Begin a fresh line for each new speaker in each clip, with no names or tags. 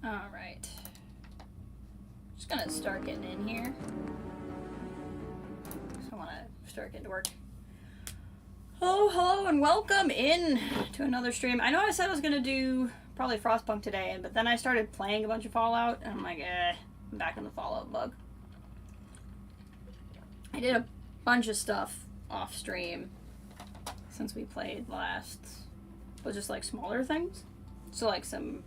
Alright. Just gonna start getting in here. So I wanna start getting to work. Hello, and welcome in to another stream. I know I said I was gonna do probably Frostpunk today, but then I started playing a bunch of Fallout, and I'm like, I'm back in the Fallout bug. I did a bunch of stuff off stream since we played last, but just like smaller things. So like some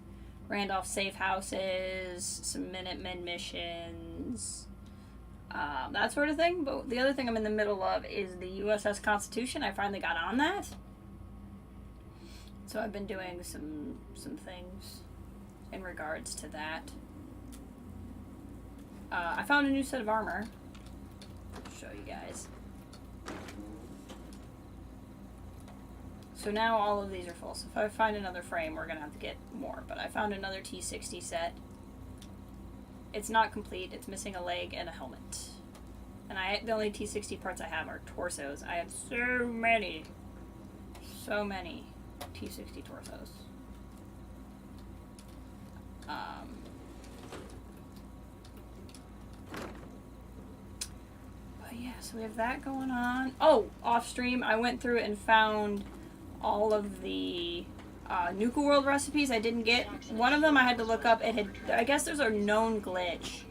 Randolph safe houses, some Minutemen missions, that sort of thing. But the other thing I'm in the middle of is the USS Constitution. I finally got on that. So I've been doing some things in regards to that. I found a new set of armor. I'll show you guys. So now all of these are full. So if I find another frame, we're going to have to get more. But I found another T60 set. It's not complete. It's missing a leg and a helmet. And the only T60 parts I have are torsos. I have so many T60 torsos. But yeah, so we have that going on. Oh, off stream, I went through and found all of the Nuka World recipes I didn't get. One of them I had to look up. It had, I guess there's a known glitch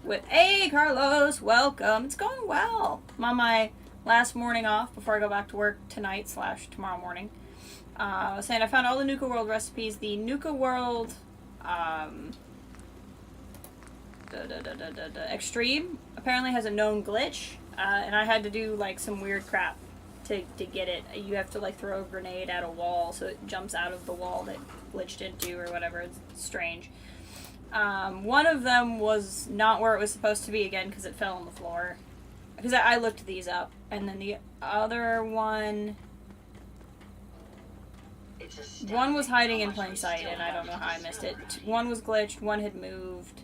with, hey Carlos, welcome. It's going well. I'm on my last morning off before I go back to work tonight / tomorrow morning. I was saying I found all the Nuka World recipes. The Nuka World Extreme apparently has a known glitch, and I had to do like some weird crap to get it. You have to like throw a grenade at a wall so it jumps out of the wall that glitched into or whatever. It's strange. One of them was not where it was supposed to be again because it fell on the floor. Because I looked these up, and then the other one was hiding in plain sight, and I don't know how I missed it. One was glitched, one had moved.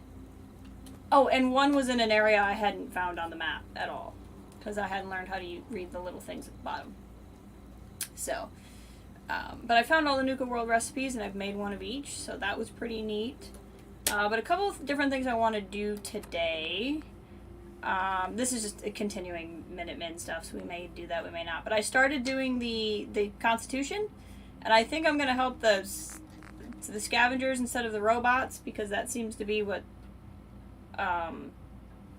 Oh, and one was in an area I hadn't found on the map at all, because I hadn't learned how to read the little things at the bottom. So, but I found all the Nuka World recipes, and I've made one of each, so that was pretty neat. But a couple of different things I want to do today. This is just a continuing Minutemen stuff, so we may do that, we may not. But I started doing the Constitution, and I think I'm going to help the scavengers instead of the robots, because that seems to be what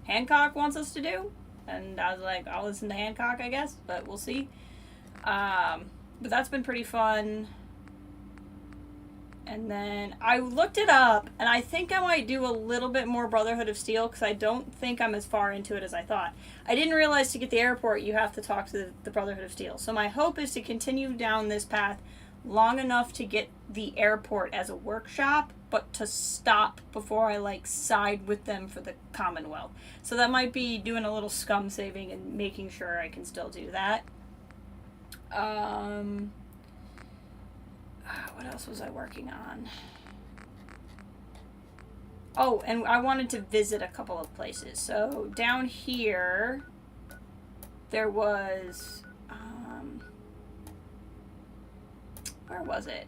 Hancock wants us to do. And I was like, I'll listen to Hancock, I guess, but we'll see. But that's been pretty fun. And then I looked it up, and I think I might do a little bit more Brotherhood of Steel, because I don't think I'm as far into it as I thought. I didn't realize to get the airport you have to talk to the Brotherhood of Steel. So my hope is to continue down this path long enough to get the airport as a workshop, but to stop before I like side with them for the Commonwealth. So that might be doing a little scum saving and making sure I can still do that. What else was I working on? Oh, and I wanted to visit a couple of places. So down here, there was, where was it?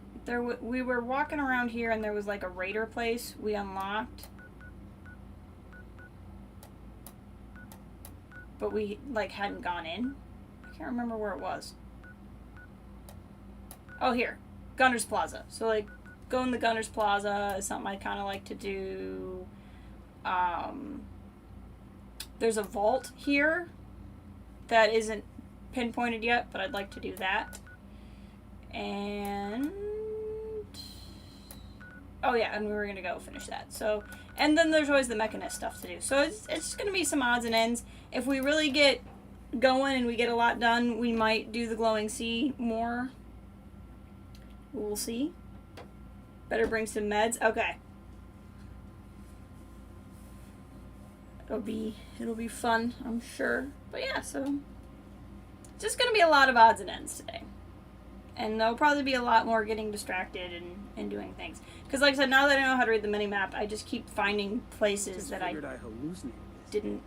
We were walking around here, and there was like a raider place we unlocked. But we like hadn't gone in. I can't remember where it was. Oh, here. Gunner's Plaza. So, like, go in the Gunner's Plaza is something I kind of like to do. There's a vault here that isn't pinpointed yet, but I'd like to do that. And oh yeah, and we were gonna go finish that. So, and then there's always the Mechanist stuff to do. So it's just gonna be some odds and ends. If we really get going and we get a lot done, we might do the Glowing Sea more. We'll see. Better bring some meds. Okay. It'll be fun, I'm sure. But yeah, so it's just gonna be a lot of odds and ends today. And there'll probably be a lot more getting distracted and doing things. Because like I said, now that I know how to read the mini-map, I just keep finding places that I didn't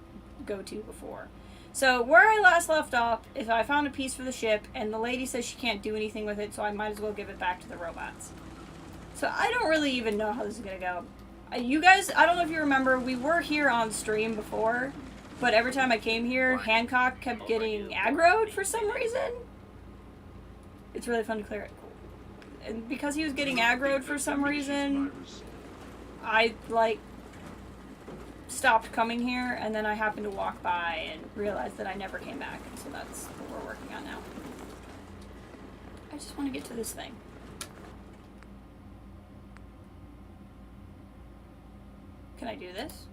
go to before. So where I last left off is I found a piece for the ship, and the lady says she can't do anything with it, so I might as well give it back to the robots. So I don't really even know how this is going to go. You guys, I don't know if you remember, we were here on stream before, but every time I came here, Hancock kept getting aggroed for some reason. It's really fun to clear it. And because he was getting aggroed for some reason, I, like, stopped coming here, and then I happened to walk by and realized that I never came back, and so that's what we're working on now. I just want to get to this thing. Can I do this?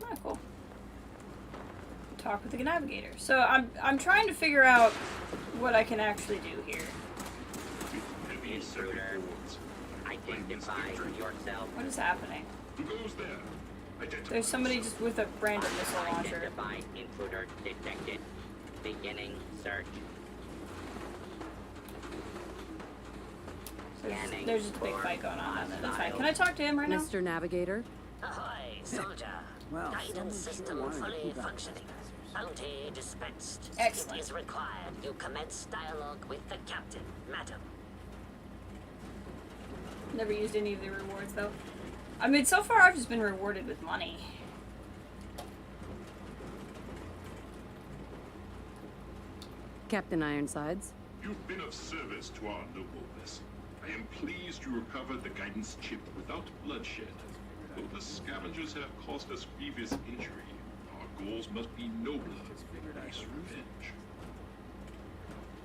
Oh, cool. Talk with the navigator. So I'm trying to figure out what I can actually do here.
Intruder, identify yourself.
What is happening?
Who goes there? Identify.
There's somebody just with a random missile launcher.
Identify intruder detected. Beginning search.
There's just a big fight going on. That's fine. Can I talk to him right now?
Mr. Navigator?
Ahoy, soldier.
Well,
Guidance system fully functioning. Bounty dispensed.
Excellent.
It is required you commence dialogue with the captain, madam.
Never used any of the rewards though. I mean, so far I've just been rewarded with money.
Captain Ironsides.
You've been of service to our noble vessel. I am pleased you recovered the guidance chip without bloodshed. Though the scavengers have caused us grievous injury, our goals must be nobler than nice revenge.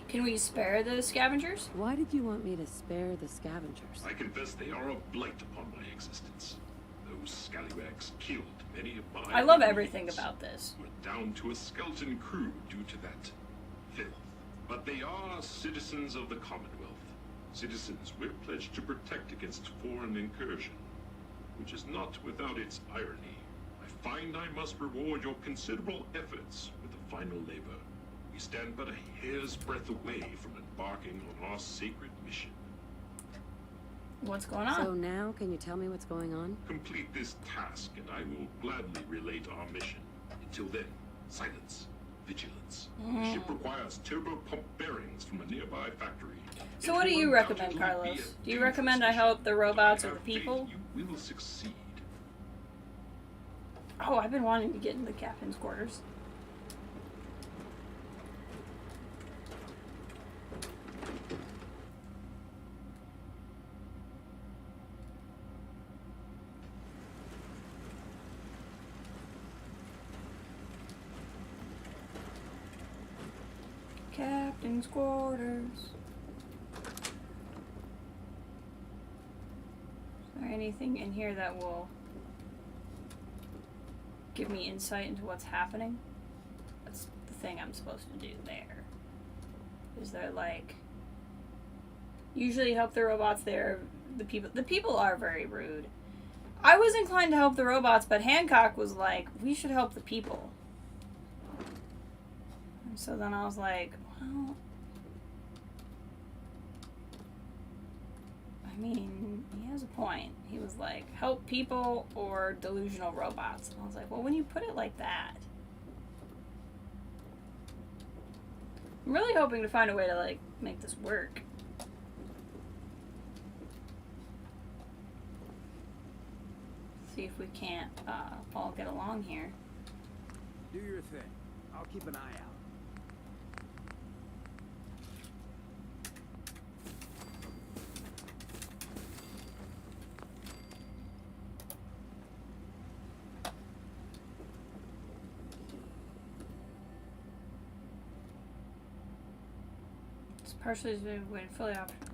Can we spare the scavengers?
Why did you want me to spare the scavengers?
I confess they are a blight upon my existence. Those scallywags killed many of my
I love
employees.
everything about this.
We're down to a skeleton crew due to that filth. But they are citizens of the Commonwealth. Citizens we're pledged to protect against foreign incursion, which is not without its irony. I find I must reward your considerable efforts with the final labor. We stand but a hair's breadth away from embarking on our sacred mission.
What's going on?
So now, can you tell me what's going on?
Complete this task, and I will gladly relate our mission. Until then, silence, vigilance. The ship requires turbo pump bearings from a nearby factory.
So what do you recommend, Carlos? Do you recommend I help the robots or the people?
You will succeed.
Oh, I've been wanting to get in the captain's quarters. Captain's quarters. Is there anything in here that will give me insight into what's happening? That's the thing I'm supposed to do there. Is there like... Usually help the robots there. The people are very rude. I was inclined to help the robots, but Hancock was like, we should help the people. And so then I was like, well, I mean, he has a point. He was like, help people or delusional robots. And I was like, well, when you put it like that, I'm really hoping to find a way to like make this work. See if we can't all get along here.
Do your thing. I'll keep an eye out.
It's partially when fully optional.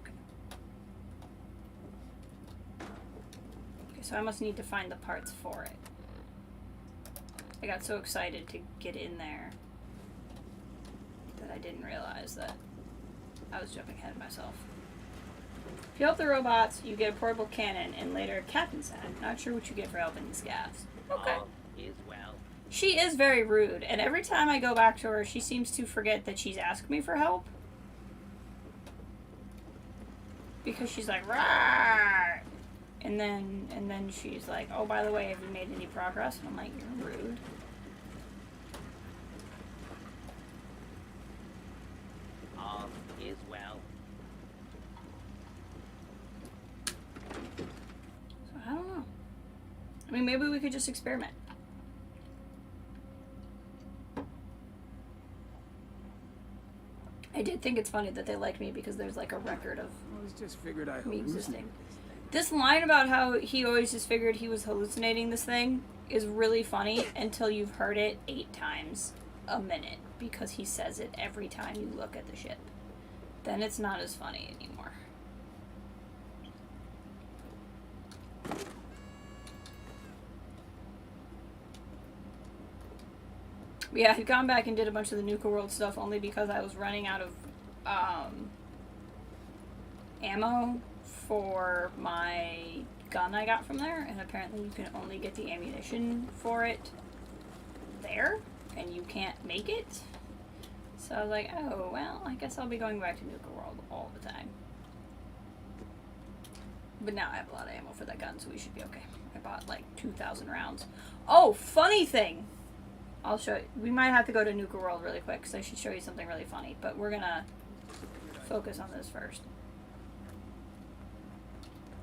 Okay, so I must need to find the parts for it. I got so excited to get in there that I didn't realize that I was jumping ahead of myself. If you help the robots, you get a portable cannon and later a captain's hat. Not sure what you get for helping the scavs. Okay.
All is well.
She is very rude, and every time I go back to her, she seems to forget that she's asked me for help. Because she's like, "Rawr!" And then she's like, oh, by the way, have you made any progress? And I'm like, you're rude.
All is well.
mean, maybe we could just experiment. I did think it's funny that they like me because there's like a record of
I always just figured I
me
hallucinated
existing.
this
This
thing.
line about how he always just figured he was hallucinating this thing is really funny until you've heard it 8 times a minute because he says it every time you look at the ship. Then it's not as funny anymore. Yeah, I'd gone back and did a bunch of the Nuka World stuff only because I was running out of ammo for my gun I got from there, and apparently you can only get the ammunition for it there, and you can't make it. So I was like, oh, well, I guess I'll be going back to Nuka World all the time. But now I have a lot of ammo for that gun, so we should be okay. I bought like 2,000 rounds. Oh, funny thing! I'll show you. We might have to go to Nuka World really quick, because I should show you something really funny. But we're gonna focus on this first.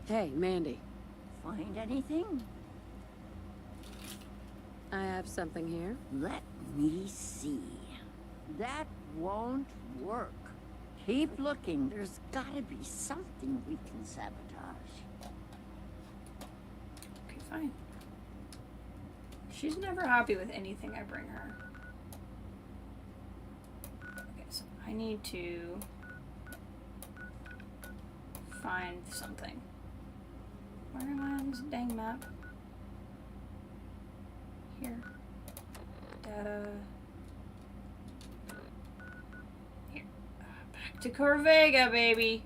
Hey, Mandy.
Find anything?
I have something here.
Let me see. That won't work. Keep looking. There's gotta be something we can sabotage.
Okay, fine. She's never happy with anything I bring her. Okay, so I need to find something. Where am I on this dang map? Here. Data. Here. Back to Corvega, baby!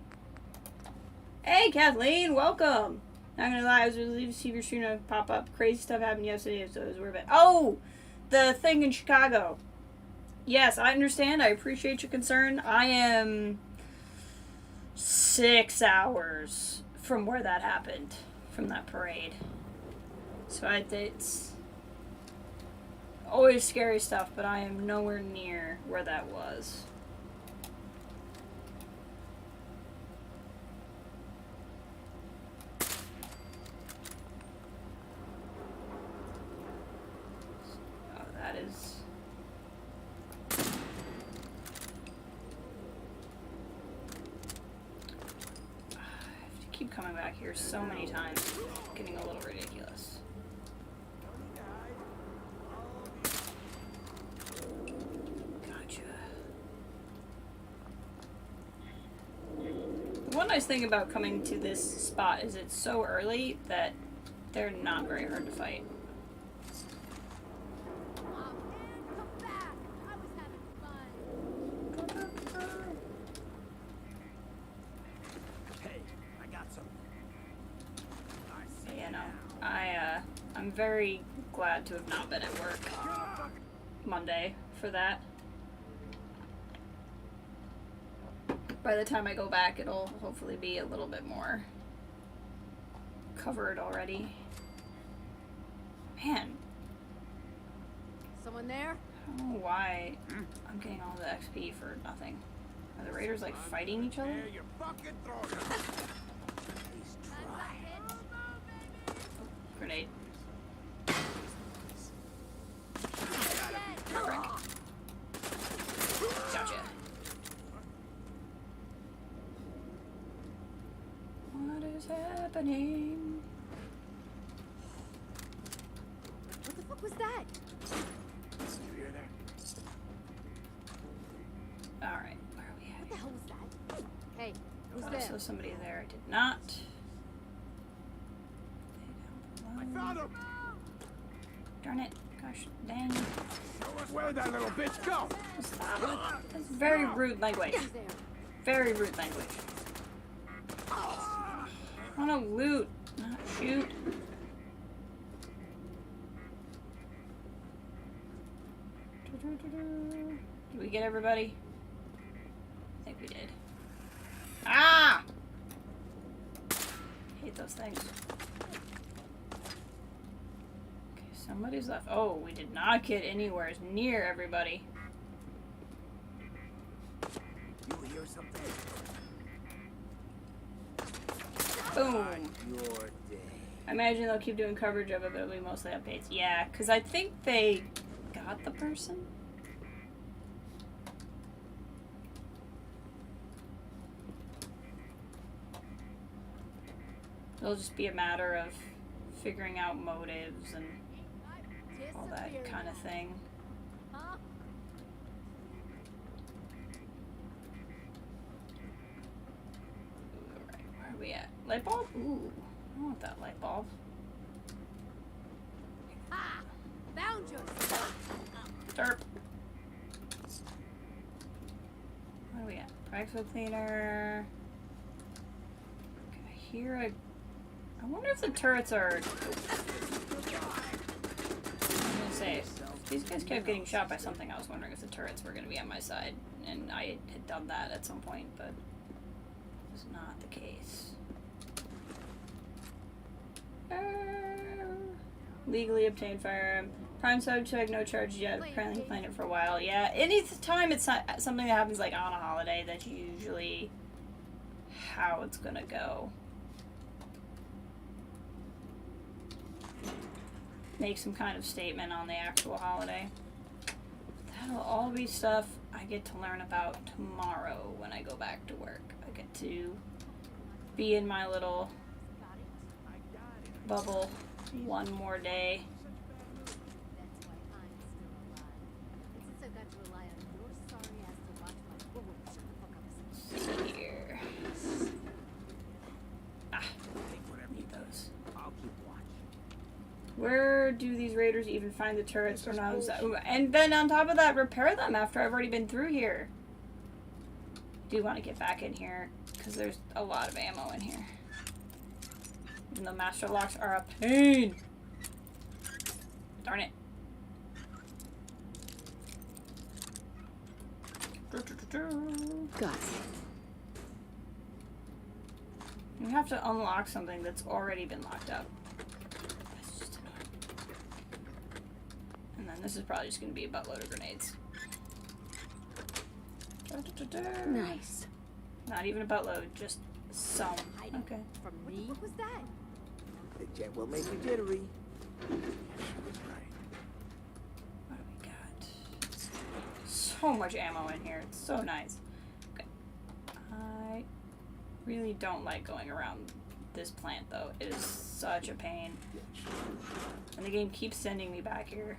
Hey, Kathleen, welcome! Not gonna lie, I was relieved to see your stream pop up. Crazy stuff happened yesterday, so it was worth it. Oh! The thing in Chicago. Yes, I understand. I appreciate your concern. I am 6 hours from where that happened. From that parade. So it's always scary stuff, but I am nowhere near where that was. That is... I have to keep coming back here so many times. It's getting a little ridiculous. Gotcha. The one nice thing about coming to this spot is it's so early that they're not very hard to fight.
Hey, I got something.
Yeah, no. I'm very glad to have not been at work Monday for that. By the time I go back, it'll hopefully be a little bit more covered already. Man,
Someone there?
I don't know why I'm getting all the XP for nothing. Are the raiders like fighting each other?
There you fucking throw it. He's trying.
Grenade. Gotcha. What is happening?
What the fuck was that?
You hear that?
Alright, where are we
What
at?
the hell was that? Hey, who's
Oh,
there?
so somebody there. I did not.
I found him.
Darn it. Gosh dang.
Where'd that little bitch go?
Stop it. That's very rude language.
Who's there?
Very rude language. I want to loot, not shoot. Did we get everybody? I think we did. Ah! Hate those things. Okay, somebody's left. Oh, we did not get anywhere near everybody.
You hear something?
Boom.
Your day.
I imagine they'll keep doing coverage of it, but it'll be mostly updates. Yeah, because I think they got the person. It'll just be a matter of figuring out motives and all that kind of thing.
Huh?
Alright, where are we at? Light bulb? Ooh, I want that light bulb.
Ha! Found you!
Derp. Where are we at? Breakfast cleaner. Okay, I hear a... I wonder if the turrets are... I'm gonna say, if these guys kept getting shot by something, I was wondering if the turrets were gonna be on my side. And I had done that at some point, but it was not the case. Legally obtained firearm. Prime subject, no charge yet. Apparently playing it for a while. Yeah, any time it's not something that happens like on a holiday, that's usually how it's gonna go. Make some kind of statement on the actual holiday. That'll all be stuff I get to learn about tomorrow when I go back to work. I get to be in my little bubble one more day.
That's why I'm still alive. And since I've got to rely on your sorry ass to watch my... Whoa, shut the fuck up.
See here. Ah, need those.
I'll keep watch.
Where do these raiders even find the turrets or not? And then on top of that, repair them after I've already been through here. Do want to get back in here because there's a lot of ammo in here. Even though master locks are a pain. Darn it.
Got it.
You have to unlock something that's already been locked up. That's just annoying. And then this is probably just going to be a buttload of grenades.
Nice.
Not even a buttload, just some. Okay.
From me? What was that?
The jet will make you jittery. She was right.
What do we got? So much ammo in here. It's so nice. Okay. I really don't like going around this plant, though. It is such a pain. And the game keeps sending me back here.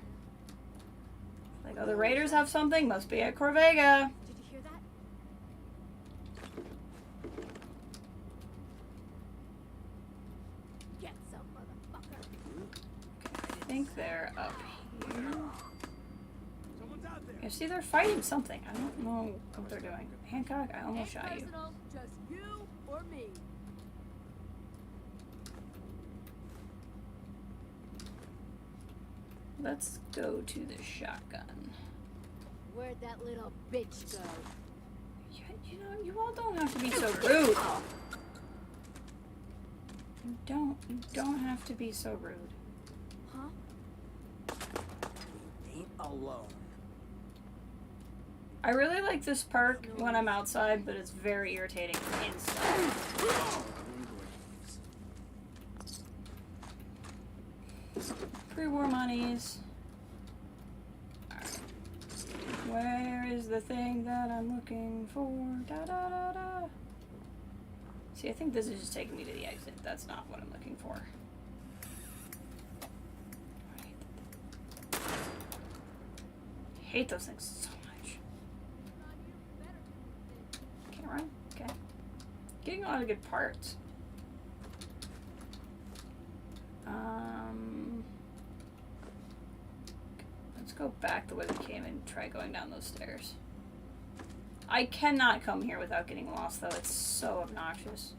Like, oh, the raiders have something. Must be at Corvega.
Did you hear that? Get some, motherfucker.
I think they're up here.
Someone's out there.
Yeah, see, they're fighting something. I don't know what they're doing. Hancock, I almost shot you.
Personal, just you or me.
Let's go to the shotgun.
Where'd that little bitch go?
You know, you all don't have to be so rude. You don't have to be so rude.
Huh?
You ain't alone.
I really like this perk when I'm outside, but it's very irritating inside. Pre-war monies. Alright. Where is the thing that I'm looking for? Da da da da. See, I think this is just taking me to the exit. That's not what I'm looking for. Hate those things so much. Can't run? Okay. Getting a lot of good parts. Let's go back the way we came and try going down those stairs. I cannot come here without getting lost, though. It's so obnoxious.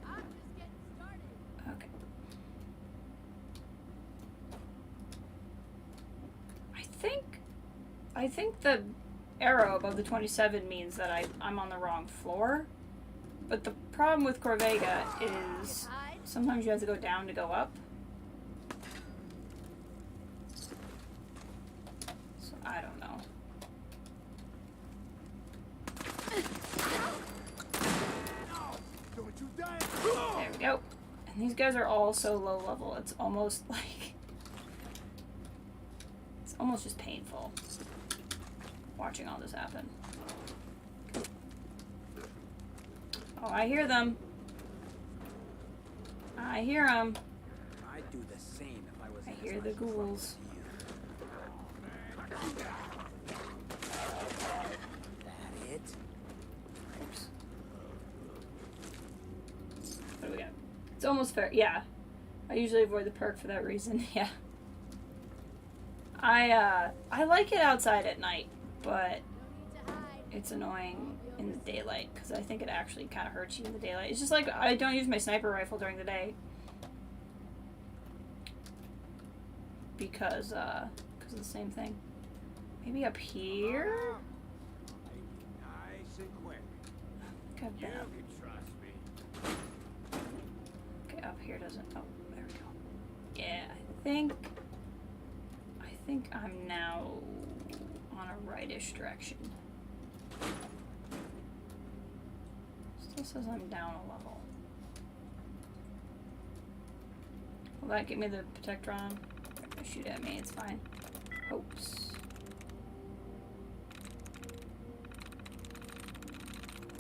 I'm just getting started.
Okay. I think the arrow above the 27 means that I'm on the wrong floor. But the problem with Corvega is sometimes you have to go down to go up. So I don't know. go. And these guys are all so low level. It's almost like... It's almost just painful. Watching all this happen. Oh, I hear them. I hear them.
I'd do the same if I was.
I hear the ghouls.
That it?
Oops. What do we got? It's almost fair. Yeah. I usually avoid the perk for that reason. Yeah. I like it outside at night, but it's annoying in the daylight because I think it actually kind of hurts you in the daylight. It's just like I don't use my sniper rifle during the day because of the same thing. Maybe up here?
Nice and quick.
I've been up.
can trust me.
Okay, up here doesn't. Oh, there we go. Yeah, I think I'm now on a rightish direction. Still says I'm down a level. Will that get me the Protectron? Shoot at me, it's fine. Hopes.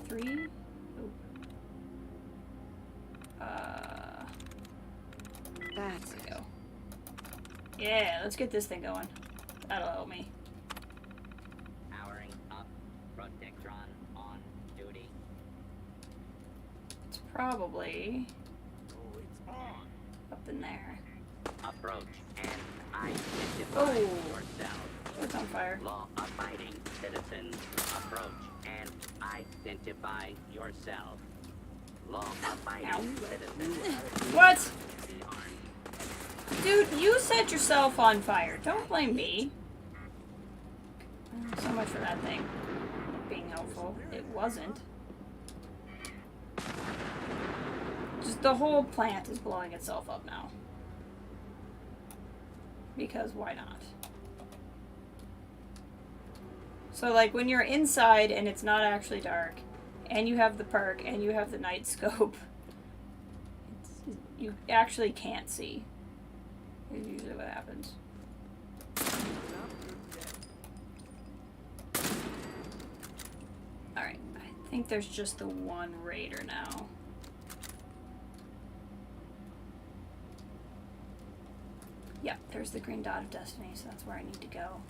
3? Oh.
That's
There we go. Yeah, let's get this thing going. That'll help me.
Powering up. Protectron on duty.
It's probably
Oh, it's on.
up in there.
Approach and identify
Oh.
yourself.
It's on fire.
Law-abiding citizens, approach and identify yourself. Law-abiding citizens.
What? Dude, you set yourself on fire. Don't blame me. So much for that thing being helpful. It wasn't. Just the whole plant is blowing itself up now. Because why not? So like when you're inside and it's not actually dark, and you have the perk and you have the night scope, you actually can't see. Is usually what happens. Alright, I think there's just the one raider now. Yep, there's the green dot of destiny, so that's where I need to go.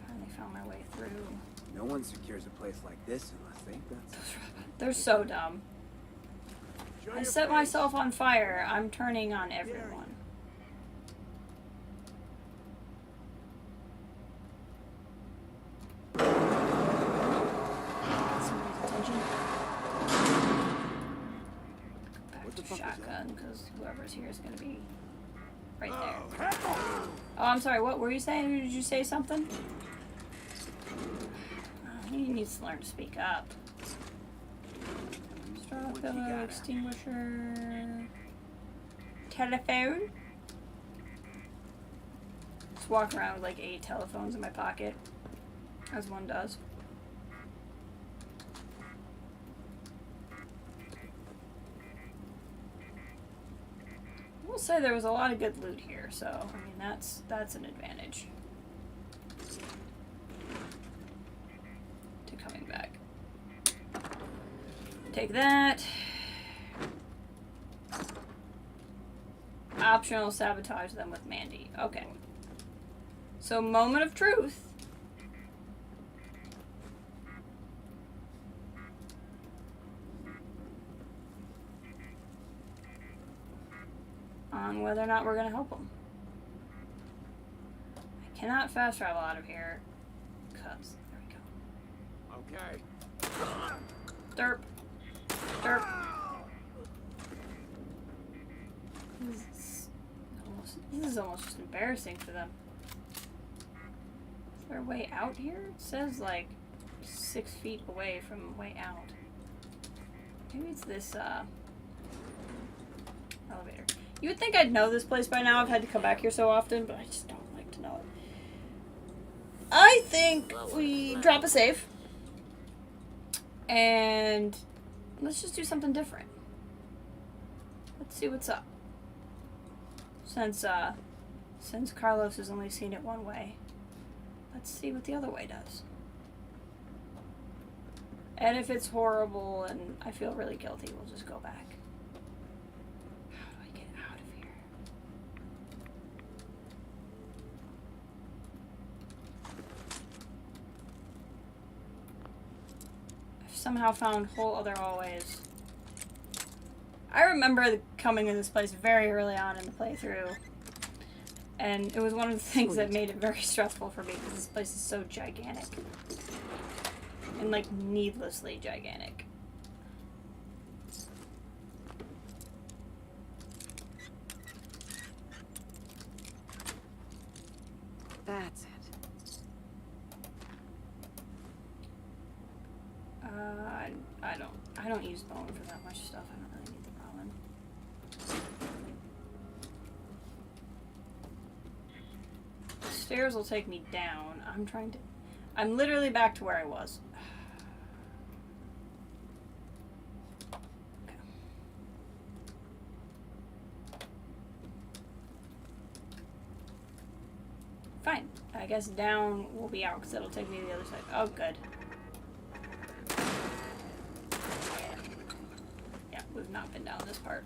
Finally found my way through.
No one secures a place like this unless they think that's.
They're so dumb. I set myself on fire. I'm turning on everyone. Somebody's attention. Back to shotgun, because whoever's here is going to be right there. Oh, I'm sorry. What were you saying? Did you say something? He needs to learn to speak up. Straw pillow, extinguisher, telephone. Just walk around with like 8 telephones in my pocket, as one does. I will say there was a lot of good loot here, so I mean that's an advantage to coming back. Take that. Optional sabotage them with Mandy. Okay. So moment of truth. On whether or not we're going to help them. I cannot fast travel out of here. Because, there we go.
Okay.
Derp. Derp. This is almost just embarrassing for them. Is there a way out here? It says like 6 feet away from way out. Maybe it's this elevator. You would think I'd know this place by now. I've had to come back here so often, but I just don't like to know it. I think we drop a save. And let's just do something different. Let's see what's up. Since Carlos has only seen it one way, let's see what the other way does. And if it's horrible and I feel really guilty, we'll just go back. How do I get out of here? I've somehow found whole other hallways. I remember coming to this place very early on in the playthrough, and it was one of the things that made it very stressful for me because this place is so gigantic. And, like, needlessly gigantic.
That's it.
I don't use bone for that much stuff. I don't really need the ramen. The stairs will take me down. I'm literally back to where I was. Okay. Fine. I guess down will be out because it'll take me to the other side. Oh, good. Yeah, we've not been down this part.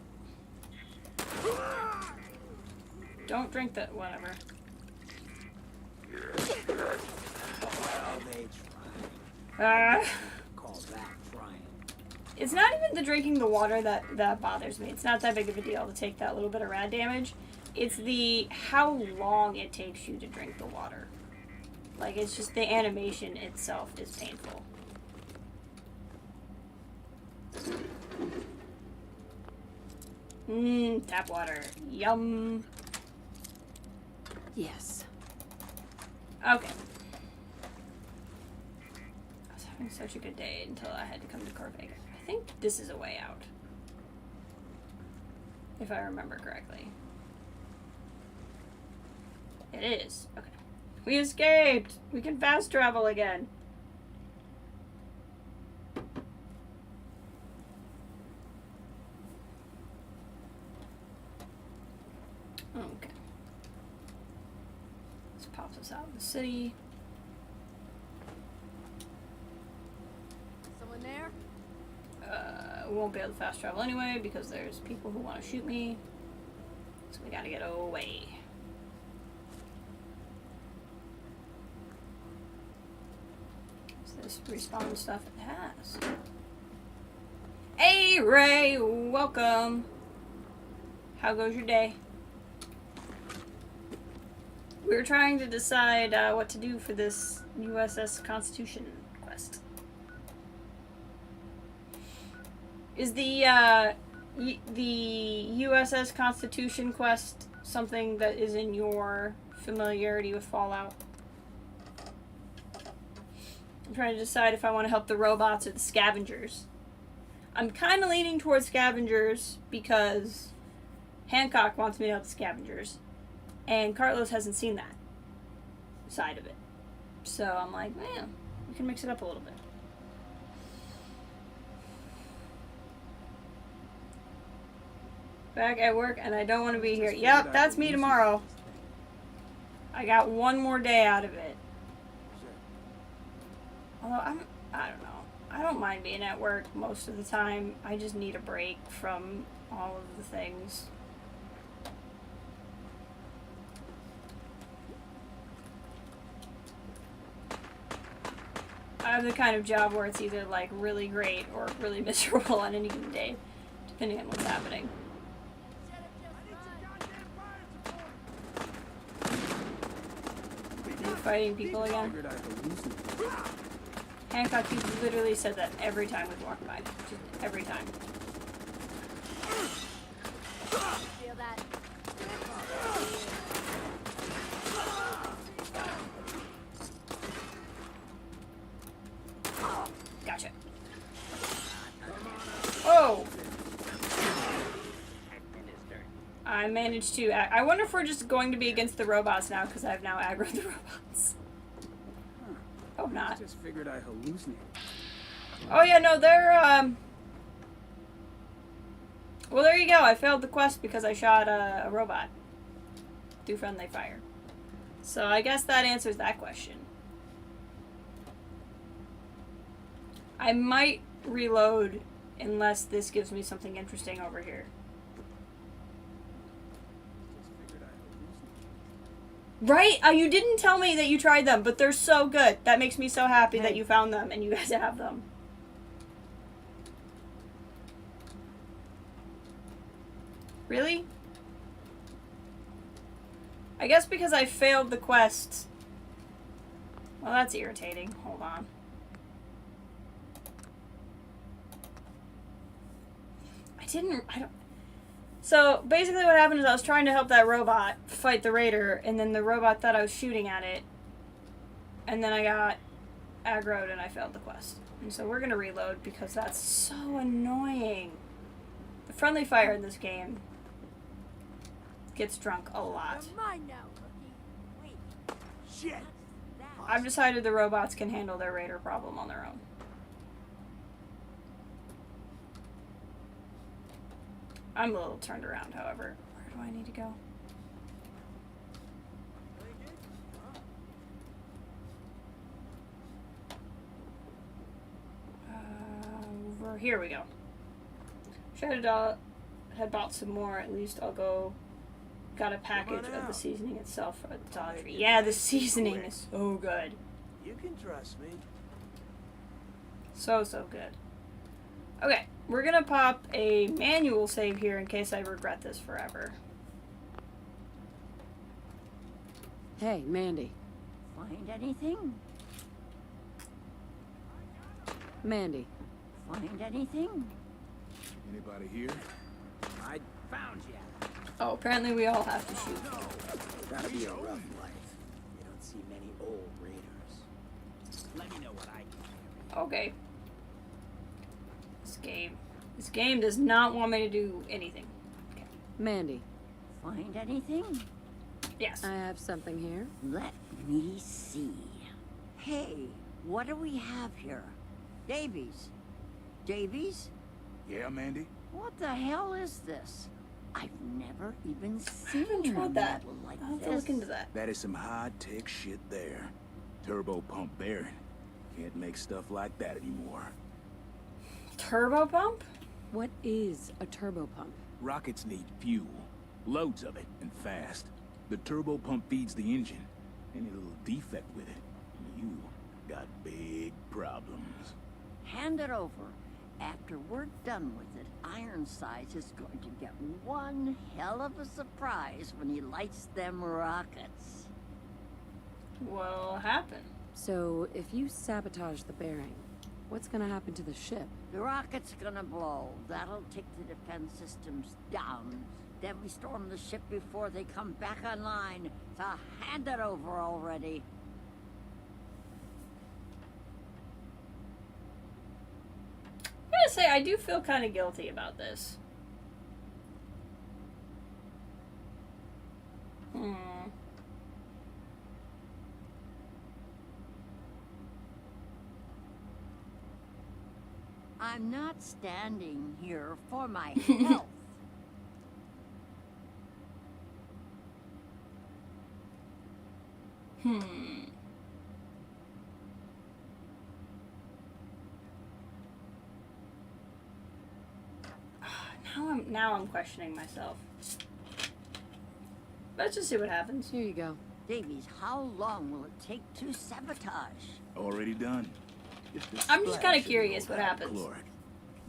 Don't drink that, whatever.
Well, they try. Call that trying.
It's not even the drinking the water that bothers me. It's not that big of a deal to take that little bit of rad damage. It's the how long it takes you to drink the water. Like, it's just the animation itself is painful. Tap water. Yum.
Yes.
Okay. I was having such a good day until I had to come to Corvega. I think this is a way out. If I remember correctly. It is. Okay. We escaped! We can fast travel again. Okay. This pops us out of the city.
Someone there?
We won't be able to fast travel anyway because there's people who want to shoot me. So we gotta get away. Is this respawn stuff? It has. Hey Ray, welcome. How goes your day? We were trying to decide what to do for this USS Constitution quest. Is the USS Constitution quest something that is in your familiarity with Fallout? I'm trying to decide if I want to help the robots or the scavengers. I'm kind of leaning towards scavengers because Hancock wants me to help the scavengers. And Carlos hasn't seen that side of it. So I'm like, man, we can mix it up a little bit. Back at work and I don't want to be here. Yep, that's me tomorrow. I got one more day out of it. Although I don't know. I don't mind being at work most of the time. I just need a break from all of the things. I have the kind of job where it's either like really great or really miserable on any given day, depending on what's happening. Are you fighting people again? Hancock, you literally said that every time we walk by. Just every time.
Feel that?
Gotcha. Oh! I managed to... I wonder if we're just going to be against the robots now, because I've now aggroed the robots. Oh, not.
Just figured I hallucinated.
Oh, yeah, no, they're, Well, there you go. I failed the quest because I shot a robot through friendly fire. So I guess that answers that question. I might reload unless this gives me something interesting over here. Right? You didn't tell me that you tried them, but they're so good. That makes me so happy that you found them and you guys have them. Really? I guess because I failed the quest. Well, that's irritating. Hold on. I don't... So, basically what happened is I was trying to help that robot fight the raider, and then the robot thought I was shooting at it. And then I got aggroed and I failed the quest. And so we're gonna reload because that's so annoying. The friendly fire in this game gets drunk a lot.
You're mine now, Rookie. Wait.
Shit!
I've decided the robots can handle their raider problem on their own. I'm a little turned around, however. Where do I need to go? Over here we go. Should have had bought some more. At least I'll go. Got a package of the seasoning itself for the Dollar Tree. Yeah, the seasoning is so good.
You can trust me.
So good. Okay, we're gonna pop a manual save here in case I regret this forever.
Hey, Mandy.
Find anything?
Mandy.
Find anything?
Anybody here?
I found you.
Oh, apparently we all have to shoot.
Gotta be a rough life. You don't see many old raiders. Let me know what I can.
Okay. This game does not want me to do anything. Okay.
Mandy.
Find anything?
Yes.
I have something here.
Let me see. Hey, what do we have here? Davies. Davies?
Yeah, Mandy?
What the hell is this? I've never even
I haven't
seen a
tried that.
model like
I'll have to
this.
look into that.
That is some high-tech shit there. Turbo pump bearing. Can't make stuff like that anymore.
Turbo pump?
What is a turbo pump?
Rockets need fuel. Loads of it, and fast. The turbo pump feeds the engine. Any little defect with it, you got big problems.
Hand it over. After we're done with it, Ironsides is going to get one hell of a surprise when he lights them rockets.
What'll happen?
So, if you sabotage the bearing, what's gonna happen to the ship?
The rocket's gonna blow. That'll take the defense systems down. Then we storm the ship before they come back online. So hand it over already.
I gotta say, I do feel kind of guilty about this.
I'm not standing here for my health.
Now I'm questioning myself. Let's just see what happens.
Here you go.
Davies, how long will it take to sabotage?
Already done.
I'm just kind of curious what happens.
Caloric.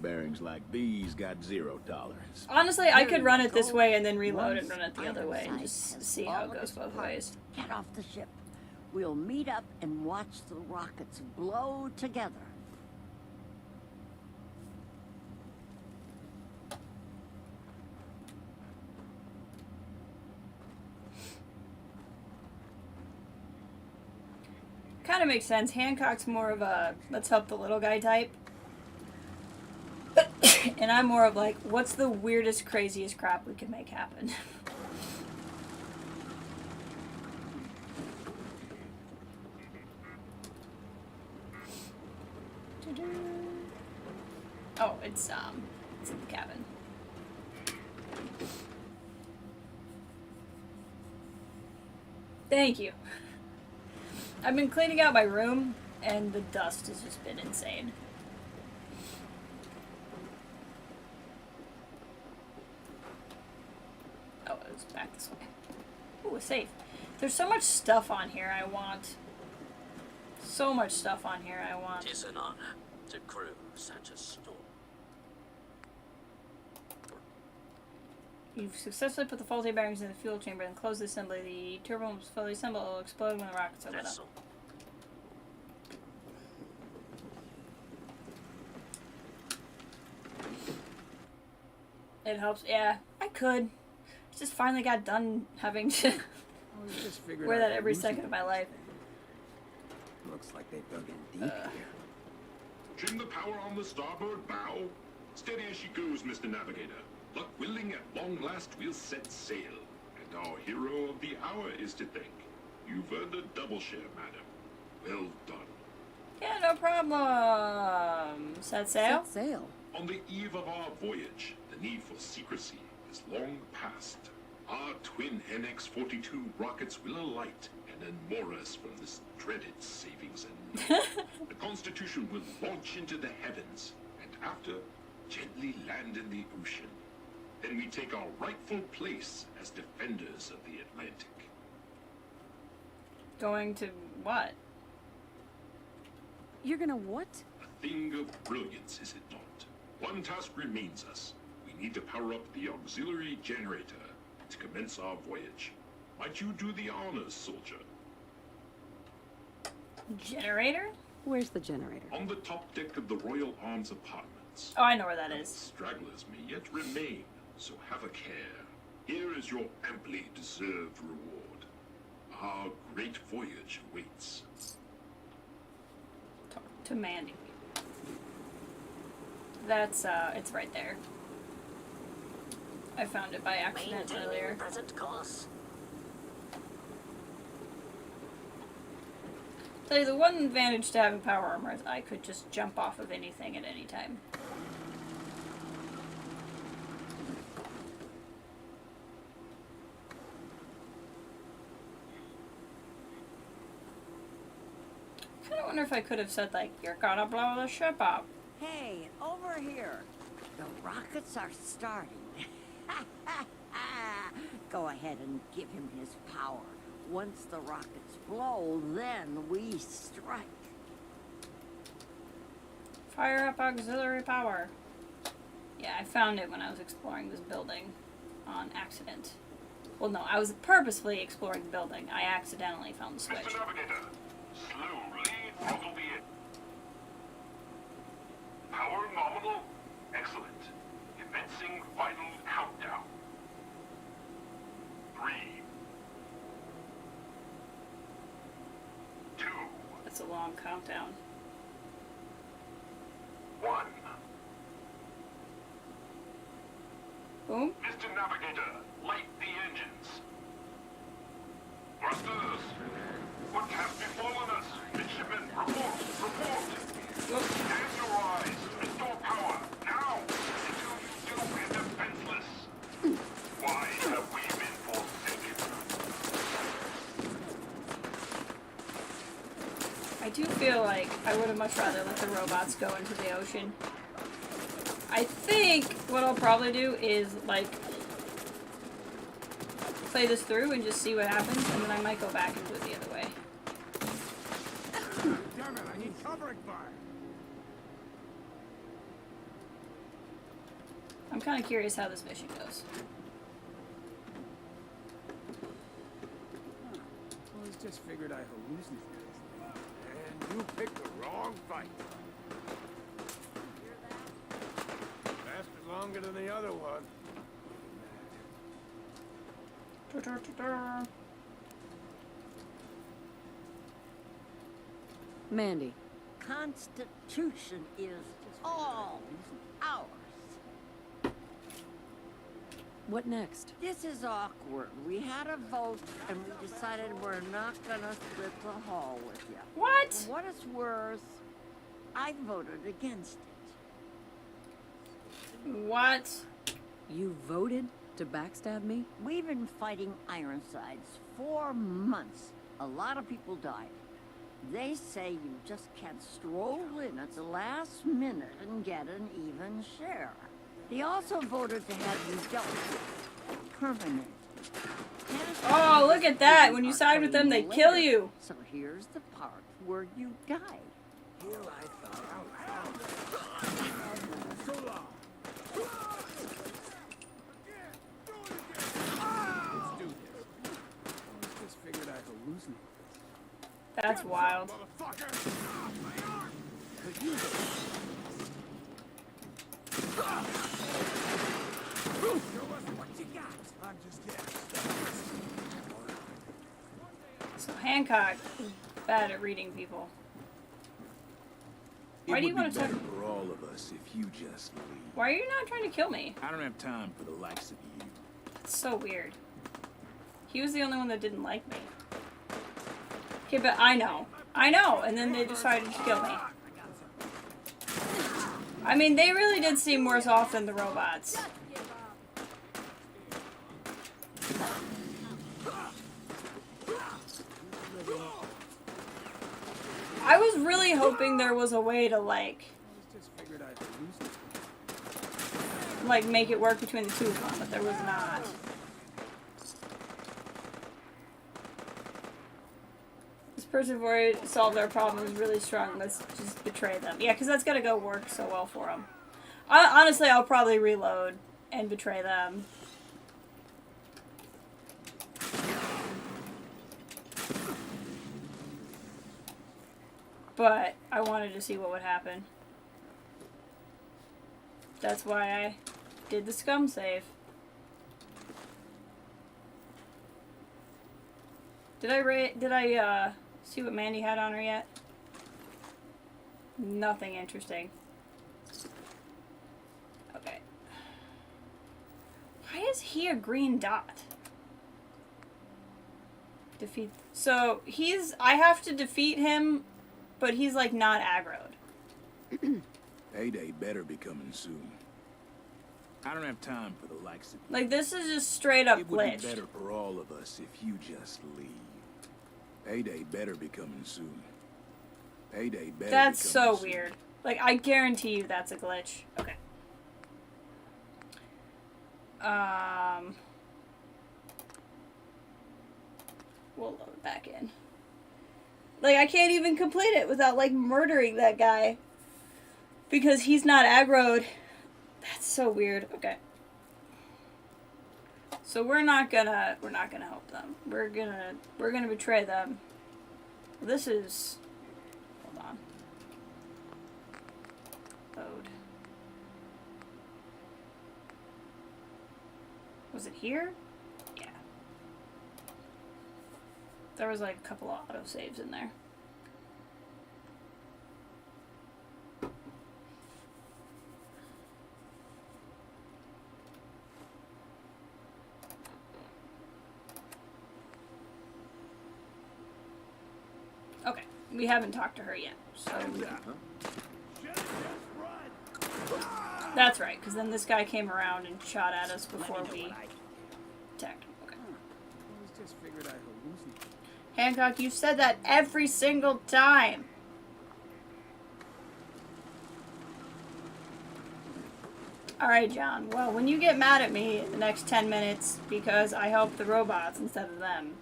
Bearings like these got zero tolerance.
Honestly, I could run it this
Go.
way and then reload and
Once
run it the other way and
Ironsides
just
has
see how
all
it
of
goes
its
both
parts,
ways.
Get off the ship. We'll meet up and watch the rockets blow together.
Kind of makes sense. Hancock's more of a let's help the little guy type. And I'm more of like, what's the weirdest, craziest crap we can make happen? Oh, it's in the cabin. Thank you. I've been cleaning out my room, and the dust has just been insane. Oh, it was back this way. Ooh, a safe. There's so much stuff on here I want. So much stuff on here I want.
Tis an honor to crew such a storm.
You've successfully put the faulty bearings in the fuel chamber and closed the assembly. The turbo pump is fully assembled. It will explode when the rockets are lit up.
Vessel.
It helps. Yeah, I could. I just finally got done having to
Just figured
wear
I'd
that every
lose
second
it.
of my life.
Looks like they dug in deep here.
Trim the power on the starboard bow. Steady as she goes, Mr. Navigator. Luck willing, at long last we'll set sail. And our hero of the hour is to thank. You've earned a double share, madam. Well done.
Yeah, no problem. Set sail?
Set sail.
On the eve of our voyage, the need for secrecy is long past. Our twin NX-42 rockets will alight and unmoor us from this dreaded savings and need. The Constitution will launch into the heavens, and after, gently land in the ocean. Then we take our rightful place as defenders of the Atlantic.
Going to what?
You're gonna what?
A thing of brilliance, is it not? One task remains us. We need to power up the auxiliary generator to commence our voyage. Might you do the honors, soldier?
Generator?
Where's the generator?
On the top deck of the Royal Arms Apartments.
Oh, I know where that
Some
is.
stragglers may yet remain, so have a care. Here is your amply deserved reward. Our great voyage awaits.
Talk to Mandy. That's, it's right there. I found it by accident
Maintaining
earlier.
present course.
Tell you, the one advantage to having power armor is I could just jump off of anything at any time. I kinda wonder if I could have said, like, you're gonna blow the ship up.
Hey, over here. The rockets are starting. Go ahead and give him his power. Once the rockets blow, then we strike.
Fire up auxiliary power. Yeah, I found it when I was exploring this building on accident. Well, no, I was purposefully exploring the building. I accidentally found the switch.
Mr. Navigator, slowly throttle the engine. Power nominal. Excellent. Commencing final countdown. 3, 2,
That's a long countdown.
1.
Boom.
Mr. Navigator, light the engines. Thrusters, what has befallen us? Midshipmen, report.
Whoop.
Stand your eyes. Restore power. Now. Until you do, we're defenseless. Why have we been forsaken?
I do feel like I would have much rather let the robots go into the ocean. I think what I'll probably do is, like, play this through and just see what happens, and then I might go back and do it the other way.
Damn it, I need covering fire.
I'm kind of curious how this mission goes.
Well, I just figured I hallucinated. And you picked the wrong fight.
Hear that?
Lasted longer than the other one.
Mandy.
Constitution is all ours.
What next?
This is awkward. We had a vote and we decided we're not gonna split the hall with you.
What?
For what it's worth, I voted against it.
What?
You voted? To backstab me?
We've been fighting Ironsides 4 months. A lot of people died. They say you just can't stroll in at the last minute and get an even share. They also voted to have you dealt with permanently.
Oh, look at that. When you side with them, they kill you.
So here's the part where you die.
Here I thought
So long.
let's do this. I just figured I hallucinated.
That's wild.
Could use it. Show us what you got. I'm just getting started.
So Hancock is bad at reading people. Why do you want to talk?
for all of us if you just leave.
Why are you not trying to kill me?
I don't have time for the likes of you.
That's so weird. He was the only one that didn't like me. Okay, but I know. I know, and then they decided to kill me. I mean, they really did seem worse off than the robots. I was really hoping there was a way to, like, make it work between the two of them, but there was not. This person who already solved their problem is really strong. Let's just betray them. Yeah, because that's gonna go work so well for them. Honestly, I'll probably reload and betray them. But I wanted to see what would happen. That's why I did the scum save. Did I see what Mandy had on her yet? Nothing interesting. Okay. Why is he a green dot? Defeat. So I have to defeat him, but he's like not aggroed.
Payday better be coming soon. I don't have time for the likes of you.
Like, this is just straight up
It would
glitched.
be better for all of us if you just leave. Payday better be coming soon. Payday better
That's
be
so
coming soon.
weird. Like, I guarantee you that's a glitch. Okay. We'll load it back in. Like, I can't even complete it without, like, murdering that guy. Because he's not aggroed. That's so weird. Okay. So we're not gonna help them. We're gonna betray them. This is, hold on. Load. Was it here? Yeah. There was like a couple of autosaves in there. Okay, we haven't talked to her yet, so... That's right, because then this guy came around and shot at us before we attacked him. Okay.
Just figured I hallucinated.
Hancock, you've said that every single time. Alright, John. Well, when you get mad at me in the next 10 minutes because I helped the robots instead of them,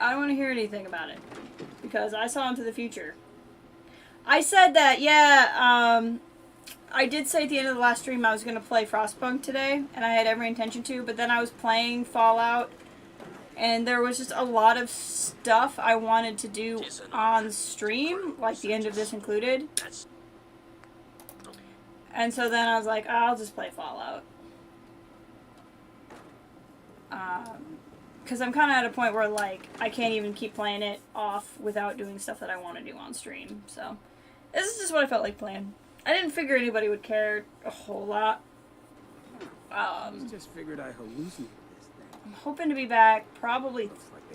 I don't want to hear anything about it. Because I saw into the future. I said that, yeah, I did say at the end of the last stream I was going to play Frostpunk today, and I had every intention to, but then I was playing Fallout, and there was just a lot of stuff I wanted to do on stream, like the end of this included. And so then I was like, I'll just play Fallout. Because I'm kind of at a point where, like, I can't even keep playing it off without doing stuff that I want to do on stream. So, this is just what I felt like playing. I didn't figure anybody would care a whole lot.
Just figured I hallucinated this thing.
I'm hoping to be back probably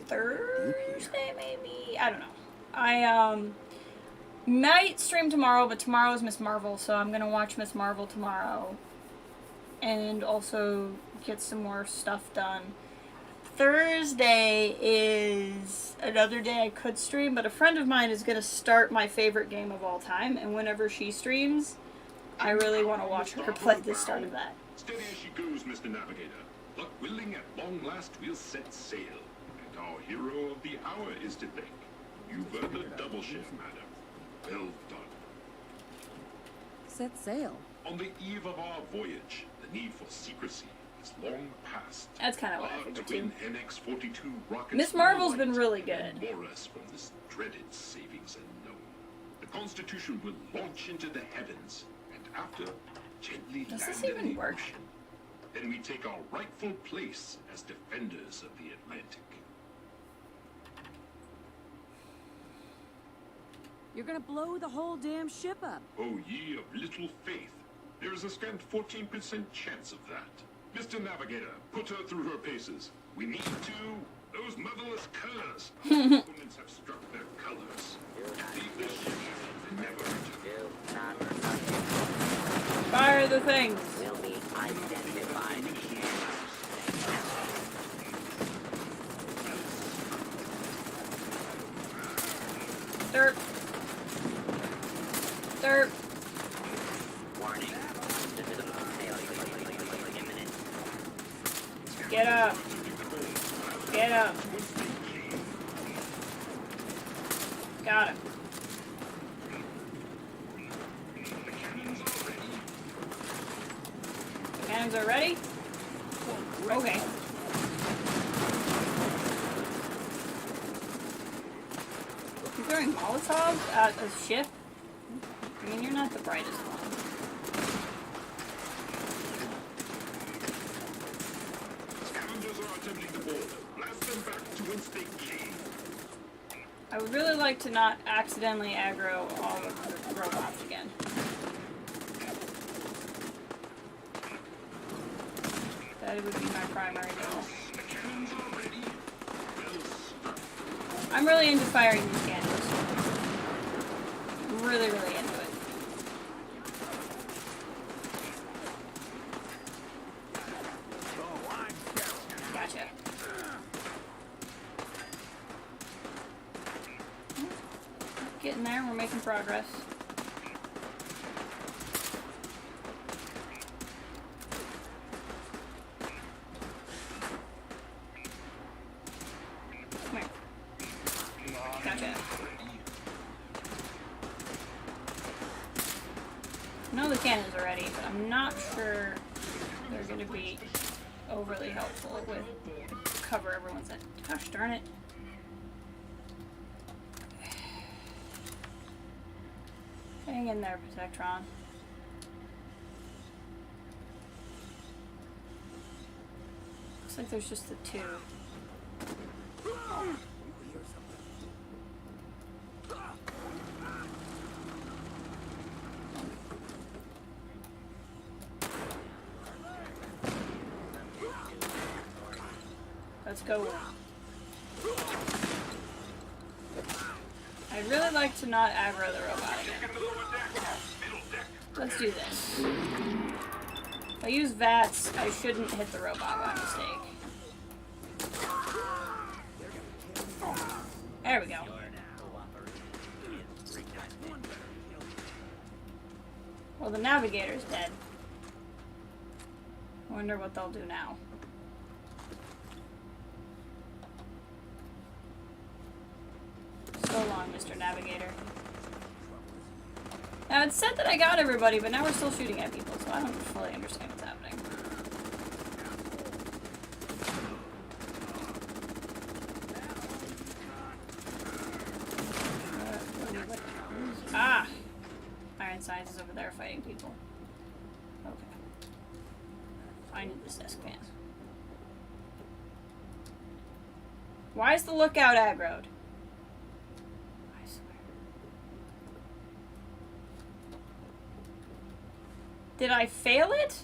Thursday, maybe? I don't know. I, might stream tomorrow, but tomorrow is Miss Marvel, so I'm gonna watch Miss Marvel tomorrow. and also get some more stuff done. Thursday is another day I could stream, but a friend of mine is going to start my favorite game of all time, and whenever she streams, I really want to watch her play the start of that.
Steady as she goes, Mr. Navigator. Luck willing, at long last we'll set sail. And our hero of the hour is to thank. You've earned a double shift, madam. Well done.
Set sail.
On the eve of our voyage, the need for secrecy is long past.
That's kind of what I
Our
figured
twin
too.
NX-42 rockets
Miss Marvel's been
will
really
light
good.
and lure us from this dreaded savings unknown. The Constitution will launch into the heavens, and after, gently
Does
land
this
in
even
the
work?
ocean. Then we take our rightful place as defenders of the Atlantic.
You're gonna blow the whole damn ship up.
O ye of little faith, there is a scant 14% chance of that. Mr. Navigator, put her through her paces. We need to... Those motherless curs. Opponents have struck their colors. Leave the ship and never return.
Do not touch
Fire the things.
it. Will be identified.
Derp. Derp.
Warning. Failure imminent.
Get up. Get up. Got him. Cannons are ready? Okay. You're throwing Molotovs at a ship? I mean, you're not the brightest one.
Scavengers are attempting to board. Blast them back to whence they came.
I would really like to not accidentally aggro all of the robots again. That would be my primary goal.
The cannons are ready. Well struck.
I'm really into firing these cannons. Really, really into it. Gotcha. Getting there, we're making progress. Come here. Gotcha. I know the cannons are ready, but I'm not sure they're going to be overly helpful with the cover everyone's in. Gosh darn it. Hang in there, Protectron. Looks like there's just the two. Let's go. I'd really like to not aggro the robot again. Let's do this. If I use VATS, I shouldn't hit the robot by mistake. There we go. Well, the navigator's dead. I wonder what they'll do now. So long, Mr. Navigator. Now, it's said that I got everybody, but now we're still shooting at people, so I don't fully understand what's happening. Ah! Iron Science is over there fighting people. Okay. I need this desk fan. Why is the lookout aggroed? I swear. Did I fail it?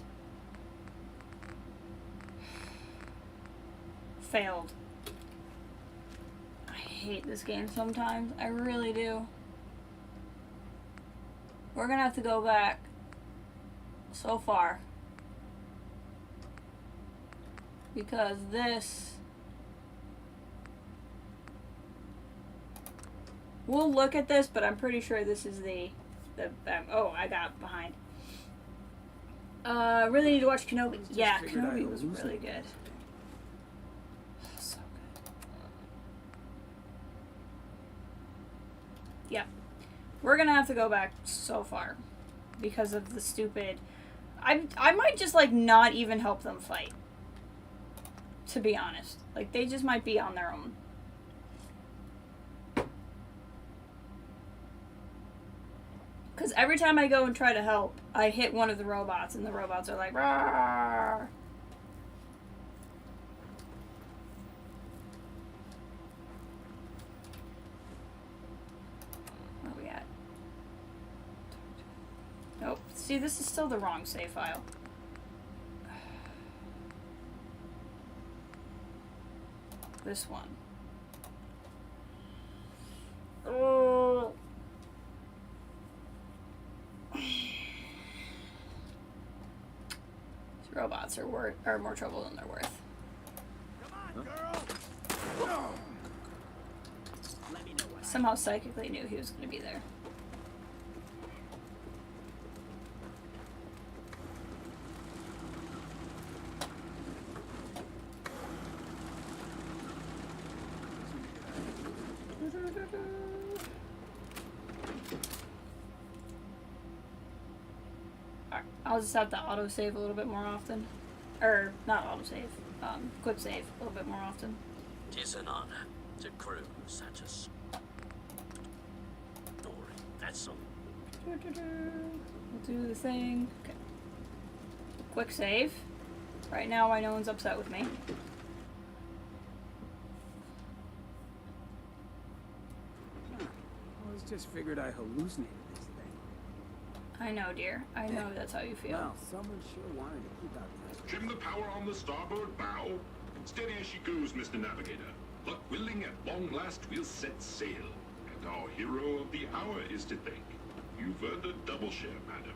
Failed. I hate this game sometimes. I really do. We're gonna have to go back so far. Because this... We'll look at this, but I'm pretty sure this is the oh, I got behind. Really need to watch Kenobi. Yeah, Kenobi was really good. So good. Yeah. We're gonna have to go back so far. Because of the stupid... I might just, like, not even help them fight. To be honest. Like, they just might be on their own. Because every time I go and try to help, I hit one of the robots, and the robots are like, "Rawr." Where are we at? Nope. See, this is still the wrong save file. This one. Oh. These robots are more trouble than they're worth.
Come on, girl. Let me know what
Somehow psychically knew he was going to be there. I'll just have to autosave a little bit more often. Or, not autosave, quick save a little bit more often.
Tis an honor to crew such a story. That's all.
We'll do the thing. Okay. Quick save. Right now, why no one's upset with me.
I was just figured I hallucinated this thing.
I know, dear. I know that's how you feel.
Well, someone sure wanted to keep out the
Trim the power on the starboard bow. Steady as she goes, Mr. Navigator. Luck willing, at long last we'll set sail. And our hero of the hour is to thank. You've earned a double share, madam.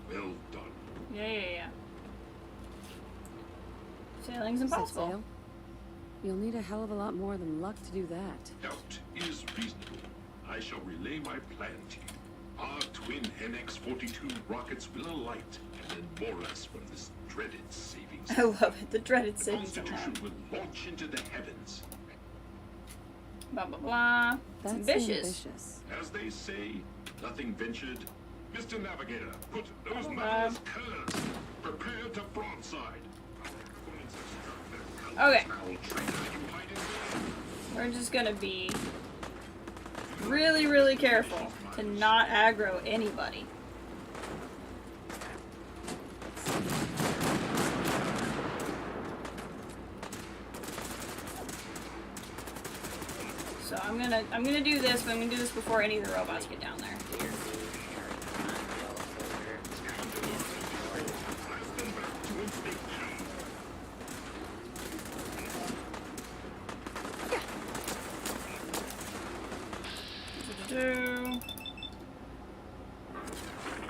Well done.
Yeah. Sailing's
Set
impossible.
sail? You'll need a hell of a lot more than luck to do that.
Doubt is reasonable. I shall relay my plan to you. Our twin NX-42 rockets will alight and then moor us from this dreaded savings.
I love it. The dreaded
The
savings
Constitution
alarm.
will launch into the heavens.
Blah, blah, blah. It's
That's
ambitious.
As they say, nothing ventured. Mr. Navigator, put those
Hold
marvelous
on.
colors. Prepare to broadside.
Okay.
Foul traitor, you hide in there.
We're just gonna be really, really careful to not aggro anybody. So I'm gonna do this, but I'm gonna do this before any of the robots get down there.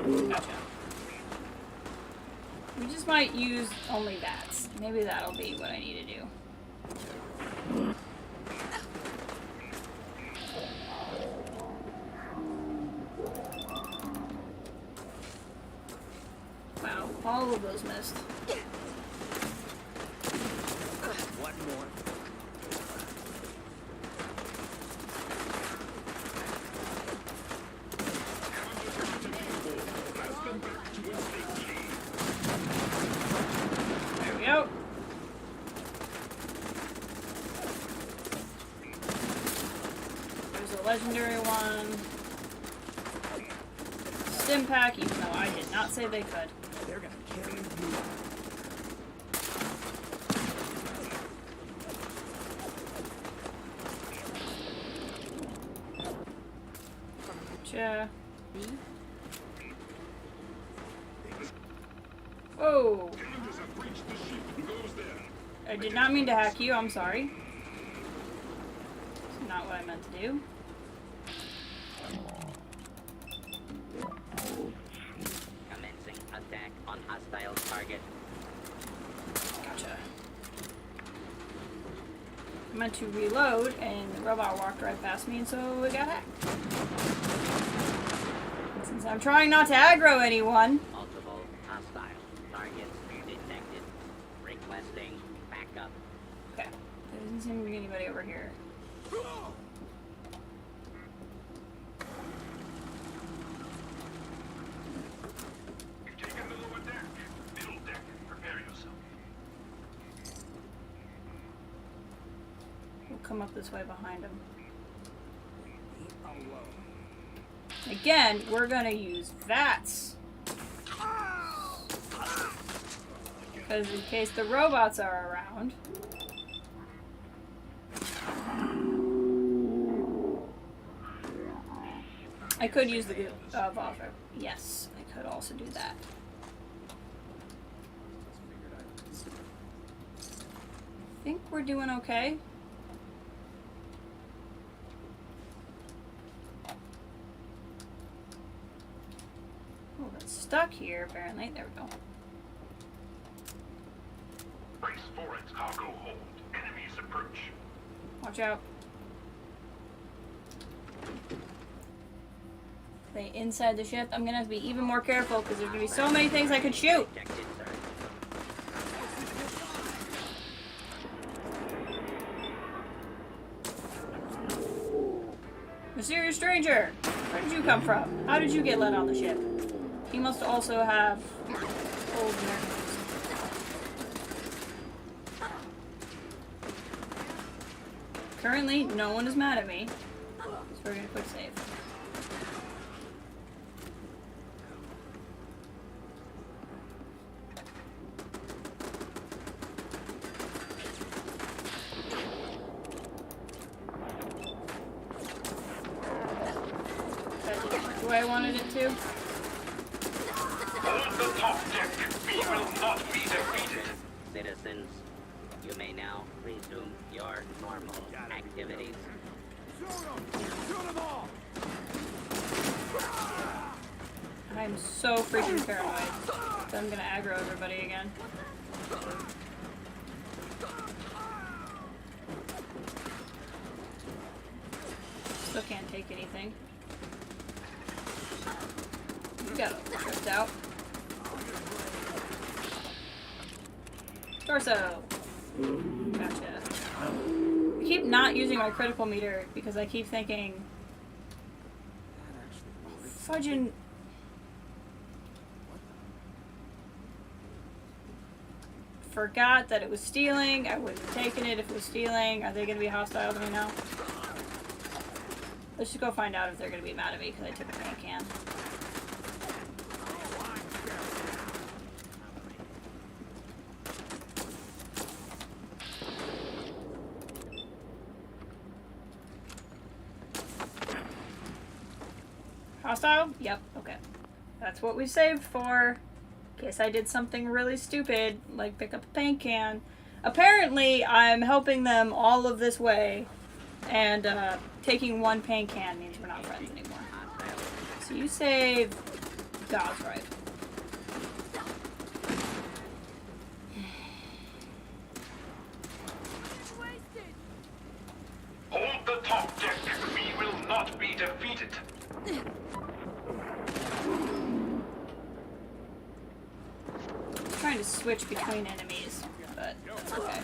Gotcha. We just might use only bats. Maybe that'll be what I need to do. Wow, all of those missed.
One more.
There we go. There's a legendary one. Stim pack, even though I did not say they could.
They're gonna carry you out.
Gotcha. Whoa!
Commanders have breached the ship. Who goes there?
I did not mean to hack you, I'm sorry. It's not what I meant to do.
Commencing attack on hostile target.
Gotcha. I meant to reload, and the robot walked right past me, and so it got hacked. And since I'm trying not to aggro anyone,
Multiple hostile targets detected. Requesting backup.
okay, there doesn't seem to be anybody over here.
You've taken the lower deck. Middle deck, prepare yourself.
We'll come up this way behind him. Again, we're gonna use VATS. Because in case the robots are around. I could use the Volvo. Yes, I could also do that. I think we're doing okay. Oh, that's stuck here, apparently. There we go.
Brace for it, cargo hold. Enemies approach.
Watch out. They inside the ship. I'm gonna have to be even more careful because there's gonna be so many things I could shoot.
Detected, sir.
Mysterious stranger! Where did you come from? How did you get let on the ship? He must also have old memories. Currently, no one is mad at me. So we're gonna quick save. That didn't work the way I wanted it to.
Hold the top deck. We will not be defeated.
Citizens, you may now resume your normal activities.
I'm so freaking paranoid that I'm gonna aggro everybody again. Still can't take anything. You got it tripped out. Torso! Gotcha. I keep not using my critical meter because I keep thinking... Fudging... Forgot that it was stealing. I wouldn't have taken it if it was stealing. Are they going to be hostile to me now? Let's just go find out if they're going to be mad at me because I took a paint can. Hostile? Yep, okay. That's what we saved for. In case I did something really stupid, like pick up a paint can. Apparently, I'm helping them all of this way, and taking one paint can means we're not friends anymore. So you saved God's right.
Hold the top deck. We will not be defeated.
Trying to switch between enemies, but that's okay.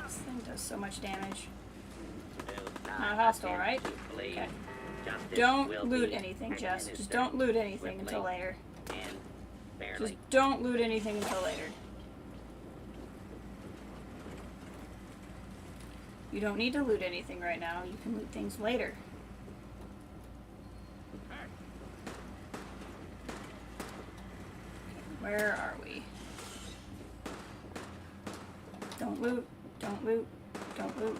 This thing does so much damage. Not hostile, right? Okay. Don't loot anything, Jess. Just don't loot anything until later. Just don't loot anything until later. You don't need to loot anything right now. You can loot things later. Okay, where are we? Don't loot. Don't loot. Don't loot.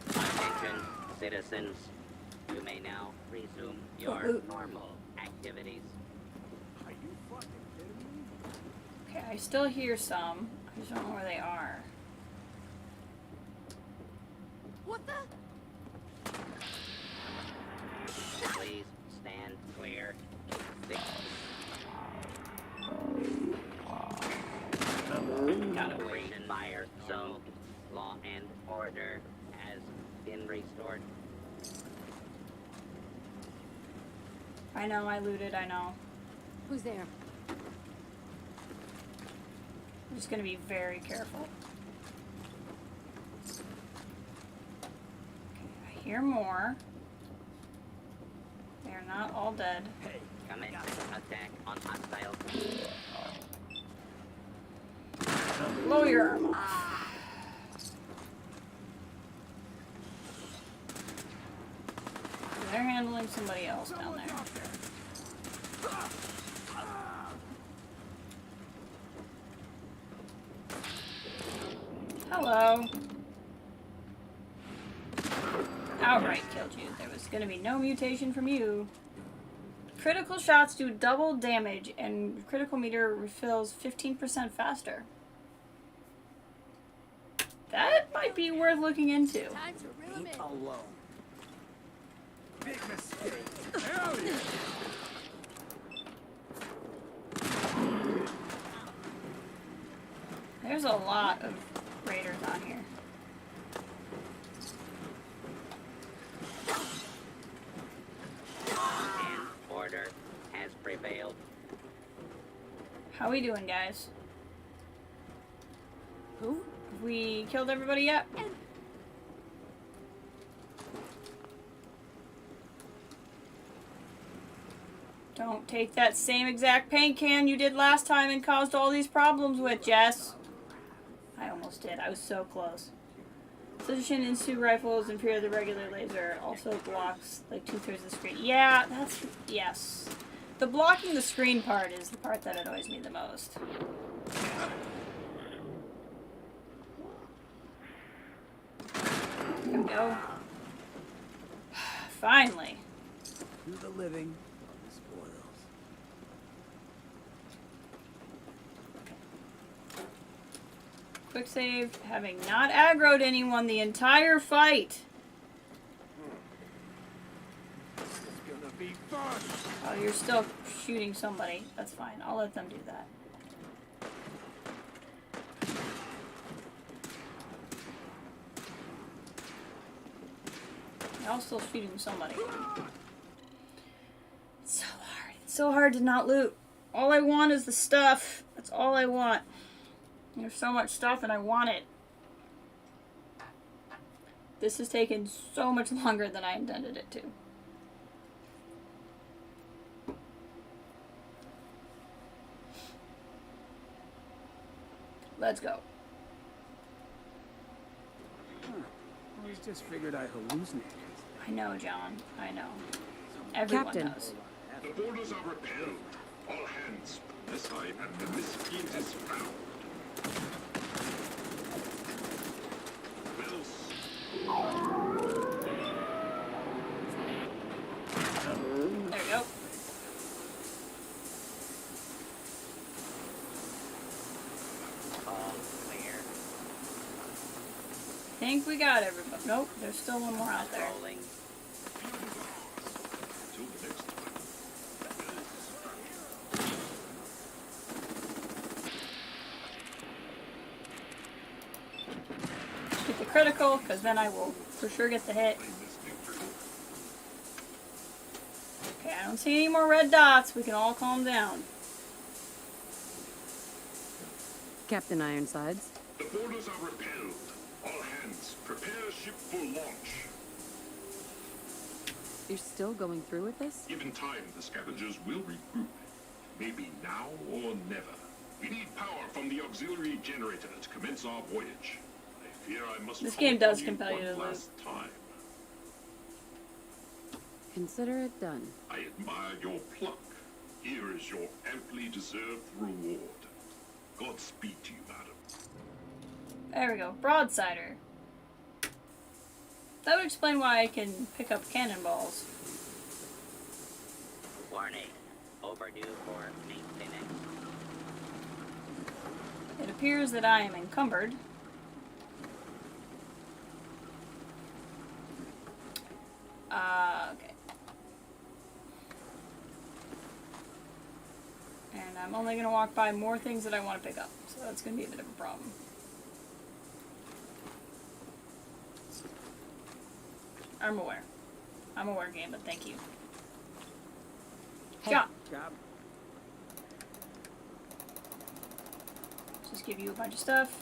Attention, citizens. You may now resume your normal activities.
Okay, I still hear some. I just don't know where they are.
What the?
Please stand clear.
Got it.
Operation Fire Zone. Law and order has been restored.
I know, I looted, I know.
Who's there?
I'm just gonna be very careful. Okay, I hear more. They're not all dead.
Commit attack on hostile.
Blow your arm off. They're handling somebody else down there. Hello. Outright killed you. There was gonna be no mutation from you. Critical shots do double damage and critical meter refills 15% faster. That might be worth looking into.
Time to reel him in.
Alone. Big mistake. Hell yeah.
There's a lot of raiders on here.
And order has prevailed.
How we doing, guys?
Who?
Have we killed everybody yet? Don't take that same exact paint can you did last time and caused all these problems with, Jess. I almost did. I was so close. Precision Institute rifle is inferior to the regular laser. Also blocks like 2/3 of the screen. Yeah, that's... yes. The blocking the screen part is the part that annoys me the most. There we go. Finally.
To the living, of the spoils.
Quick save, having not aggroed anyone the entire fight.
It's gonna be fun.
Oh, you're still shooting somebody. That's fine. I'll let them do that. Y'all still shooting somebody. It's so hard. It's so hard to not loot. All I want is the stuff. That's all I want. There's so much stuff and I want it. This has taken so much longer than I intended it to. Let's go.
I always just figured I hallucinated.
I know, John. I know. Everyone
Captain.
knows.
The borders are repelled. All hands this side and the miscreant is found.
There we go.
All clear.
Think we got everybody. Nope, there's still one more out there.
Rolling.
Till the next time.
Get the critical, because then I will for sure get the hit. Okay, I don't see any more red dots. We can all calm down.
Captain Ironsides.
The borders are repelled. All hands, prepare ship for launch.
You're still going through with this?
Given time, the scavengers will regroup. Maybe now or never. We need power from the auxiliary generator to commence our voyage. I fear I must
This
call
game does
upon
compel you to
one
loot.
last time.
Consider it done.
I admire your pluck. Here is your amply deserved reward. Godspeed to you, madam.
There we go. Broadsider. That would explain why I can pick up cannonballs.
Warning. Overdue for maintenance.
It appears that I am encumbered. Okay. And I'm only going to walk by more things that I want to pick up, so that's going to be a bit of a problem. I'm aware. I'm aware, game, but thank you.
Hey,
Job.
job.
Just give you a bunch of stuff.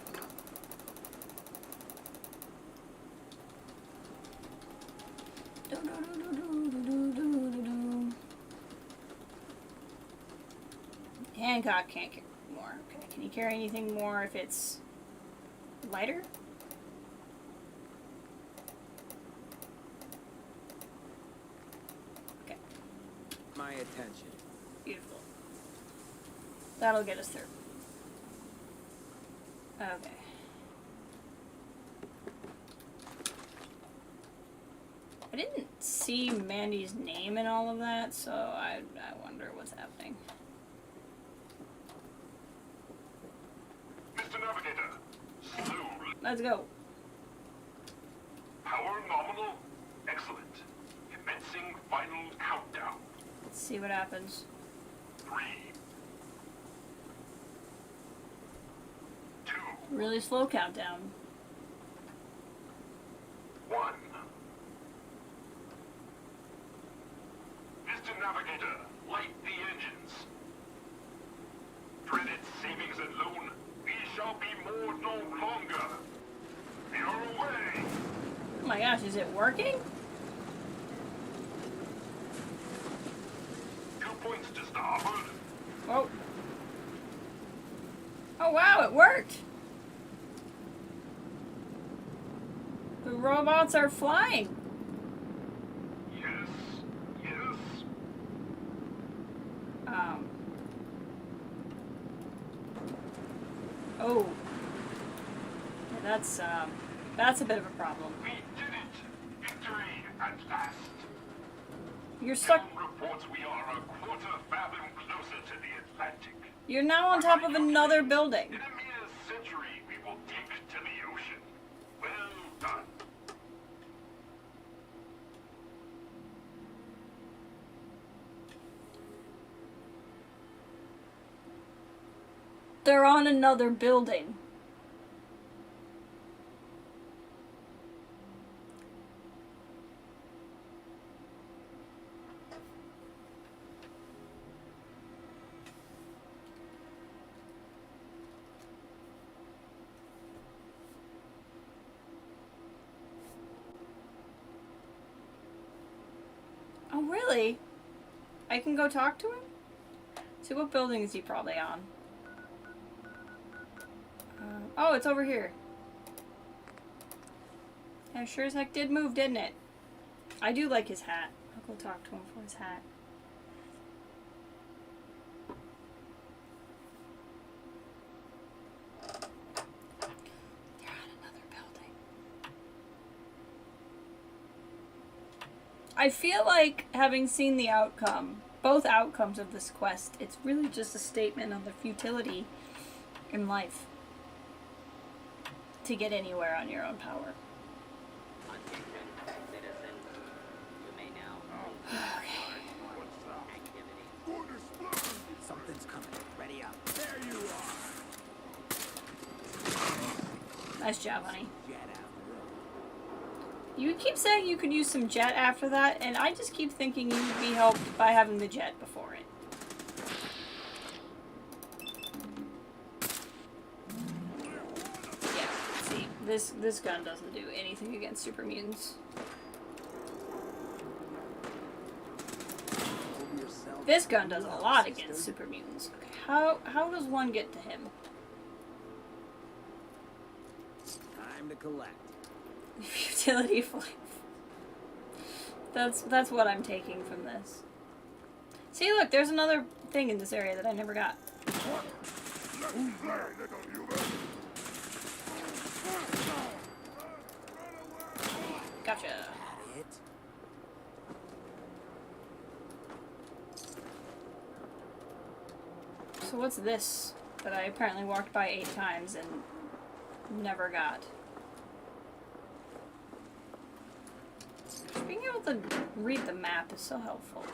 Hancock can't carry more. Okay, can you carry anything more if it's lighter? Okay,
My attention.
beautiful. That'll get us through. Okay. I didn't see Mandy's name in all of that, so I wonder what's happening.
Mr. Navigator, slowly.
Let's go.
Power nominal. Excellent. Commencing final countdown.
Let's see what happens.
3, 2,
Really slow countdown.
1. Mr. Navigator, light the engines. Dreaded savings and loan, we shall be moored no longer. We are away.
Oh my gosh, is it working?
2 points to starboard.
Oh. Oh wow, it worked! The robots are flying!
Yes, yes.
Oh. Yeah, that's a bit of a problem.
We did it. Victory at last.
You're stuck.
Some reports we are a quarter fathom closer to the Atlantic.
You're now on top of another building.
In a mere century, we will take to the ocean. Well done.
They're on another building. Oh, really? I can go talk to him? See, what building is he probably on? Oh, it's over here. Yeah, sure as heck did move, didn't it? I do like his hat. I'll go talk to him for his hat. They're on another building. I feel like, having seen the outcome, both outcomes of this quest, it's really just a statement of the futility in life to get anywhere on your own power.
Attention, citizens. You may now activity.
Something's coming. Ready up. There you are.
Nice job, honey.
Jet after all.
You keep saying you could use some jet after that, and I just keep thinking you would be helped by having the jet before it. Yeah, see, this gun doesn't do anything against super mutants.
Over yourself.
This gun does a lot against super mutants. Okay, how does one get to him?
Time to collect.
Futility of life. That's what I'm taking from this. See, look, there's another thing in this area that I never got. Gotcha.
That it?
So what's this? that I apparently walked by 8 times and never got. Being able to read the map is so helpful.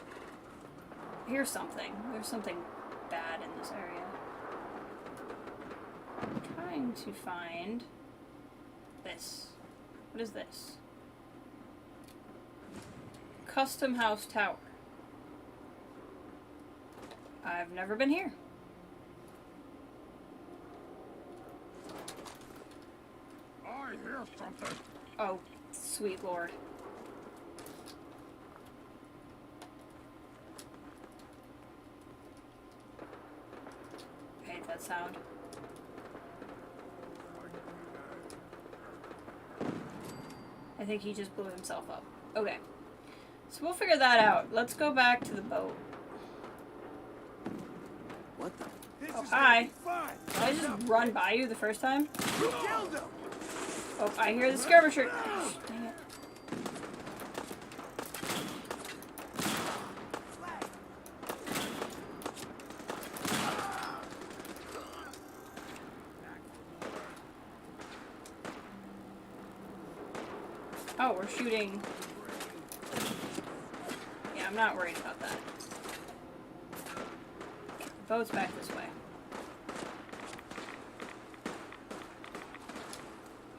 Here's something. There's something bad in this area. I'm trying to find this. What is this? Custom House Tower. I've never been here.
I hear something.
Oh, sweet lord. I hate that sound. I think he just blew himself up. Okay. So we'll figure that out. Let's go back to the boat.
What the?
Oh, hi. Did I just run by you the first time?
You killed him!
Oh, I hear the skirmisher. Dang it. Oh, we're shooting. Yeah, I'm not worried about that. The boat's back this way.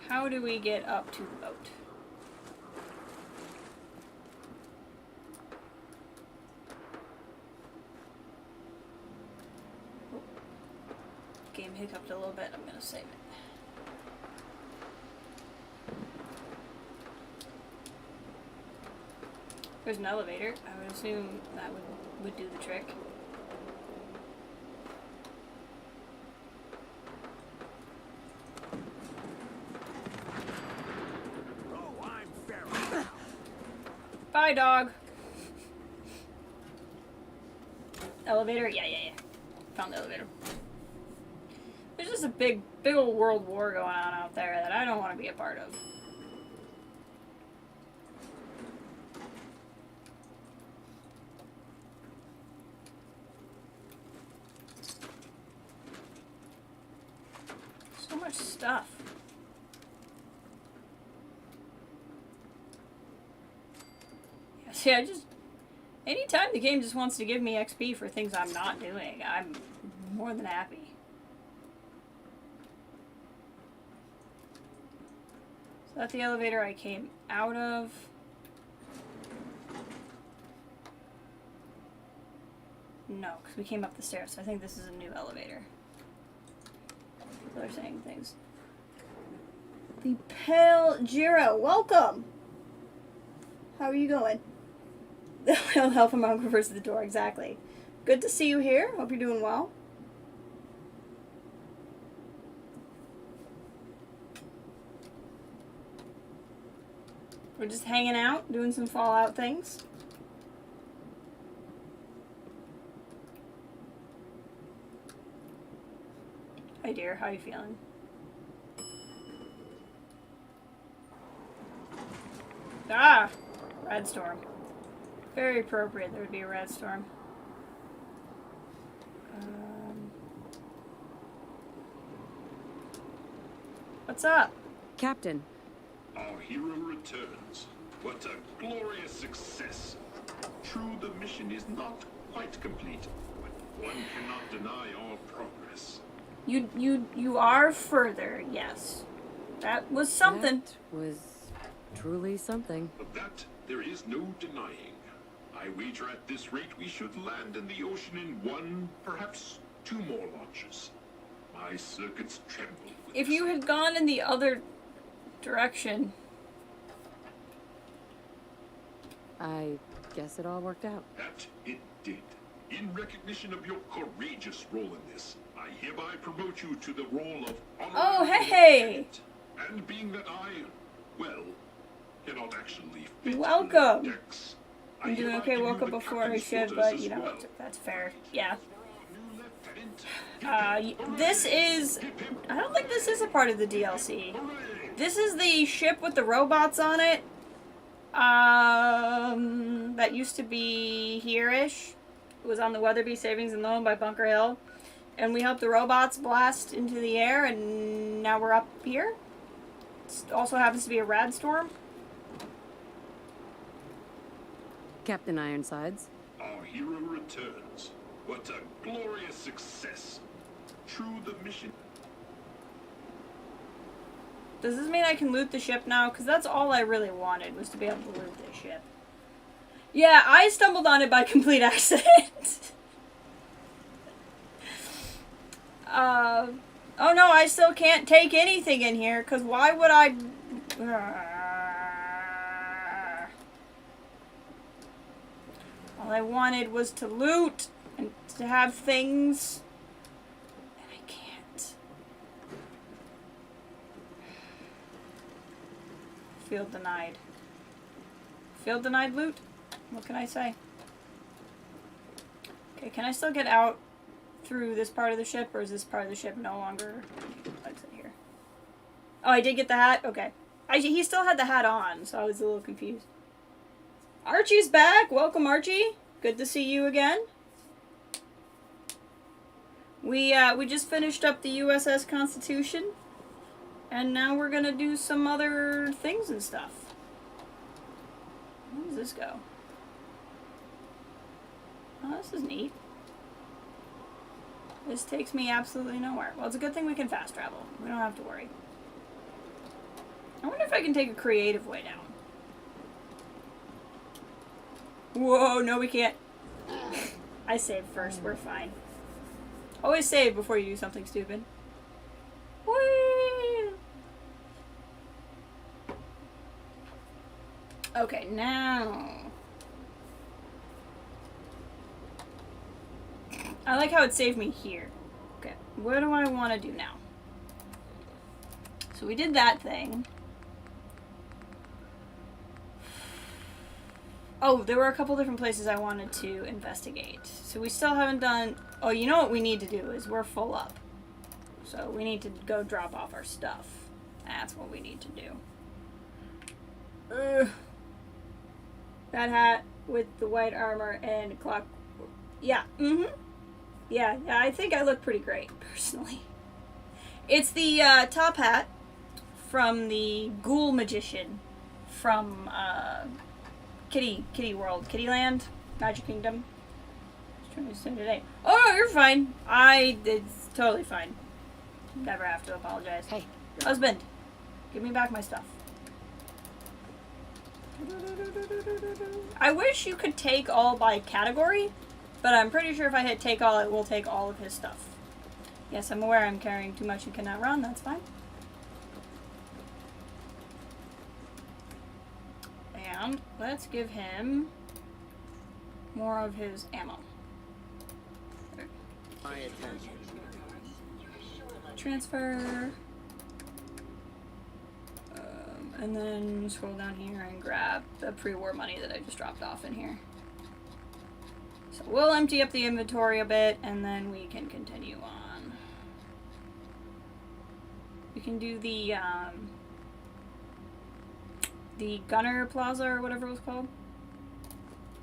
How do we get up to the boat? Oh. Game hiccuped a little bit. I'm gonna save it. There's an elevator. I would assume that would do the trick.
Oh, I'm feral.
Bye, dog. Elevator? Yeah. Found the elevator. There's just a big old world war going on out there that I don't want to be a part of. So much stuff. Yeah, see, anytime the game just wants to give me XP for things I'm not doing, I'm more than happy. So that's the elevator I came out of. No, because we came up the stairs, so I think this is a new elevator. People are saying things. The Pale Jiro, welcome! How are you going? I'll help him out versus the door, exactly. Good to see you here. Hope you're doing well. We're just hanging out, doing some Fallout things. Hi dear, how are you feeling? Ah! Red storm. Very appropriate there would be a red storm. What's up?
Captain,
Our hero returns. What a glorious success. True, the mission is not quite complete, but one cannot deny our progress.
You are further, yes. That was something.
that was truly something.
Of that, there is no denying. I wager at this rate we should land in the ocean in 1, perhaps 2 more launches. My circuits tremble with
If you had gone in the other direction.
I guess it all worked out.
that it did. In recognition of your courageous role in this, I hereby promote you to the role of
Oh,
honorary
hey!
lieutenant. And being that I, well, cannot actually fit
Welcome.
in the decks,
I'm doing
hereby
okay,
give
woke
you
up
the
before I
captain's
should,
quarters
but you
as
know,
well.
that's fair. Yeah.
New lieutenant,
This is... I don't think this is a part of the DLC. This is the ship with the robots on it. That used to be here-ish. It was on the Weatherby Savings and Loan by Bunker Hill. and we helped the robots blast into the air, and now we're up here. It also happens to be a rad storm.
Captain Ironsides.
Our hero returns. What a glorious success. True the mission.
Does this mean I can loot the ship now? Because that's all I really wanted, was to be able to loot this ship. Yeah, I stumbled on it by complete accident. Oh no, I still can't take anything in here, because why would I... All I wanted was to loot, and to have things, and I can't. Field denied. Field denied loot? What can I say? Okay, can I still get out through this part of the ship, or is this part of the ship no longer exit here? Oh, I did get the hat? Okay. He still had the hat on, so I was a little confused. Archie's back! Welcome, Archie! Good to see you again. We just finished up the USS Constitution, and now we're gonna do some other things and stuff. Where does this go? Oh, this is neat. This takes me absolutely nowhere. Well, it's a good thing we can fast travel. We don't have to worry. I wonder if I can take a creative way down. Whoa, no we can't. I saved first, we're fine. Always save before you do something stupid. Whee! Okay, now... I like how it saved me here. Okay, what do I want to do now? So we did that thing. Oh, there were a couple different places I wanted to investigate. So we still haven't done... Oh, you know what we need to do is we're full up. So we need to go drop off our stuff. That's what we need to do. That hat with the white armor and clock... Yeah, Yeah, I think I look pretty great, personally. It's the top hat from the Ghoul Magician from Kitty World, Kittyland, Magic Kingdom. I was trying to say today. Oh no, you're fine. It's totally fine. Never have to apologize.
Hey.
Husband, give me back my stuff. I wish you could take all by category, but I'm pretty sure if I hit take all, it will take all of his stuff. Yes, I'm aware I'm carrying too much and cannot run. That's fine. And let's give him more of his ammo.
My attention.
Transfer. And then scroll down here and grab the pre-war money that I just dropped off in here. So we'll empty up the inventory a bit, and then we can continue on. We can do the Gunner Plaza or whatever it was called.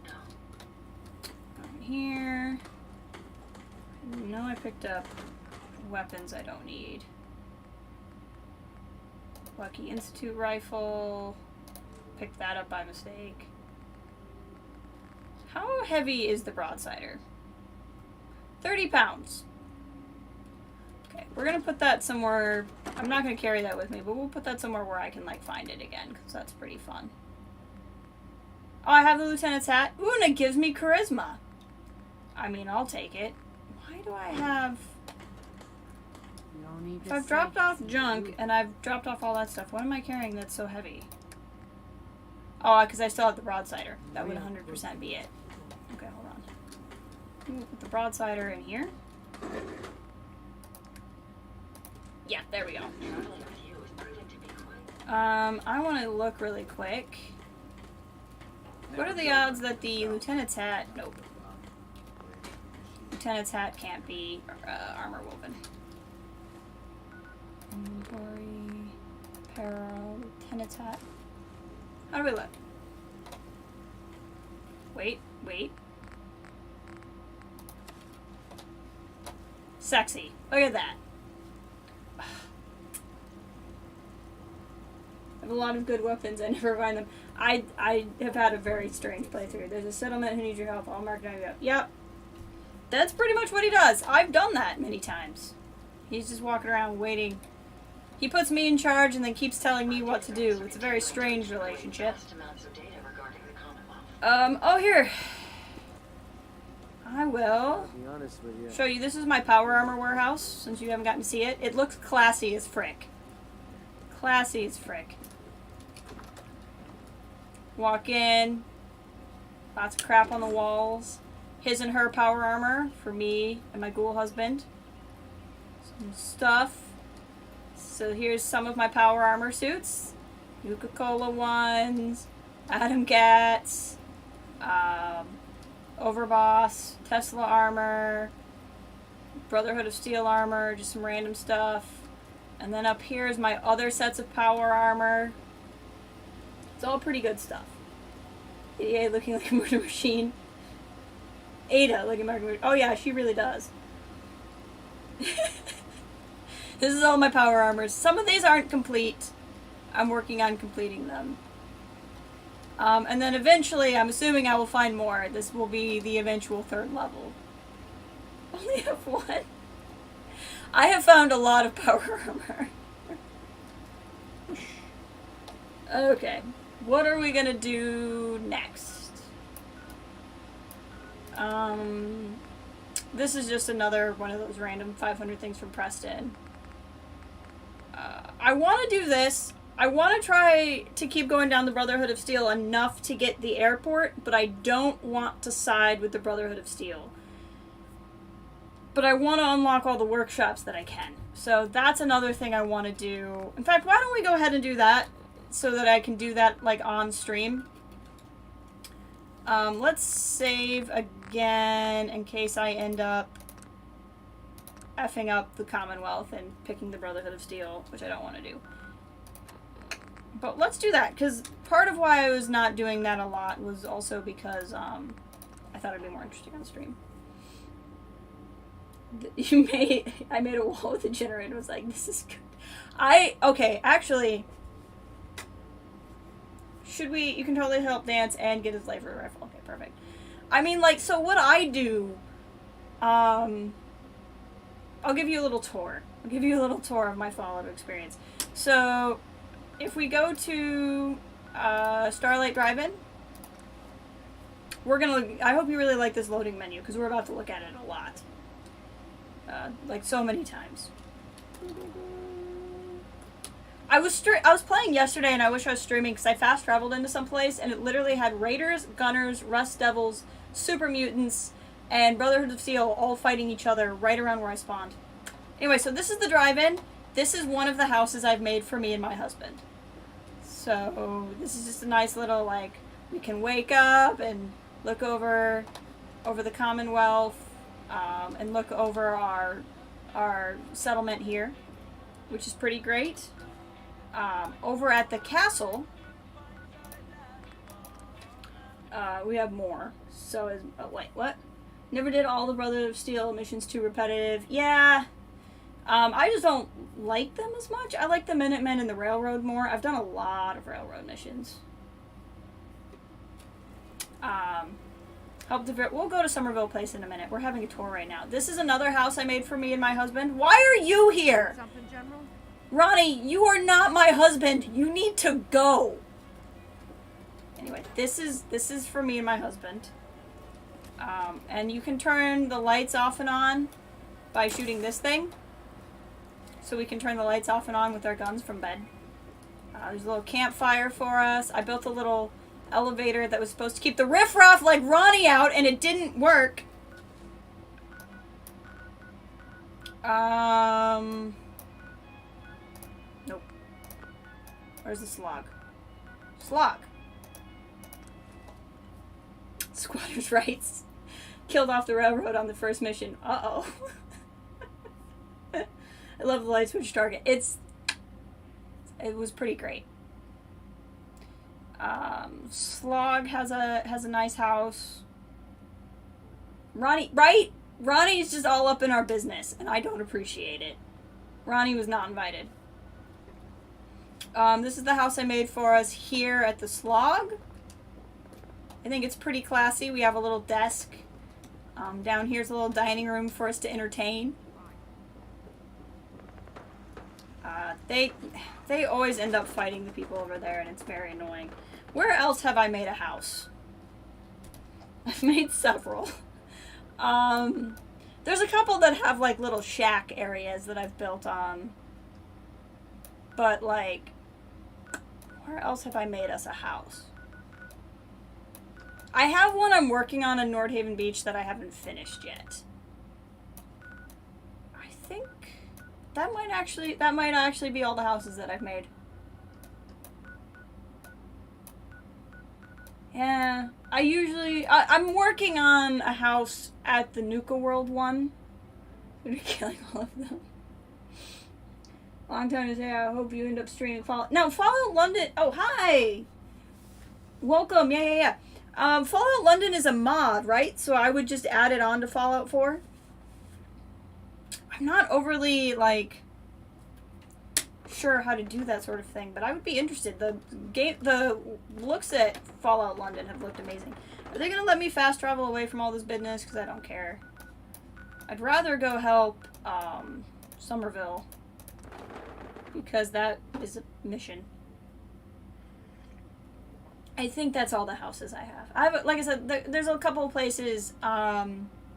Down here. No, I picked up weapons I don't need. Lucky Institute rifle. Picked that up by mistake. How heavy is the broadsider? 30 pounds. Okay, we're gonna put that somewhere. I'm not gonna carry that with me, but we'll put that somewhere where I can like find it again, because that's pretty fun. Oh, I have the lieutenant's hat. Ooh, and it gives me charisma. I mean, I'll take it. Why do I have... If I've dropped off junk and I've dropped off all that stuff, what am I carrying that's so heavy? Oh, because I still have the broadsider. That would 100% be it. Okay, hold on. We'll put the broadsider in here. Yeah, there we go. I want to look really quick. What are the odds that the lieutenant's hat... Nope. Lieutenant's hat can't be armor woven. Inventory, apparel, lieutenant's hat. How do we look? Wait. Sexy. Look at that. I have a lot of good weapons. I never find them. I have had a very strange playthrough. There's a settlement who needs your help. I'll mark it out. Yep. That's pretty much what he does. I've done that many times. He's just walking around waiting. He puts me in charge and then keeps telling me what to do. It's a very strange relationship. Oh, here. I will
Be honest with you.
show you. This is my power armor warehouse, since you haven't gotten to see it. It looks classy as frick. Classy as frick. Walk in. Lots of crap on the walls. His and her power armor for me and my ghoul husband. Some stuff. So here's some of my power armor suits. Nuka-Cola ones. Atom Gats. Overboss. Tesla armor. Brotherhood of Steel armor. Just some random stuff. And then up here is my other sets of power armor. It's all pretty good stuff. EA looking like a murder machine. Ada looking like a murder. Oh yeah, she really does. This is all my power armors. Some of these aren't complete. I'm working on completing them. And then eventually, I'm assuming I will find more. This will be the eventual 3rd level. Only have 1. I have found a lot of power armor. Okay. What are we gonna do next? This is just another one of those random 500 things from Preston. I want to do this. I want to try to keep going down the Brotherhood of Steel enough to get the airport, but I don't want to side with the Brotherhood of Steel. But I want to unlock all the workshops that I can. So that's another thing I want to do. In fact, why don't we go ahead and do that so that I can do that like on stream. Let's save again in case I end up effing up the Commonwealth and picking the Brotherhood of Steel, which I don't want to do. But let's do that, because part of why I was not doing that a lot was also because I thought it'd be more interesting on stream. I made a wall with a generator. I was like, this is good. Okay, actually, you can totally help Dance and get his life rifle. Okay, perfect. I mean, like, so what I do, I'll give you a little tour. I'll give you a little tour of my Fallout experience. So, if we go to Starlight Drive-In, I hope you really like this loading menu, because we're about to look at it a lot. Like so many times. I was playing yesterday, and I wish I was streaming, because I fast traveled into some place, and it literally had Raiders, Gunners, Rust Devils, Super Mutants, and Brotherhood of Steel all fighting each other right around where I spawned. Anyway, so this is the drive-in. This is one of the houses I've made for me and my husband. So this is just a nice little, like, we can wake up and look over the Commonwealth, and look over our settlement here, which is pretty great. Over at the castle, we have more. So wait, what? Never did all the Brotherhood of Steel missions too repetitive. Yeah. I just don't like them as much. I like the Minutemen and the Railroad more. I've done a lot of Railroad missions. We'll go to Somerville Place in a minute. We're having a tour right now. This is another house I made for me and my husband. Why are you here?
Something, General?
Ronnie, you are not my husband. You need to go. Anyway, this is for me and my husband. And you can turn the lights off and on by shooting this thing. So we can turn the lights off and on with our guns from bed. There's a little campfire for us. I built a little elevator that was supposed to keep the riffraff like Ronnie out, and it didn't work. Nope. Where's the slog? Slog. Squatters' rights. Killed off the railroad on the first mission. Uh-oh. I love the light switch target. It was pretty great. Slog has a nice house. Ronnie, right? Ronnie's just all up in our business, and I don't appreciate it. Ronnie was not invited. This is the house I made for us here at the Slog. I think it's pretty classy. We have a little desk. Down here's a little dining room for us to entertain. They always end up fighting the people over there, and it's very annoying. Where else have I made a house? I've made several. There's a couple that have, like, little shack areas that I've built on. But, like, where else have I made us a house? I have one I'm working on in Nordhaven Beach that I haven't finished yet. I think that might actually be all the houses that I've made. Yeah, I'm working on a house at the Nuka World one. I'm gonna be killing all of them. Long time to say, I hope you end up streaming Fallout. No, Fallout London. Oh, hi! Welcome, yeah. Fallout London is a mod, right? So I would just add it on to Fallout 4. I'm not overly, like, sure how to do that sort of thing, but I would be interested. The looks at Fallout London have looked amazing. Are they gonna let me fast travel away from all this business? Because I don't care. I'd rather go help Somerville, because that is a mission. I think that's all the houses I have. Like I said, there's a couple of places.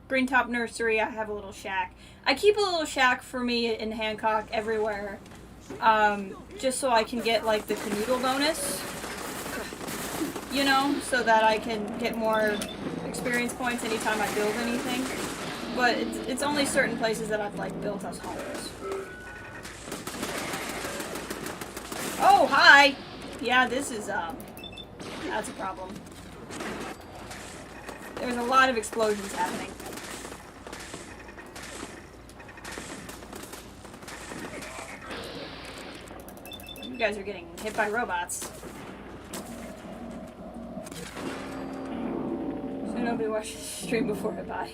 Green Top Nursery, I have a little shack. I keep a little shack for me in Hancock everywhere. Just so I can get, like, the canoodle bonus. You know, so that I can get more experience points anytime I build anything. But it's only certain places that I've, like, built us homes. Oh, hi! Yeah, this is, that's a problem. There's a lot of explosions happening. You guys are getting hit by robots. So nobody watches the stream before I buy.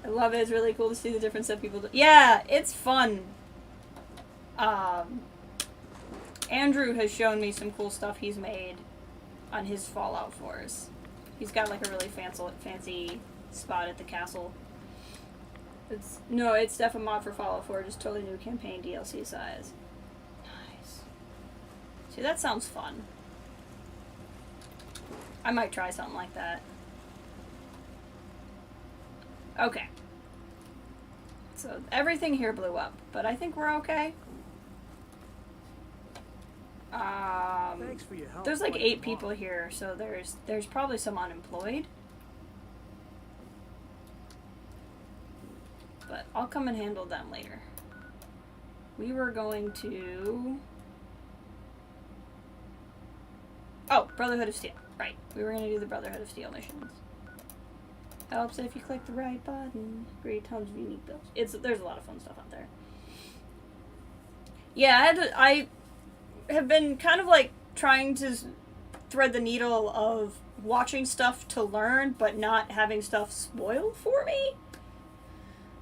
I love it. It's really cool to see the different stuff people do. Yeah, it's fun. Andrew has shown me some cool stuff he's made on his Fallout 4s. He's got like a really fancy spot at the castle. It's Def a mod for Fallout 4, just totally new campaign DLC size. Nice. See, that sounds fun. I might try something like that. Okay. So everything here blew up, but I think we're okay.
Thanks for your help.
There's like 8 people here, so there's probably some unemployed. But I'll come and handle them later. We were going to... Oh, Brotherhood of Steel. Right. We were going to do the Brotherhood of Steel missions. Helps if you click the right button. Great, tons of unique builds. There's a lot of fun stuff out there. Yeah, I have been kind of like trying to thread the needle of watching stuff to learn, but not having stuff spoiled for me.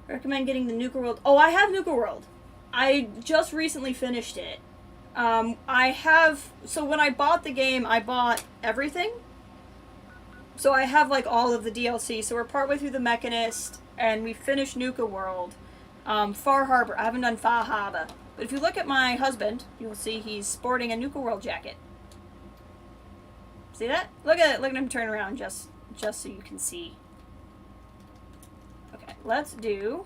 I recommend getting the Nuka World. Oh, I have Nuka World. I just recently finished it. So when I bought the game, I bought everything. So I have like all of the DLC. So we're partway through the Mechanist, and we finished Nuka World. Far Harbor. I haven't done Far Harbor. But if you look at my husband, you'll see he's sporting a Nuka World jacket. See that? Look at him turn around just so you can see. Okay, let's do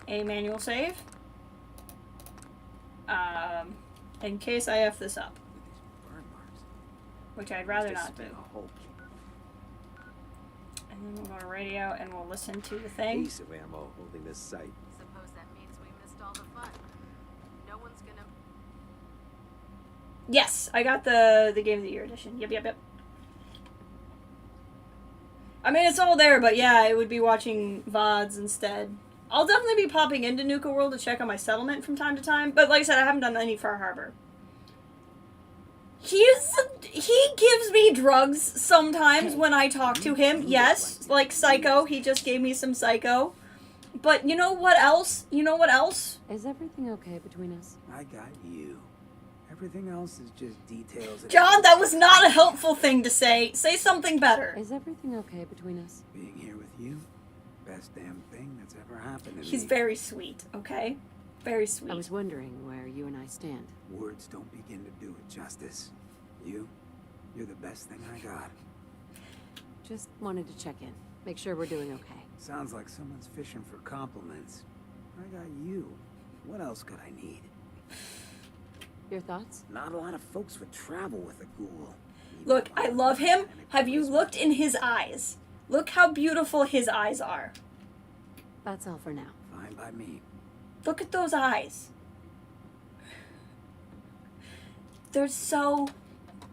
a manual save. In case I F this up. Which I'd rather not do. And then we'll go to radio and we'll listen to the thing.
Piece of ammo holding this site.
Suppose that means we missed all the fun. No one's gonna...
Yes, I got the Game of the Year edition. Yep. I mean, it's all there, but yeah, I would be watching VODs instead. I'll definitely be popping into Nuka World to check on my settlement from time to time, but like I said, I haven't done any Far Harbor. He gives me drugs sometimes when I talk to him. Yes, like Psycho. He just gave me some Psycho. But you know what else? You know what else?
Is everything okay between us?
I got you. Everything else is just details.
John, that was not a helpful thing to say. Say something better.
Is everything okay between us?
Being here with you, best damn thing that's ever happened to me.
He's very sweet, okay? Very sweet.
I was wondering where you and I stand.
Words don't begin to do it justice. You're the best thing I got.
Just wanted to check in. Make sure we're doing okay.
Sounds like someone's fishing for compliments. I got you. What else could I need?
Your thoughts?
Not a lot of folks would travel with a ghoul.
Look, I love him. Have you looked in his eyes? Look how beautiful his eyes are.
That's all for now.
Fine by me.
Look at those eyes. They're so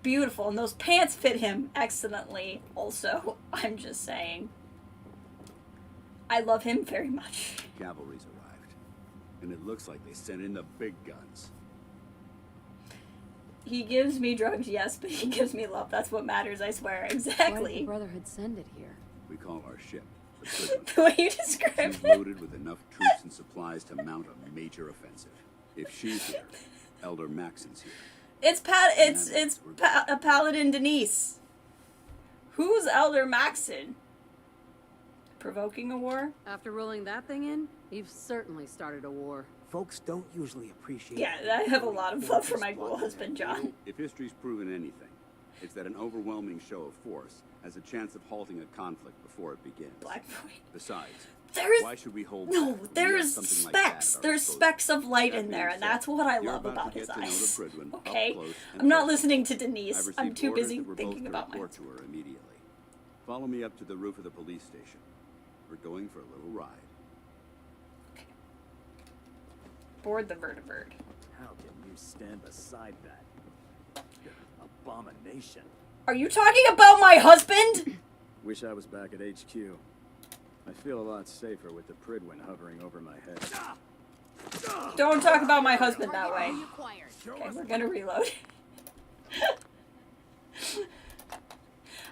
beautiful, and those pants fit him excellently also. I'm just saying. I love him very much.
Cavalry's arrived, and it looks like they sent in the big guns.
He gives me drugs, yes, but he gives me love. That's what matters, I swear.
Why did the
Exactly.
Brotherhood send it here?
We call our ship the Prism.
The way you describe
She's
it.
loaded with enough troops and supplies to mount a major offensive. If she's here, Elder Maxon's here.
It's a Paladin Denise. Who's Elder Maxon? Provoking a war?
After rolling that thing in, you've certainly started a war.
Folks don't usually appreciate.
Yeah, I have a lot of love for my ghoul husband, John.
If history's proven anything, it's that an overwhelming show of force has a chance of halting a conflict before it begins.
Black Void.
Besides,
There's
why should we hold
no,
back when we
there's
have something like that
specks.
at our
There's
disposal?
specks of light
That
in there,
being
and
said,
that's what I
you're
love
about
about
to
his
get to know the
eyes.
Pridwin up
Okay,
close and
I'm not
personal.
listening to
I've
Denise.
received
I'm too
orders
busy
that we're
thinking
both to
about my.
report to her immediately. Follow me up to the roof of the police station. We're going for a little ride.
Board the vertibird.
How can you stand beside that? Abomination.
Are you talking about my husband?
Wish I was back at HQ. I feel a lot safer with the Pridwin hovering over my head.
Don't talk about my husband that way.
Target reacquired.
Okay, we're gonna reload.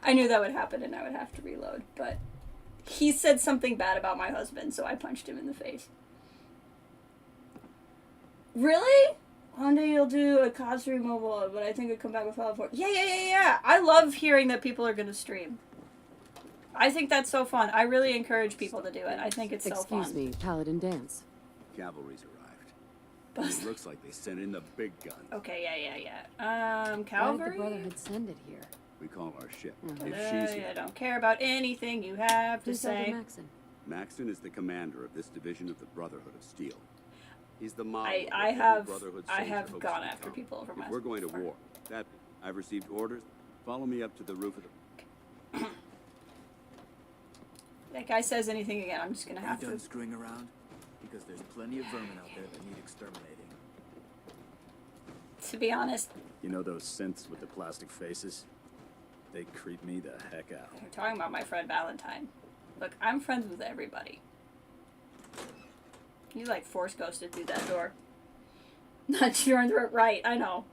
I knew that would happen and I would have to reload, but he said something bad about my husband, so I punched him in the face. Really? One day you'll do a COD stream mobile, but I think it'll come back with Fallout 4. Yeah. I love hearing that people are gonna stream. I think that's so fun. I really encourage people to do it. I think it's so fun.
Excuse me, Paladin Dance.
Cavalry's arrived. And it looks like they sent in the big guns.
Okay, yeah.
Why did
Calvary?
the Brotherhood send it here?
We call our ship.
Mhm.
If she's
I
here,
don't care about anything you have to
Who's Elder
say.
Maxon?
Maxon is the commander of this division of the Brotherhood of Steel. He's the model.
I
of what every
have
Brotherhood
I
soldier
have
hopes
gone
to
after
become.
people over my.
If we're going to war, that I've received orders. Follow me up to the roof of the.
That guy says anything again, I'm just gonna have to.
screwing around? Because there's plenty of vermin out there that need exterminating.
To be honest,
You know those synths with the plastic faces? They creep me the heck out.
we're talking about my friend Valentine. Look, I'm friends with everybody. You like force ghosted through that door. Not your right, I know.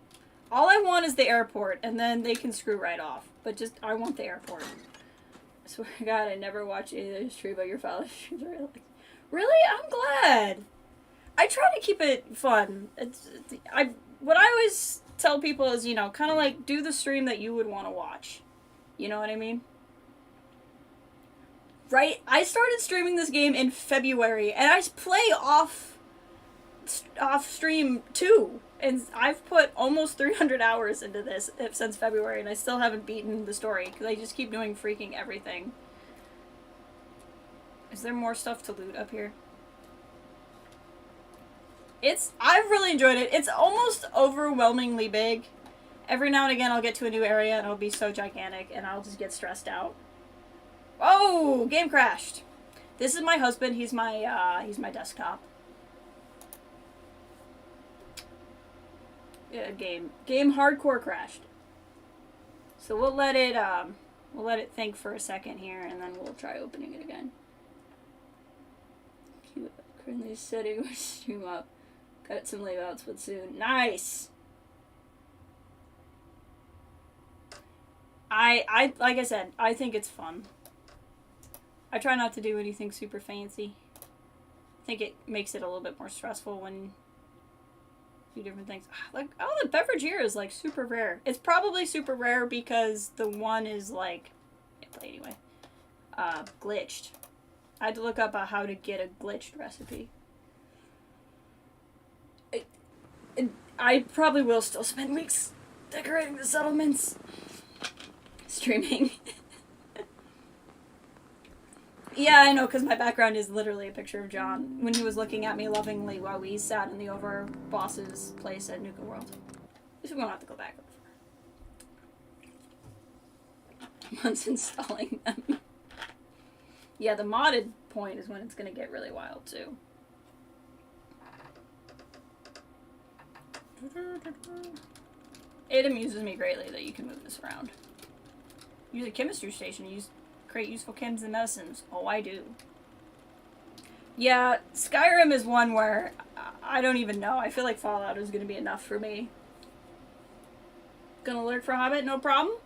All I want is the airport, and then they can screw right off. But just, I want the airport. I swear to God, I never watch any of the history about your father. Really? I'm glad. I try to keep it fun. What I always tell people is, you know, kind of like do the stream that you would want to watch. You know what I mean? Right? I started streaming this game in February, and I play off stream too. And I've put almost 300 hours into this since February, and I still haven't beaten the story because I just keep doing freaking everything. Is there more stuff to loot up here? I've really enjoyed it. It's almost overwhelmingly big. Every now and again I'll get to a new area and it'll be so gigantic and I'll just get stressed out. Oh, game crashed. This is my husband. He's my desktop. Yeah, game hardcore crashed. So we'll let it think for a second here and then we'll try opening it again. Currently setting my stream up. Cut some layouts, but soon. Nice! I like I said, I think it's fun. I try not to do anything super fancy. I think it makes it a little bit more stressful when you do different things. Like, oh, the beverage here is like super rare. It's probably super rare because the one is like, anyway, glitched. I had to look up how to get a glitched recipe. I probably will still spend weeks decorating the settlements. Streaming. Yeah, I know, because my background is literally a picture of John when he was looking at me lovingly while we sat in the overboss's place at Nuka World. At least we won't have to go back over. Once installing them. Yeah, the modded point is when it's going to get really wild, too. It amuses me greatly that you can move this around. Use a chemistry station to create useful chems and medicines. Oh, I do. Yeah, Skyrim is one where I don't even know. I feel like Fallout is going to be enough for me. Gonna lurk for Hobbit? No problem.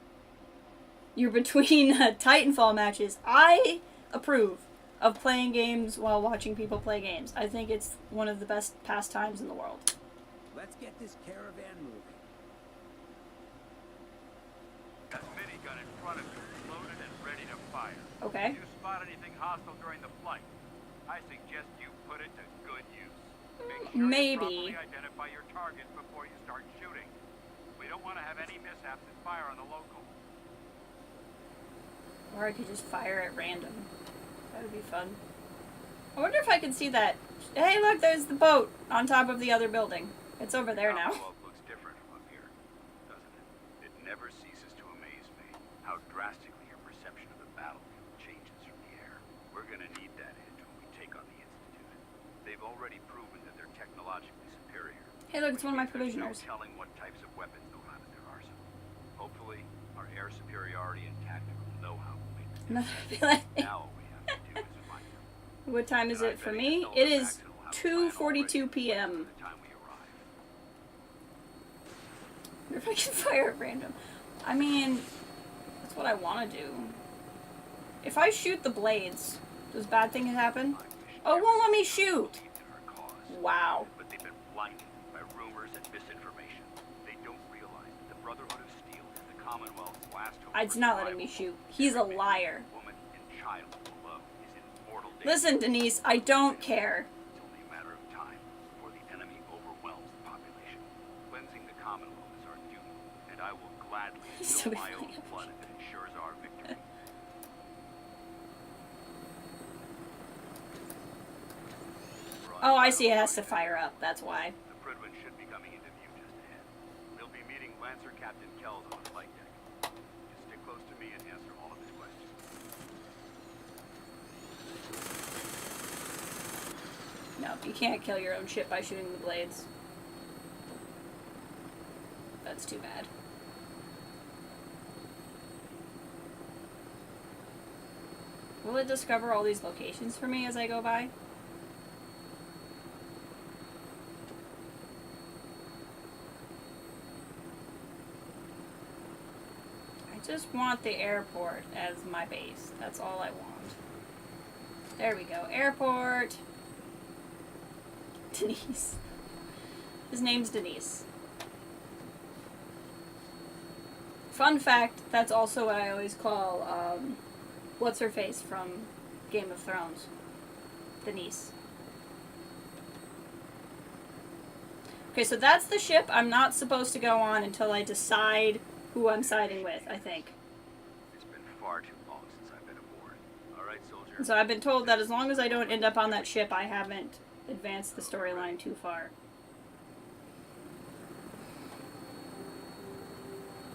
You're between Titanfall matches. I approve of playing games while watching people play games. I think it's one of the best pastimes in the world.
Let's get this caravan moving.
That minigun in front of you is loaded and ready to fire.
Okay.
If you spot anything hostile during the flight, I suggest you put it to good use. Make sure
Maybe.
you properly identify your target before you start shooting. We don't want to have any mishaps and fire on the local.
Or I could just fire at random. That would be fun. I wonder if I can see that. Hey, look, there's the boat on top of the other building. It's over there now.
The world looks different from up here, doesn't it? It never ceases to amaze me how drastically your perception of the battlefield changes from the air. We're gonna need that edge when we take on the Institute. They've already proven that they're technologically superior.
Hey, look, it's one of my
There's no
provisioners.
telling what types of weapons they'll have in their arsenal. Hopefully, our air superiority and tactical know-how will make the difference. Now all we have to do is find them.
What time is it for me? It is 2:42 p.m. If I can fire at random. I mean, that's what I want to do. If I shoot the blades, does bad things happen? Oh, it won't let me shoot! Wow.
But they've been blinded by rumors and misinformation. They don't realize that the Brotherhood of Steel is the Commonwealth's last hope.
It's not letting me shoot. He's a liar.
Woman and child below is in mortal danger.
Listen, Denise, I don't care.
It's only a matter of time before the enemy overwhelms the population. Cleansing the Commonwealth is our duty, and I will gladly spill my own blood if it ensures our victory.
Oh, I see. It has to fire up. That's why.
The Pridwin should be coming into view just ahead. We'll be meeting Lancer Captain Kells on the flight deck. Just stick close to me and answer all of his questions.
No, you can't kill your own ship by shooting the blades. That's too bad. Will it discover all these locations for me as I go by? I just want the airport as my base. That's all I want. There we go. Airport. Denise. His name's Denise. Fun fact, that's also what I always call, what's her face from Game of Thrones? Denise. Okay, so that's the ship I'm not supposed to go on until I decide who I'm siding with, I think.
It's been far too long since I've been aboard. All right, soldier.
And so I've been told that as long as I don't end up on that ship, I haven't advanced the storyline too far.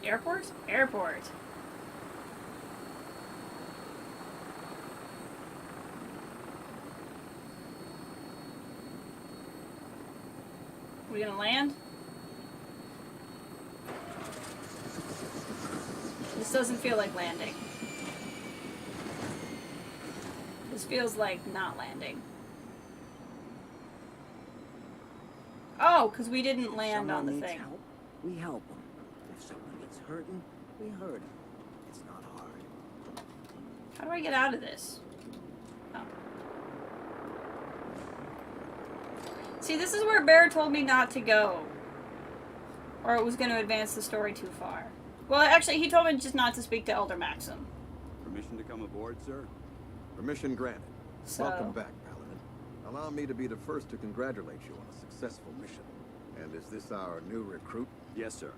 Airport? Airport. We gonna land? This doesn't feel like landing. This feels like not landing. Oh, because we didn't land on the thing.
Help, we help them. If someone gets hurting, we hurt them.
How do I get out of this? Oh. See, this is where Bear told me not to go. Or it was going to advance the story too far. Well, actually, he told me just not to speak to Elder Maxim.
Permission to come aboard, sir?
Permission granted.
So...
Welcome back, Paladin. Allow me to be the first to congratulate you on a successful mission. And is this our new recruit?
Yes, sir.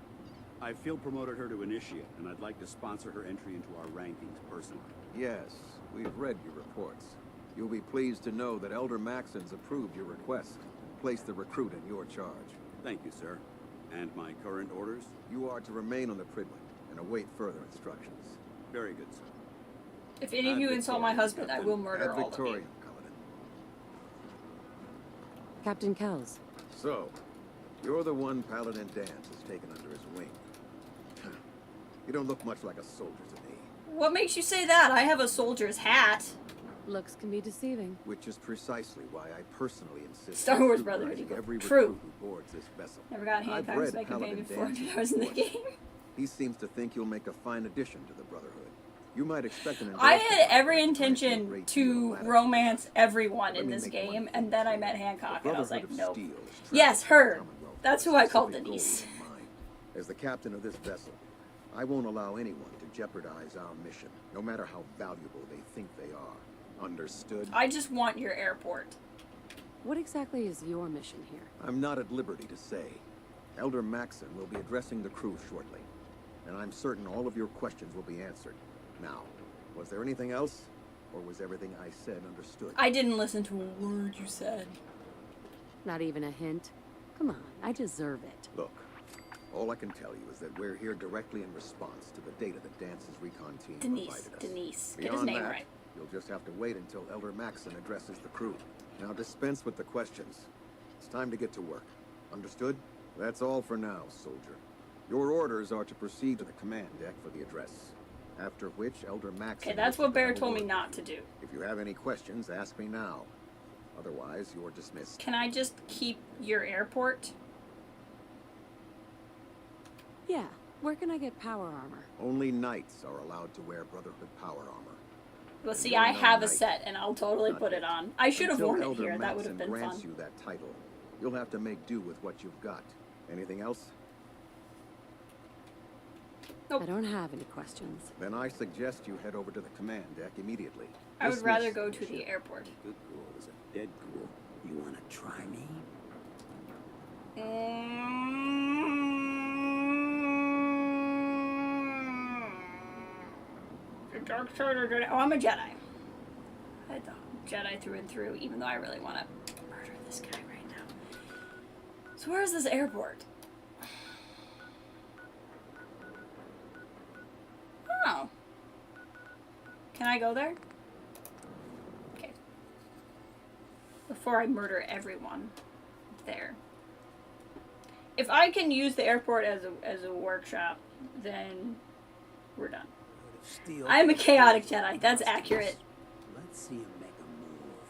I field promoted her to initiate, and I'd like to sponsor her entry into our rankings personally.
Yes, we've read your reports. You'll be pleased to know that Elder Maxon's approved your request. Place the recruit in your charge.
Thank you, sir. And my current orders?
You are to remain on the Pridwin and await further instructions.
Very good, sir.
If any of you insult my husband, I will murder all of you.
Captain Kells.
So, you're the one Paladin Dance has taken under his wing. You don't look much like a soldier to me.
What makes you say that? I have a soldier's hat.
Looks can be deceiving.
Which is precisely why I personally insist
Star Wars
on
Brotherhood
supervising every
True.
recruit who boards this vessel.
Never got
I've
handcuffs
read
by companion
Paladin
before
Dance's
I was in the
reports.
game.
He seems to think you'll make a fine addition to the Brotherhood. You might expect an
I had every
endorsement from
intention
great
to
deal of
romance everyone
Let
in
me
this
make
game,
one
and then I met Hancock,
The
and I was like,
Brotherhood of
nope.
Steel is trapped
Yes,
in
her.
the Commonwealth
That's
with
who
a
I called
specific goal
Denise.
in mind. As the captain of this vessel, I won't allow anyone to jeopardize our mission, no matter how valuable they think they are. Understood?
I just want your airport.
What exactly is your mission here?
I'm not at liberty to say. Elder Maxon will be addressing the crew shortly, and I'm certain all of your questions will be answered. Now, was there anything else? Or was everything I said understood?
I didn't listen to a word you said.
Not even a hint? Come on, I deserve it.
Look, all I can tell you is that we're here directly in response to the data that Dance's recon team provided us.
Denise. Get
Beyond
his name
that,
right.
you'll just have to wait until Elder Maxon addresses the crew. Now dispense with the questions. It's time to get to work. Understood? That's all for now, soldier. Your orders are to proceed to the command deck for the address. After which, Elder Maxon...
Okay, that's
will
what Bear
have a
told me
word
not
with
to do.
you. If you have any questions, ask me now. Otherwise, you're dismissed.
Can I just keep your airport?
Yeah, where can I get power armor?
Only knights are allowed to wear Brotherhood power armor.
Well,
And
see,
you're
I
no
have a
knight.
set, and I'll totally
Not
put it
yet.
on. I should have
Until
worn it
Elder
here. That would have
Maxon
been
grants
fun.
you that title, you'll have to make do with what you've got. Anything else?
Nope.
I don't have any questions.
Then I suggest you head over to the command deck immediately.
I would rather
Dismiss.
go to the airport.
Good ghoul is a dead ghoul. You wanna try me?
The dark side or Jedi? Oh, I'm a Jedi. I'm a Jedi through and through, even though I really want to murder this guy right now. So where is this airport? Oh. Can I go there? Okay. Before I murder everyone there. If I can use the airport as a workshop, then we're done.
Steel.
I'm a chaotic Jedi. That's accurate.
Let's see him make a move.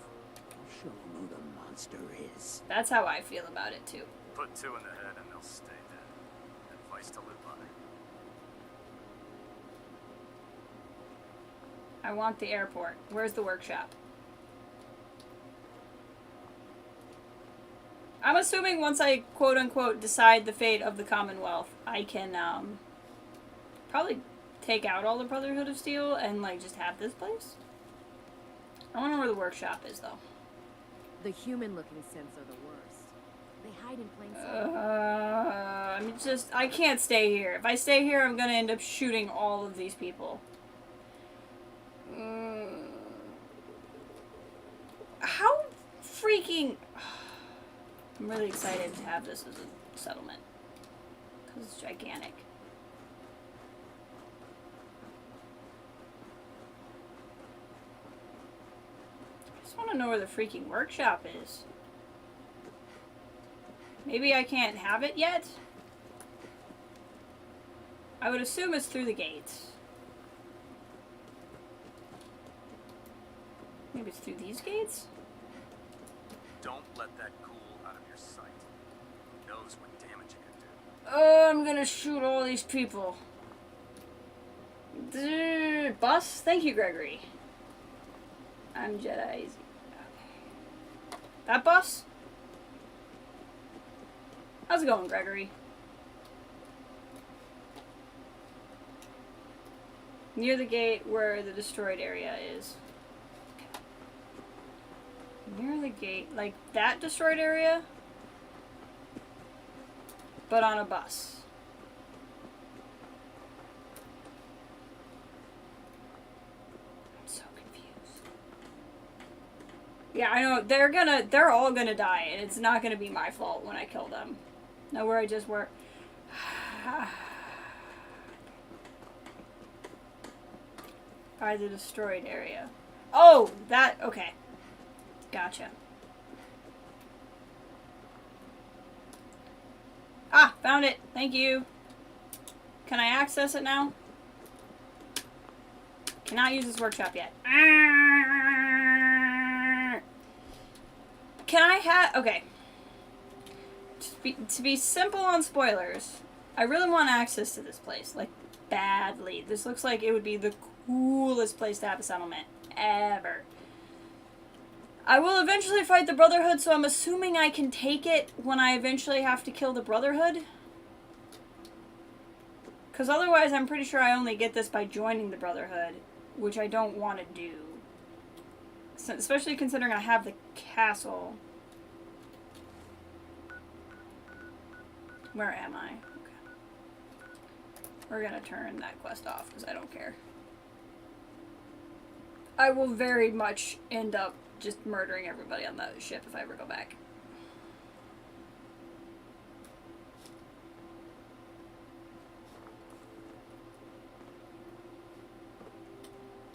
I'll show him who the monster is.
That's how I feel about it too.
Put two in the head and they'll stay dead. Advice to live by.
I want the airport. Where's the workshop? I'm assuming once I quote-unquote decide the fate of the Commonwealth, I can probably take out all the Brotherhood of Steel and like just have this place. I want to know where the workshop is though.
The human-looking synths are the worst. They hide in plain sight.
I can't stay here. If I stay here, I'm gonna end up shooting all of these people. How freaking... I'm really excited to have this as a settlement. Because it's gigantic. I just want to know where the freaking workshop is. Maybe I can't have it yet? I would assume it's through the gates. Maybe it's through these gates?
Don't let that ghoul out of your sight. Who knows what damage it can do.
Oh, I'm gonna shoot all these people. Dude. Bus? Thank you, Gregory. I'm Jedi. Okay. That bus? How's it going, Gregory? Near the gate where the destroyed area is. Near the gate, like that destroyed area? But on a bus. I'm so confused. Yeah, I know, they're all gonna die, and it's not gonna be my fault when I kill them. Know where I just were. By the destroyed area. Oh, that, okay. Gotcha. Ah, found it. Thank you. Can I access it now? Cannot use this workshop yet. Can I have... Okay. To be simple on spoilers, I really want access to this place. Like, badly. This looks like it would be the coolest place to have a settlement ever. I will eventually fight the Brotherhood, so I'm assuming I can take it when I eventually have to kill the Brotherhood. Because otherwise I'm pretty sure I only get this by joining the Brotherhood, which I don't want to do. So, especially considering I have the castle. Where am I? Okay. We're gonna turn that quest off because I don't care. I will very much end up just murdering everybody on that ship if I ever go back.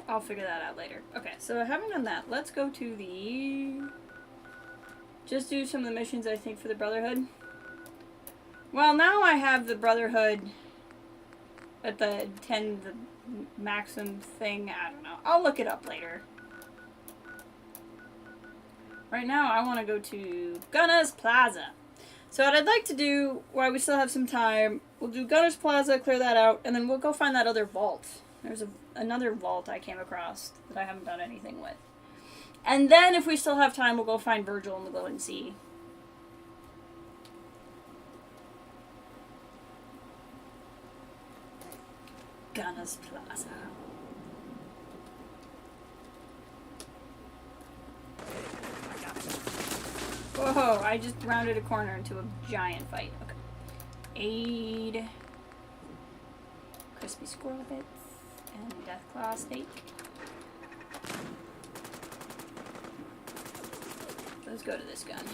I'll figure that out later. Okay, so having done that, let's go to the... Just do some of the missions, I think, for the Brotherhood. Well, now I have the Brotherhood at the 10, the maximum thing. I don't know. I'll look it up later. Right now, I want to go to Gunner's Plaza. So what I'd like to do, while we still have some time, we'll do Gunner's Plaza, clear that out, and then we'll go find that other vault. There's another vault I came across that I haven't done anything with. And then, if we still have time, we'll go find Virgil in the Glowing Sea. Gunner's Plaza. Whoa, I just rounded a corner into a giant fight. Okay. Aid. Crispy squirrel bits. And Deathclaw steak. Let's go to this gun.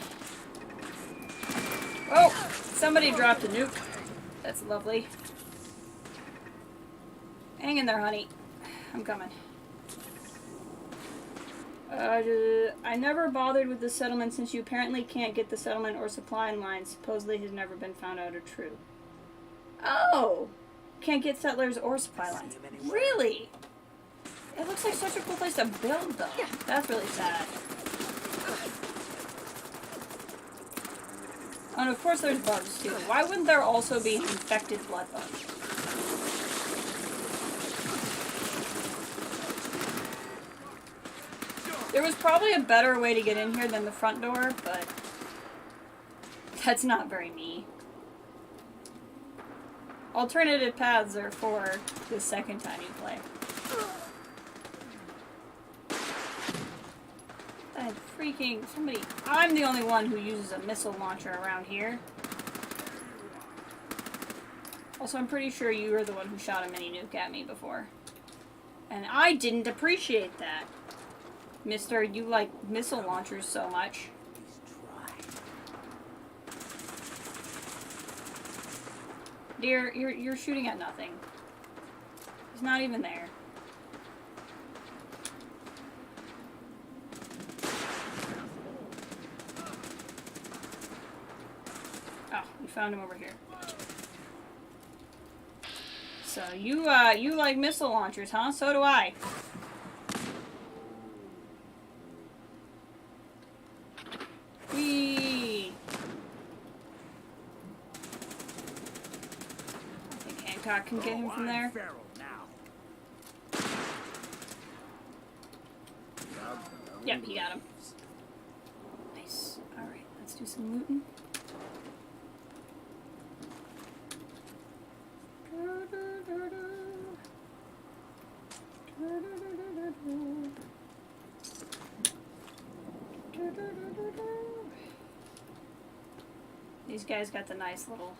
Oh! Somebody dropped a nuke. That's lovely. Hang in there, honey. I'm coming. I never bothered with the settlement since you apparently can't get the settlement or supply lines. Supposedly has never been found out or true. Oh! Can't get settlers or supply lines. Really? It looks like such a cool place to build, though. That's really sad. And of course there's bugs, too. Why wouldn't there also be infected blood bugs? There was probably a better way to get in here than the front door, but that's not very me. Alternative paths are for the second time you play. That freaking somebody. I'm the only one who uses a missile launcher around here. Also, I'm pretty sure you were the one who shot a mini nuke at me before. And I didn't appreciate that. Mister, you like missile launchers so much. Dear, you're shooting at nothing. He's not even there. Oh, we found him over here. So you like missile launchers, huh? So do I. Whee! I think Hancock can get him from there. Yep, he got him. Nice. Alright, let's do some looting. These guys got the nice little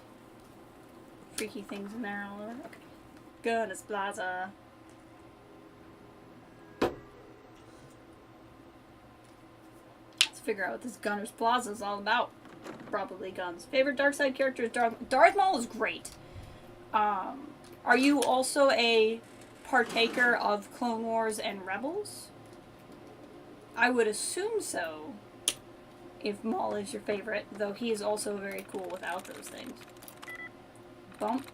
freaky things in there all over. Okay. Gunners Plaza. Let's figure out what this Gunners Plaza is all about. Probably guns. Favorite dark side character is Darth Maul is great. Are you also a partaker of Clone Wars and Rebels? I would assume so, if Maul is your favorite, though he is also very cool without those things. Bump.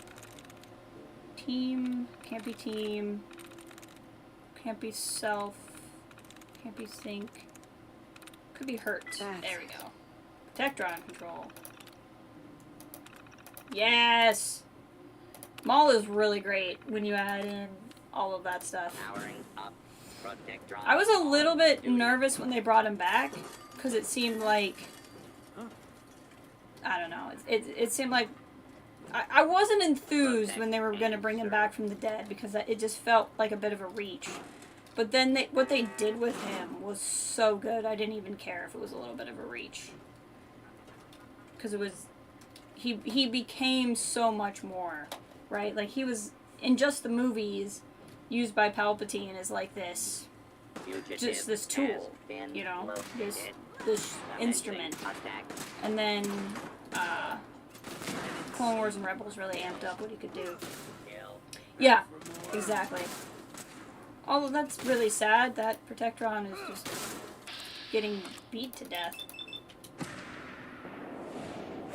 Team. Can't be team. Can't be self. Can't be sync. Could be hurt. There we go. Protectron control. Yes! Maul is really great when you add in all of that stuff.
Powering up. Protectron.
I was a little bit nervous when they brought him back, because it seemed like, I don't know, it seemed like, I wasn't enthused when they were going to bring him back from the dead, because it just felt like a bit of a reach. But then what they did with him was so good, I didn't even care if it was a little bit of a reach. Because it was, he became so much more, right? Like, he was, in just the movies, used by Palpatine as like this, just this tool, you know, this instrument. And then, Clone Wars and Rebels really amped up what he could do. Yeah, exactly. Although that's really sad, that Protectron is just getting beat to death.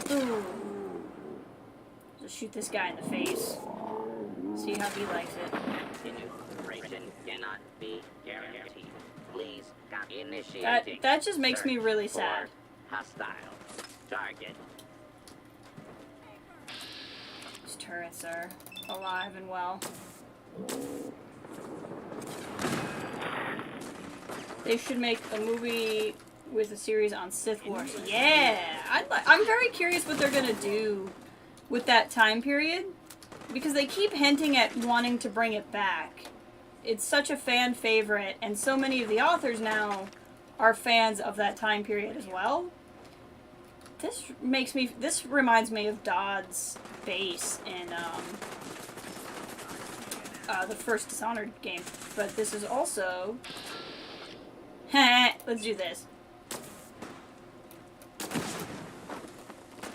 Ooh. Just shoot this guy in the face. See how he likes it.
Integration cannot be guaranteed. Please stop initiating.
That just makes me really sad.
Hostile target.
These turrets are alive and well. They should make a movie with a series on Sith Wars. Yeah! I'm very curious what they're gonna do with that time period, because they keep hinting at wanting to bring it back. It's such a fan favorite, and so many of the authors now are fans of that time period as well. This reminds me of Dodd's base in the first Dishonored game, but this is also... Let's do this.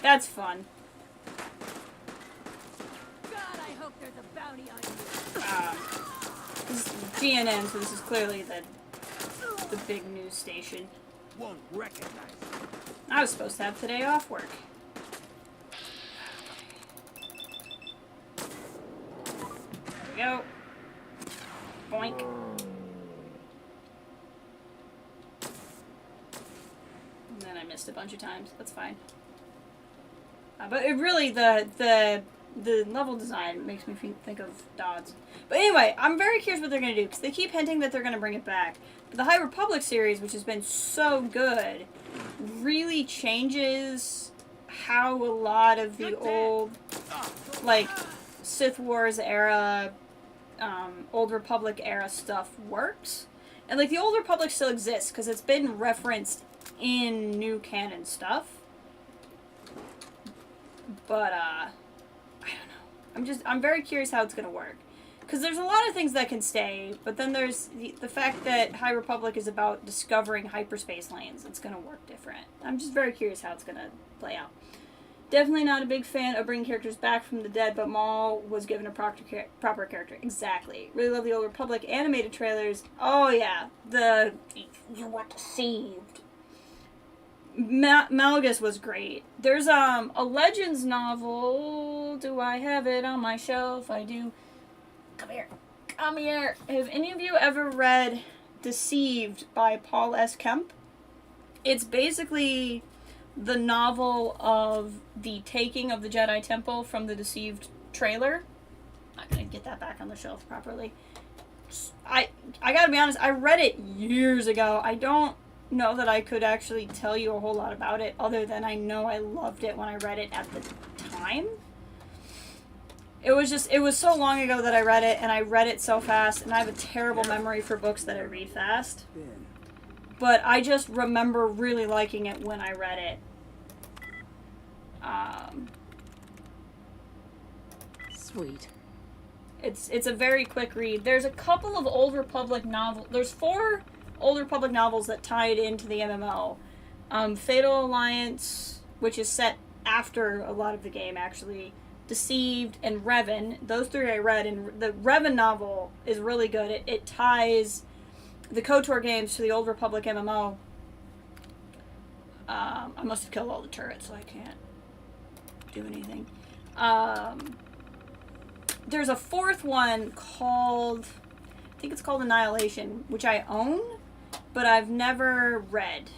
That's fun.
God, I hope there's a bounty on you.
This is GNN, so this is clearly the big news station.
Won't recognize it.
I was supposed to have today off work. There we go. Boink. And then I missed a bunch of times. That's fine. But it really, the level design makes me think of Dodds. But anyway, I'm very curious what they're going to do, because they keep hinting that they're going to bring it back. But the High Republic series, which has been so good, really changes how a lot of the old, like, Sith Wars era, Old Republic era stuff works. And, like, the Old Republic still exists, because it's been referenced in new canon stuff. But, I don't know. I'm very curious how it's going to work. Because there's a lot of things that can stay, but then there's the fact that High Republic is about discovering hyperspace lanes. It's going to work different. I'm just very curious how it's going to play out. Definitely not a big fan of bringing characters back from the dead, but Maul was given a proper character. Exactly. Really love the Old Republic animated trailers. Oh, yeah. You were deceived. Malgus was great. There's a Legends novel. Do I have it on my shelf? I do. Come here. Come here. Have any of you ever read Deceived by Paul S. Kemp? It's basically the novel of the taking of the Jedi Temple from the Deceived trailer. I'm not going to get that back on the shelf properly. I gotta be honest, I read it years ago. I don't know that I could actually tell you a whole lot about it, other than I know I loved it when I read it at the time. It was so long ago that I read it, and I read it so fast, and I have a terrible memory for books that I read fast. But I just remember really liking it when I read it.
Sweet.
It's a very quick read. There's a couple of Old Republic novels. There's 4 Old Republic novels that tied into the MMO. Fatal Alliance, which is set after a lot of the game, actually. Deceived, and Revan. Those 3 I read, and the Revan novel is really good. It ties the KOTOR games to the Old Republic MMO. I must have killed all the turrets, so I can't do anything. There's a 4th one called, I think it's called Annihilation, which I own, but I've never read.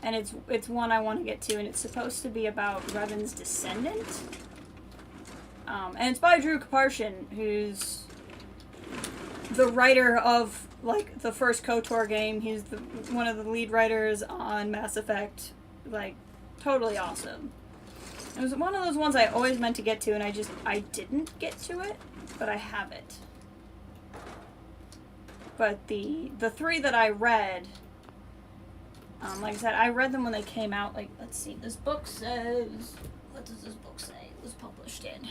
And it's one I want to get to, and it's supposed to be about Revan's descendant. And it's by Drew Kaparshin, who's the writer of, like, the first KOTOR game. He's one of the lead writers on Mass Effect. Like, totally awesome. It was one of those ones I always meant to get to, and I didn't get to it, but I have it. But the 3 that I read, like I said, I read them when they came out. Like, let's see, this book says, what does this book say it was published in?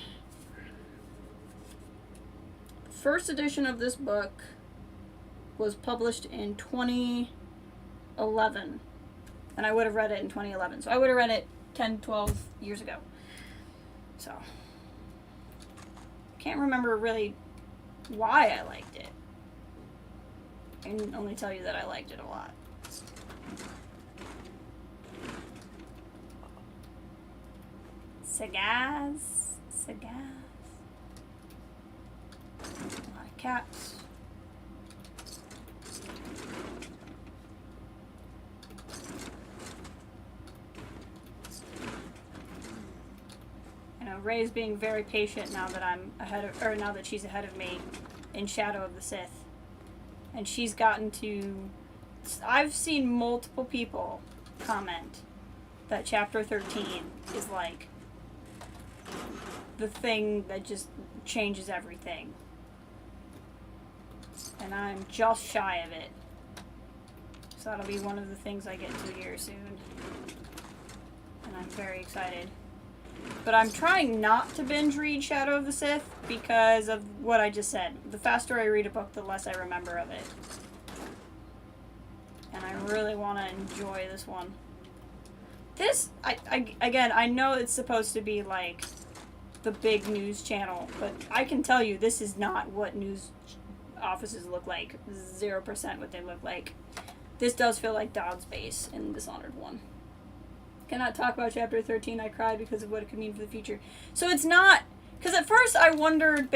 First edition of this book was published in 2011, and I would have read it in 2011, so I would have read it 10, 12 years ago. So, can't remember really why I liked it. I can only tell you that I liked it a lot. Cigars. A lot of cats. You know, Rey's being very patient now that I'm ahead of, or now that she's ahead of me in Shadow of the Sith. And she's gotten to, I've seen multiple people comment that chapter 13 is like the thing that just changes everything. And I'm just shy of it. So that'll be one of the things I get to here soon. And I'm very excited. But I'm trying not to binge read Shadow of the Sith because of what I just said. The faster I read a book, the less I remember of it. And I really want to enjoy this one. This, again, I know it's supposed to be like the big news channel, but I can tell you this is not what news offices look like. 0% what they look like. This does feel like Dod's base in Dishonored 1. Cannot talk about chapter 13. I cried because of what it could mean for the future. So it's not, because at first I wondered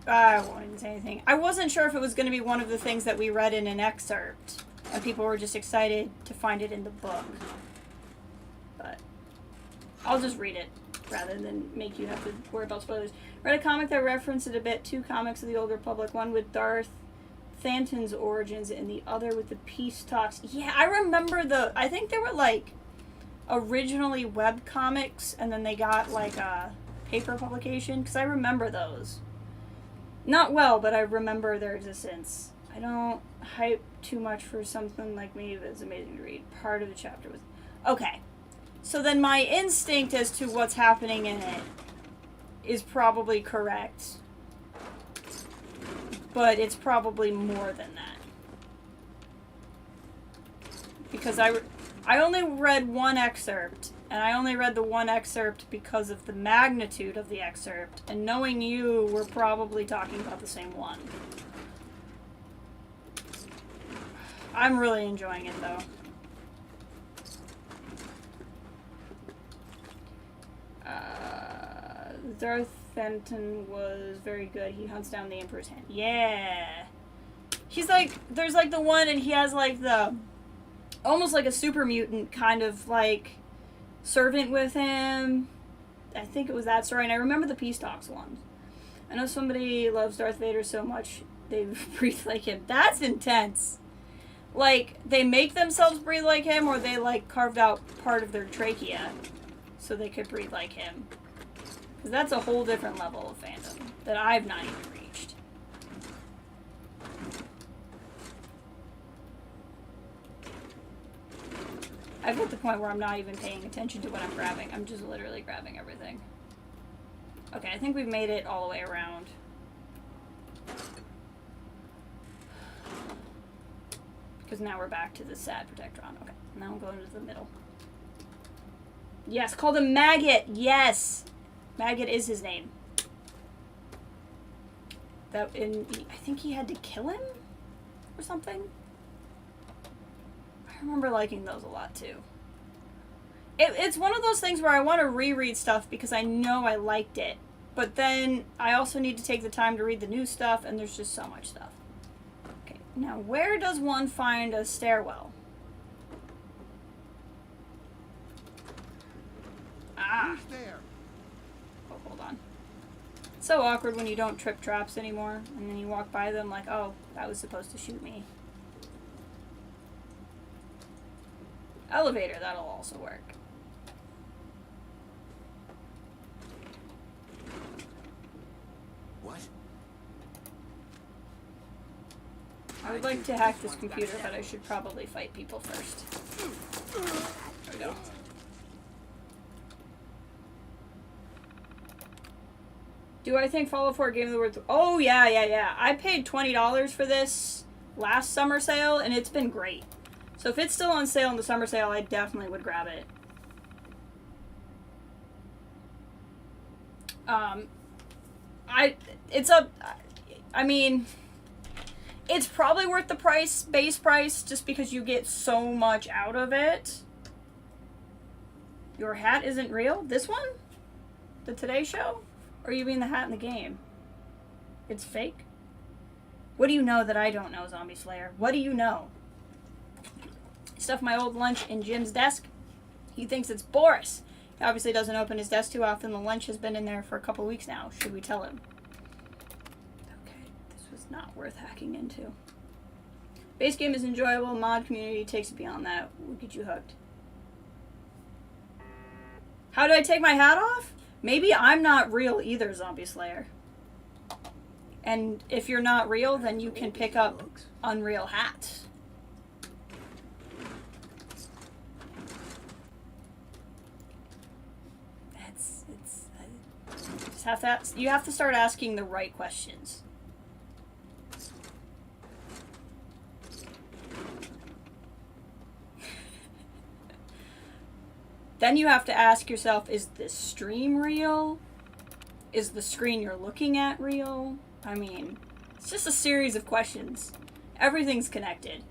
I won't even say anything. I wasn't sure if it was going to be one of the things that we read in an excerpt, and people were just excited to find it in the book. But I'll just read it rather than make you have to worry about spoilers. Read a comic that referenced it a bit. 2 comics of the Old Republic. One with Darth Thanton's origins, and the other with the peace talks. Yeah, I remember I think they were like originally web comics, and then they got like a paper publication, because I remember those. Not well, but I remember their existence. I don't hype too much for something like me, but it's amazing to read. Part of the chapter was... Okay. So then my instinct as to what's happening in it is probably correct. But it's probably more than that. Because I only read one excerpt, and I only read the one excerpt because of the magnitude of the excerpt, and knowing you, we're probably talking about the same one. I'm really enjoying it, though. Darth Fenton was very good. He hunts down the Emperor's hand. Yeah! He's like, there's like the one, and he has like the... almost like a super mutant kind of like servant with him. I think it was that story, and I remember the Peace Talks one. I know somebody loves Darth Vader so much they breathe like him. That's intense. Like, they make themselves breathe like him, or they, like, carved out part of their trachea so they could breathe like him. Because that's a whole different level of fandom that I've not even reached. I've hit the point where I'm not even paying attention to what I'm grabbing. I'm just literally grabbing everything. Okay, I think we've made it all the way around. Because now we're back to the sad Protectron. Okay, now I'm going to the middle. Yes, call him Maggot! Yes! Maggot is his name. I think he had to kill him? Or something? I remember liking those a lot, too. It's one of those things where I want to reread stuff because I know I liked it. But then I also need to take the time to read the new stuff, and there's just so much stuff. Okay, now where does one find a stairwell? Ah! Oh, hold on. It's so awkward when you don't trip traps anymore, and then you walk by them like, oh, that was supposed to shoot me. Elevator, that'll also work.
What?
I would like to hack this computer, but I should probably fight people first. There we go. Do I think Fallout 4 Game of the World? Oh, yeah. I paid $20 for this last summer sale, and it's been great. So if it's still on sale in the summer sale, I definitely would grab it. It's probably worth the base price, just because you get so much out of it. Your hat isn't real? This one? The Today Show? Or you mean the hat in the game? It's fake? What do you know that I don't know, Zombie Slayer? What do you know? Stuffed my old lunch in Jim's desk. He thinks it's Boris. He obviously doesn't open his desk too often. The lunch has been in there for a couple weeks now. Should we tell him? Okay, this was not worth hacking into. Base game is enjoyable. Mod community takes it beyond that. We'll get you hooked. How do I take my hat off? Maybe I'm not real either, Zombie Slayer. And if you're not real, then you can pick up Unreal hats. You have to start asking the right questions. Then you have to ask yourself, is this stream real? Is the screen you're looking at real? I mean, it's just a series of questions. Everything's connected.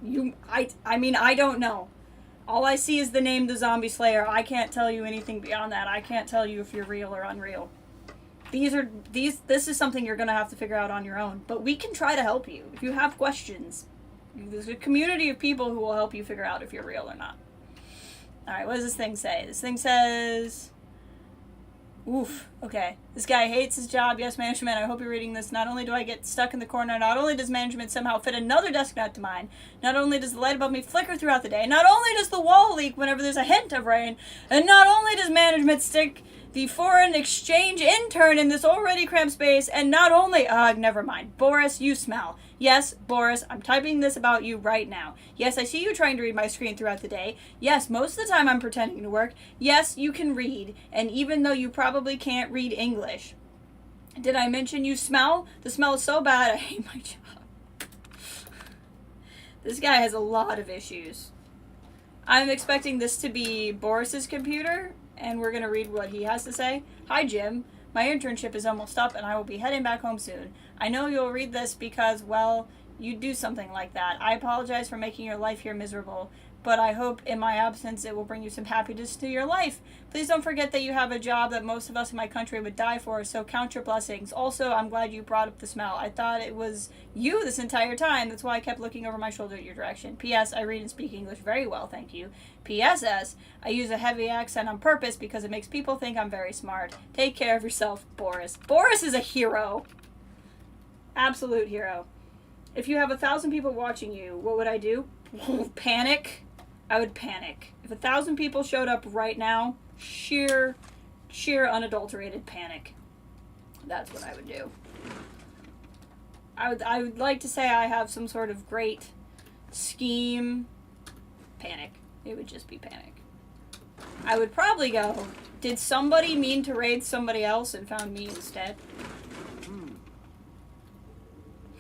I don't know. All I see is the name The Zombie Slayer. I can't tell you anything beyond that. I can't tell you if you're real or unreal. This is something you're going to have to figure out on your own. But we can try to help you. If you have questions, there's a community of people who will help you figure out if you're real or not. Alright, what does this thing say? This thing says... Oof, okay. This guy hates his job. Yes, management, I hope you're reading this. Not only do I get stuck in the corner, not only does management somehow fit another desk mat to mine, not only does the light above me flicker throughout the day, not only does the wall leak whenever there's a hint of rain, and not only does management stick the foreign exchange intern in this already cramped space, and not only... never mind. Boris, you smell. Yes, Boris, I'm typing this about you right now. Yes, I see you trying to read my screen throughout the day. Yes, most of the time I'm pretending to work. Yes, you can read, and even though you probably can't read English. Did I mention you smell? The smell is so bad, I hate my job. This guy has a lot of issues. I'm expecting this to be Boris's computer, and we're going to read what he has to say. Hi, Jim. My internship is almost up, and I will be heading back home soon. I know you'll read this because, well, you do something like that. I apologize for making your life here miserable, but I hope in my absence it will bring you some happiness to your life. Please don't forget that you have a job that most of us in my country would die for, so count your blessings. Also, I'm glad you brought up the smell. I thought it was you this entire time. That's why I kept looking over my shoulder at your direction. P.S. I read and speak English very well, thank you. P.S.S. I use a heavy accent on purpose because it makes people think I'm very smart. Take care of yourself, Boris. Boris is a hero. Absolute hero. If you have 1,000 people watching you, what would I do? Panic. I would panic. If 1,000 people showed up right now, sheer unadulterated panic. That's what I would do. I would like to say I have some sort of great scheme. Panic. It would just be panic. I would probably go, did somebody mean to raid somebody else and found me instead?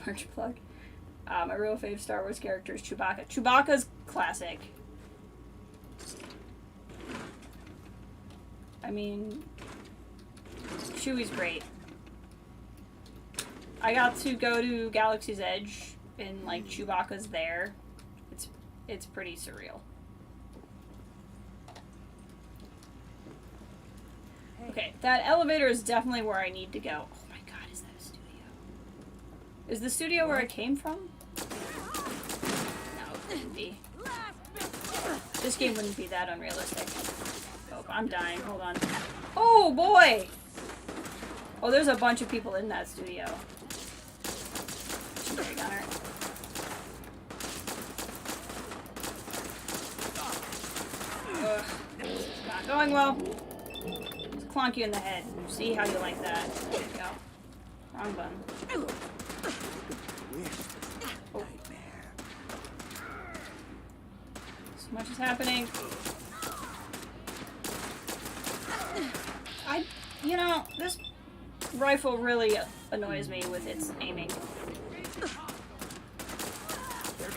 Merch plug. My real fave Star Wars character is Chewbacca. Chewbacca's classic. I mean, Chewie's great. I got to go to Galaxy's Edge and like Chewbacca's there. It's pretty surreal. Okay, that elevator is definitely where I need to go. Oh my god, is that a studio? Is the studio where I came from? No, it wouldn't be. This game wouldn't be that unrealistic. Oh, I'm dying. Hold on. Oh boy! Oh, there's a bunch of people in that studio. There, Gunner. Ugh. Not going well. Just clonk you in the head. See how you like that. There you go. Wrong button. Oh. So much is happening. You know, this rifle really annoys me with its aiming.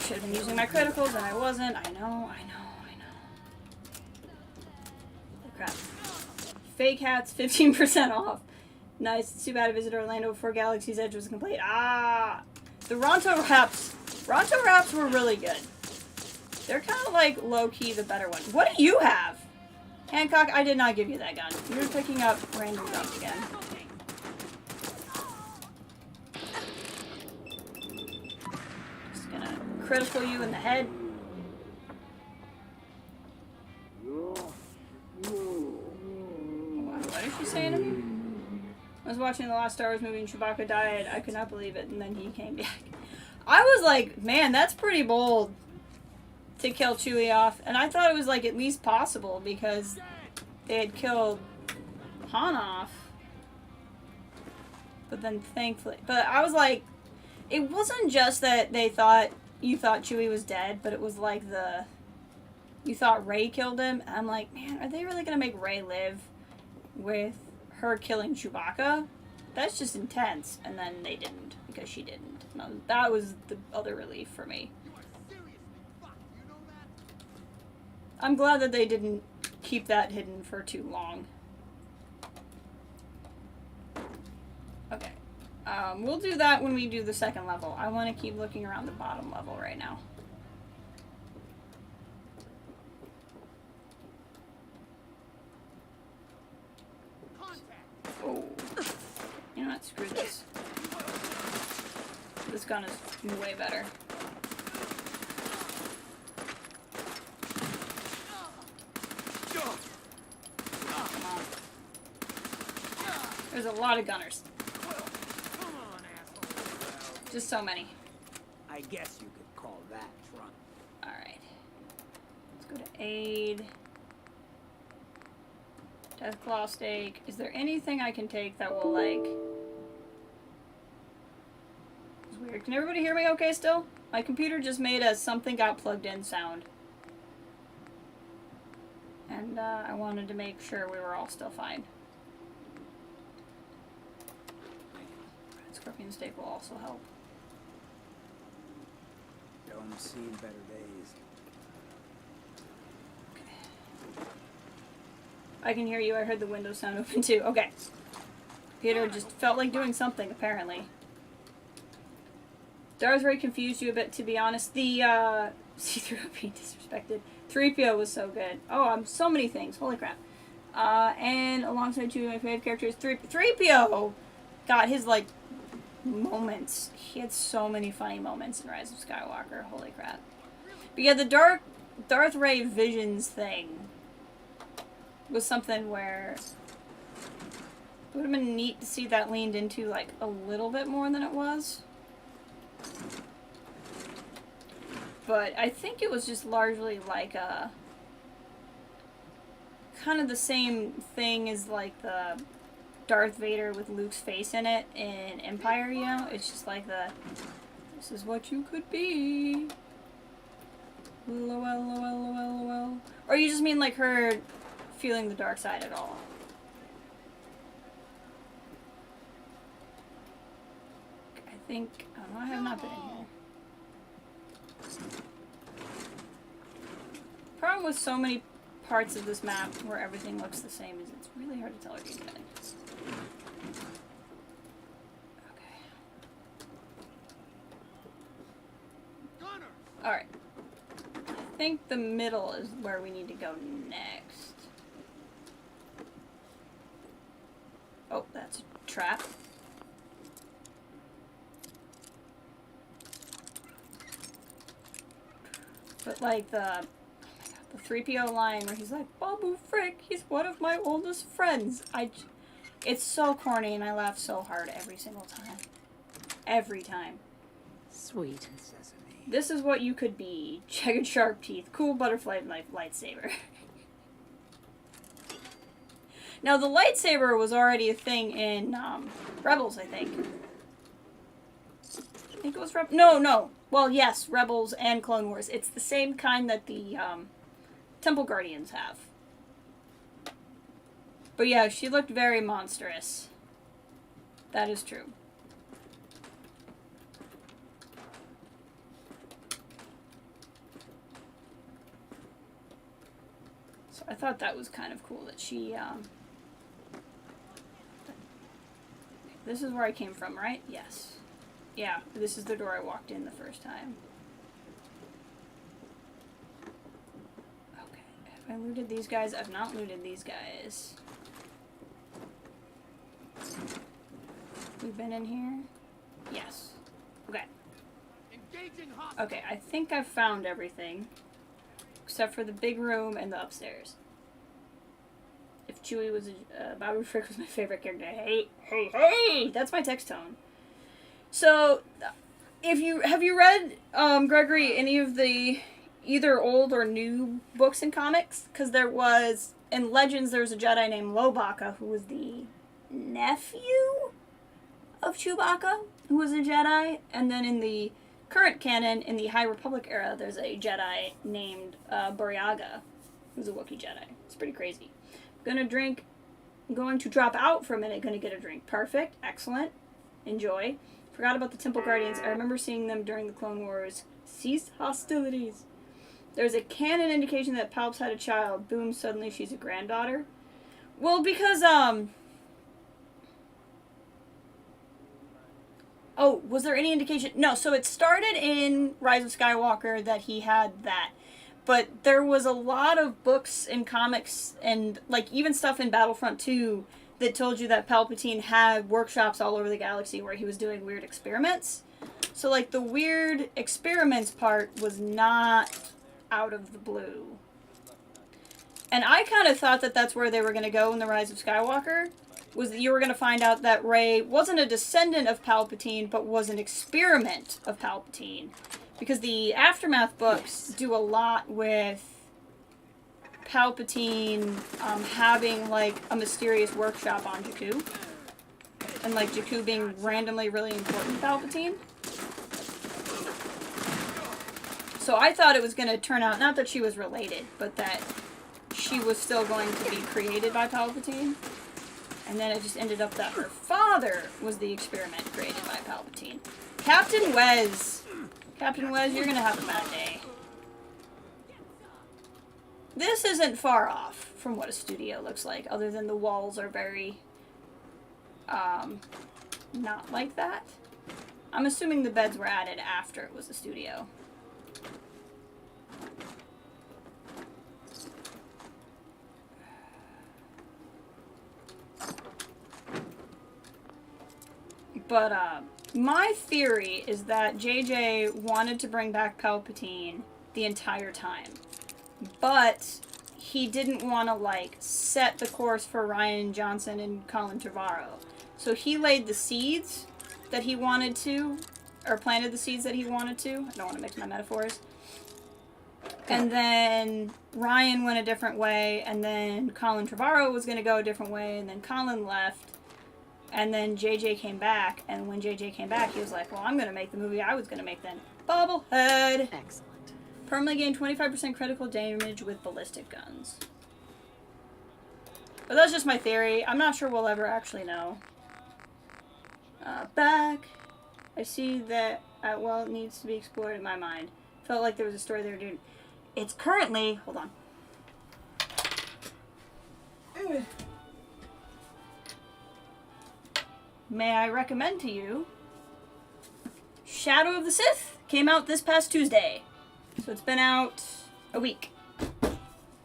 Should have been using my criticals and I wasn't. I know. Oh, crap. Fake hats, 15% off. Nice. It's too bad I visited Orlando before Galaxy's Edge was complete. Ah! The Ronto wraps were really good. They're kind of like low-key the better one. What do you have? Hancock, I did not give you that gun. You're picking up random guns again. Just gonna critical you in the head. What is she saying to me? I was watching the last Star Wars movie and Chewbacca died. I could not believe it, and then he came back. I was like, man, that's pretty bold to kill Chewie off, and I thought it was like at least possible because they had killed Han off. But then thankfully, but I was like, it wasn't just that you thought Chewie was dead, but it was like you thought Rey killed him, and I'm like, man, are they really gonna make Rey live with her killing Chewbacca? That's just intense. And then they didn't, because she didn't. No, that was the other relief for me. I'm glad that they didn't keep that hidden for too long. Okay. We'll do that when we do the second level. I want to keep looking around the bottom level right now. Oh. You know what? Screw this. This gun is way better. Come on. There's a lot of gunners. Just so many.
I guess you could call that drunk.
Alright. Let's go to aid. Deathclaw stake. Is there anything I can take that will, like... It's weird. Can everybody hear me okay still? My computer just made a something got plugged in sound. And, I wanted to make sure we were all still fine. Scorpion stake will also help.
Don't see better days.
I can hear you. I heard the window sound open too. Okay. Peter just felt like doing something, apparently. Darth Ray confused you a bit, to be honest. The, C-3PO being disrespected. 3PO was so good. Oh, so many things. Holy crap. And alongside two of my favorite characters, 3PO got his, like, moments. He had so many funny moments in Rise of Skywalker. Holy crap. But yeah, the Darth Ray Visions thing was something where it would have been neat to see that leaned into, like, a little bit more than it was. But I think it was just largely like a... kind of the same thing as like the Darth Vader with Luke's face in it in Empire, you know? It's just like the... This is what you could be. LOL, LOL, LOL, LOL. Or you just mean like her feeling the dark side at all? I think... Oh, no, I have not been in here. Problem with so many parts of this map where everything looks the same is it's really hard to tell what you're doing. Okay. Alright. I think the middle is where we need to go next. Oh, that's a trap. But like the 3PO line where he's like, Babu Frick, he's one of my oldest friends. It's so corny and I laugh so hard every single time. Every time.
Sweet.
This is what you could be. Jagged sharp teeth, cool butterfly knife, lightsaber. Now the lightsaber was already a thing in Rebels, I think. I think it was No. Well, yes, Rebels and Clone Wars. It's the same kind that the Temple Guardians have. But yeah, she looked very monstrous. That is true. So I thought that was kind of cool that she, This is where I came from, right? Yes. Yeah, this is the door I walked in the first time. Okay, have I looted these guys? I've not looted these guys. We've been in here? Yes. Okay. Okay, I think I've found everything. Except for the big room and the upstairs. If Chewie was Babu Frick was my favorite character. Hey! That's my text tone. So, have you read, Gregory, any of the either old or new books and comics? Because there was, in Legends, there was a Jedi named Lobaka who was the nephew of Chewbacca, who was a Jedi. And then in the current canon, in the High Republic era, there's a Jedi named Buryaga, who's a Wookiee Jedi. It's pretty crazy. Going to drop out for a minute, gonna get a drink. Perfect, excellent, enjoy. Forgot about the Temple Guardians. I remember seeing them during the Clone Wars. Cease hostilities. There's a canon indication that Palps had a child. Boom, suddenly she's a granddaughter. Well, because, oh, was there any indication? No, so it started in Rise of Skywalker that he had that. But there was a lot of books and comics and, like, even stuff in Battlefront 2 that told you that Palpatine had workshops all over the galaxy where he was doing weird experiments. So, like, the weird experiments part was not out of the blue. And I kind of thought that that's where they were going to go in The Rise of Skywalker, was that you were going to find out that Rey wasn't a descendant of Palpatine, but was an experiment of Palpatine. Because the Aftermath books do a lot with Palpatine having, like, a mysterious workshop on Jakku. And, like, Jakku being randomly really important to Palpatine. So I thought it was going to turn out, not that she was related, but that she was still going to be created by Palpatine. And then it just ended up that her father was the experiment created by Palpatine. Captain Wes, you're going to have a bad day. This isn't far off from what a studio looks like, other than the walls are very, not like that. I'm assuming the beds were added after it was a studio. But, my theory is that JJ wanted to bring back Palpatine the entire time. But he didn't want to, like, set the course for Rian Johnson and Colin Trevorrow. So he laid the seeds that he wanted to, or planted the seeds that he wanted to. I don't want to mix my metaphors. And then Ryan went a different way, and then Colin Trevorrow was going to go a different way, and then Colin left, and then JJ came back, and when JJ came back, he was like, well, I'm going to make the movie I was going to make then. Bubblehead!
Excellent.
Permanently gain 25% critical damage with ballistic guns. But that's just my theory. I'm not sure we'll ever actually know. Back. I see that, well, it needs to be explored in my mind. Felt like there was a story there, dude. It's currently, hold on. May I recommend to you Shadow of the Sith came out this past Tuesday. So it's been out a week.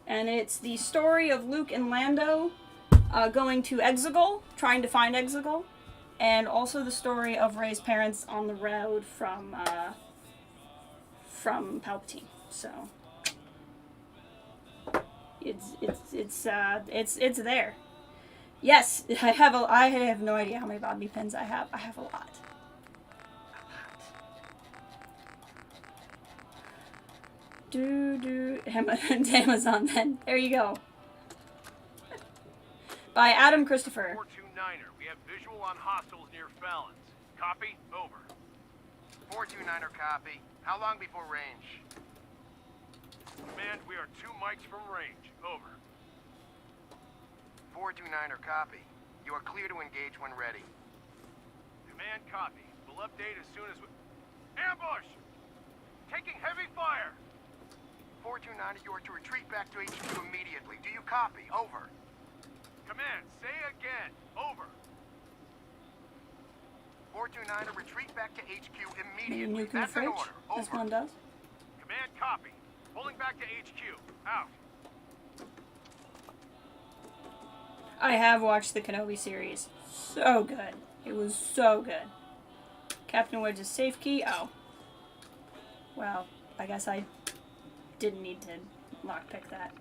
And it's the story of Luke and Lando going to Exegol, trying to find Exegol. And also the story of Rey's parents on the road from Palpatine. So it's there. Yes, I have no idea how many bobby pins I have. I have a lot. Amazon then. There you go. By Adam Christopher.
429er, we have visual on hostiles near Fallon's. Copy? Over.
429er copy. How long before range?
Command, we are 2 mics from range. Over.
429er copy. You are clear to engage when ready.
Command, copy. We'll update as soon as we... Ambush! Taking heavy fire!
429er, you are to retreat back to HQ immediately. Do you copy? Over.
Command, say again. Over.
429er, retreat back to HQ
Maybe
immediately.
nuke in the
That's an
fridge,
order.
as
Over.
one does.
Command, copy. Pulling back to HQ. Out.
I have watched the Kenobi series. So good. It was so good. Captain Wedge's safe key. Oh. Well, I guess I didn't need to lockpick that.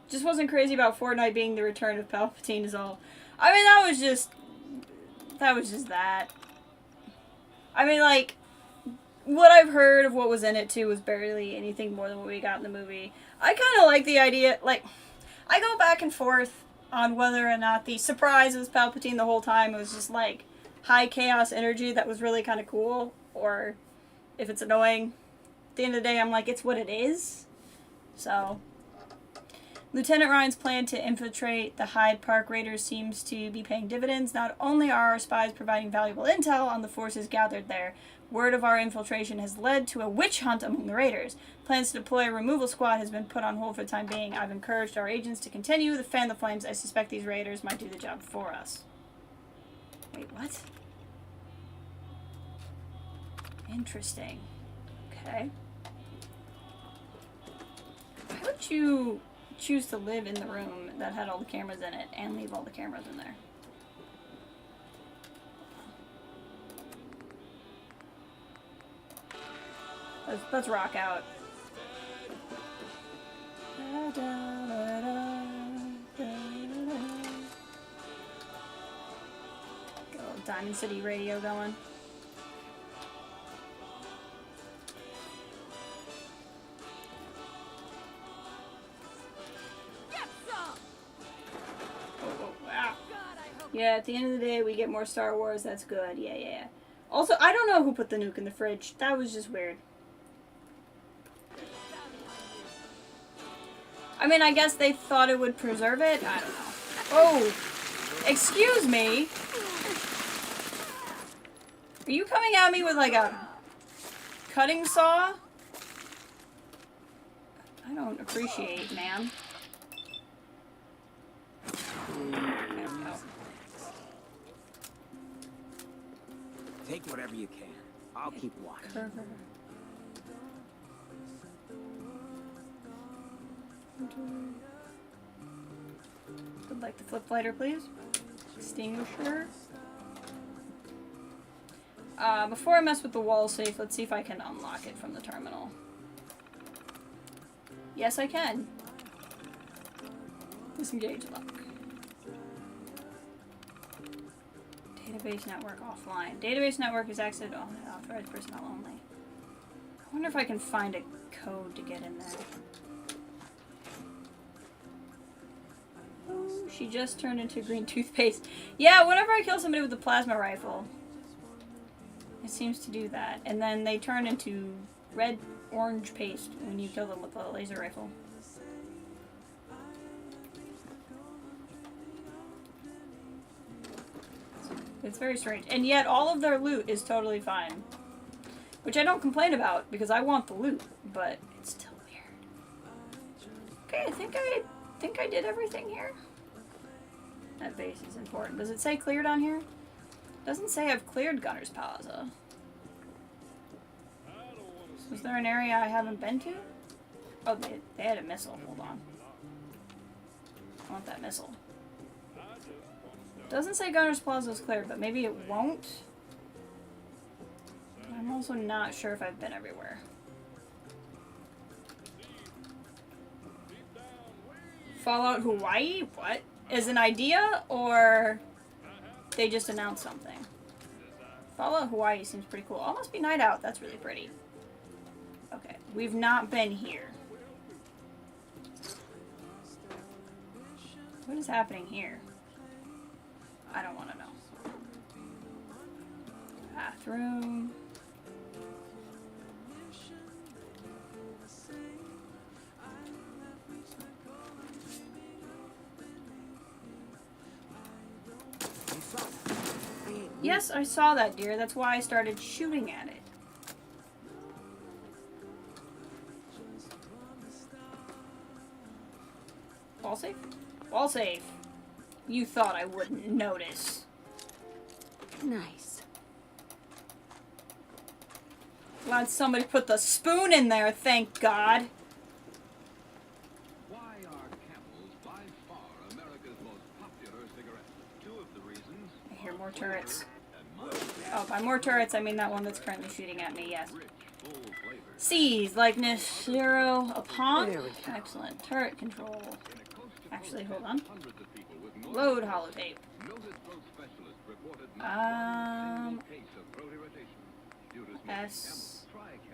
Just wasn't crazy about Fortnite being the return of Palpatine is all. I mean, that was just that. I mean, like, what I've heard of what was in it, too, was barely anything more than what we got in the movie. I kind of like the idea, like, I go back and forth on whether or not the surprise was Palpatine the whole time. It was just, like, high chaos energy that was really kind of cool, or if it's annoying. At the end of the day, I'm like, it's what it is. So, Lieutenant Ryan's plan to infiltrate the Hyde Park Raiders seems to be paying dividends. Not only are our spies providing valuable intel on the forces gathered there, word of our infiltration has led to a witch hunt among the Raiders. Plans to deploy a removal squad has been put on hold for the time being. I've encouraged our agents to continue to fan the flames. I suspect these Raiders might do the job for us. Wait, what? Interesting. Okay. Why would you choose to live in the room that had all the cameras in it and leave all the cameras in there? Let's rock out. Got a little Diamond City radio going. Yeah, at the end of the day, we get more Star Wars. That's good. Yeah. Also, I don't know who put the nuke in the fridge. That was just weird. I mean, I guess they thought it would preserve it. I don't know. Oh, excuse me. Are you coming at me with like a cutting saw? I don't appreciate, man.
Take whatever you can. I'll keep watching.
Would like the flip lighter, please. Extinguisher. Before I mess with the wall safe, let's see if I can unlock it from the terminal. Yes, I can. Disengage lock. Database network offline. Database network is accessed to authorized personnel only. I wonder if I can find a code to get in there. Oh, she just turned into green toothpaste. Yeah, whenever I kill somebody with a plasma rifle, it seems to do that. And then they turn into red orange paste when you kill them with a laser rifle. It's very strange. And yet all of their loot is totally fine. Which I don't complain about because I want the loot, but it's still weird. Okay, I think I did everything here. That base is important. Does it say cleared on here? It doesn't say I've cleared Gunner's Plaza. So is there an area I haven't been to? Oh, they had a missile. Hold on. I want that missile. Doesn't say Gunner's Plaza is cleared, but maybe it won't. I'm also not sure if I've been everywhere. Fallout Hawaii? What? Is an idea, or they just announced something? Fallout Hawaii seems pretty cool. Oh, must be night out. That's really pretty. Okay, we've not been here. What is happening here? I don't want to know. Bathroom. Yes, I saw that, dear. That's why I started shooting at it. Wall safe? Wall safe. You thought I wouldn't notice.
Nice.
Glad somebody put the spoon in there, thank God.
Why are Camels by far America's most popular cigarette? Two of the reasons.
I hear more turrets. Oh, by more turrets, I mean that one that's currently shooting at me, yes. Seize, likeness, 0 upon. Excellent. Turret control. Actually, hold on. Load holotape. S.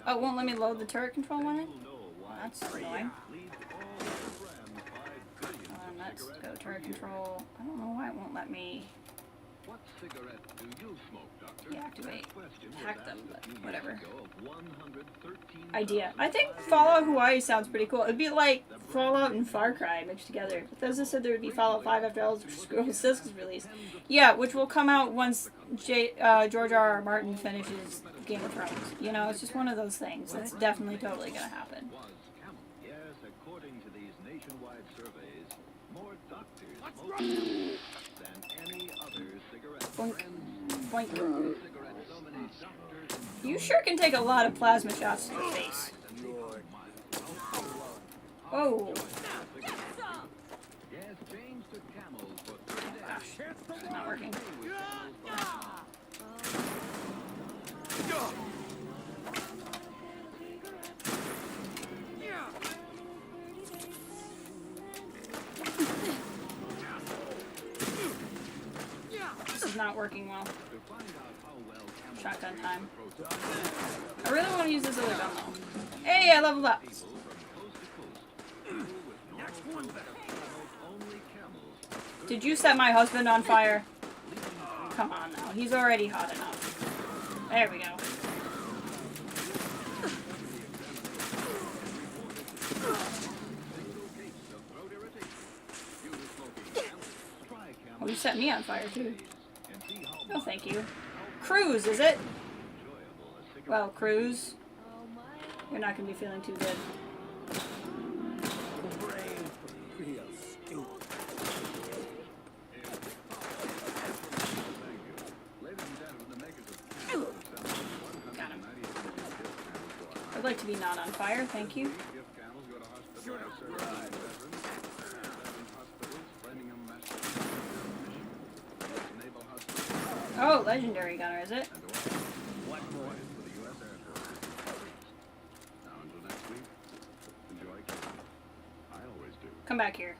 Oh, it won't let me load the turret control one in? Oh, that's annoying. Let's go turret control. I don't know why it won't let me deactivate. Hack them, but whatever. Idea. I think Fallout Hawaii sounds pretty cool. It'd be like Fallout and Far Cry mixed together. Bethesda said there would be Fallout 5 after Elder Scrolls 6 is released. Yeah, which will come out once George R.R. Martin finishes Game of Thrones. You know, it's just one of those things. That's definitely totally gonna happen.
Yes, according to these nationwide surveys, more doctors than any other cigarette
Boink. Boink. You sure can take a lot of plasma shots to the face. Whoa. Gosh, it's not working. This is not working well. Shotgun time. I really want to use this other gun though. Hey, I leveled up. Did you set my husband on fire? Come on now, he's already hot enough. There we go. Oh, you set me on fire too. Oh, thank you. Cruise, is it? Well, Cruise, you're not going to be feeling too good. Got him. I'd like to be not on fire, thank you. Oh, legendary gunner, is it? Come back here.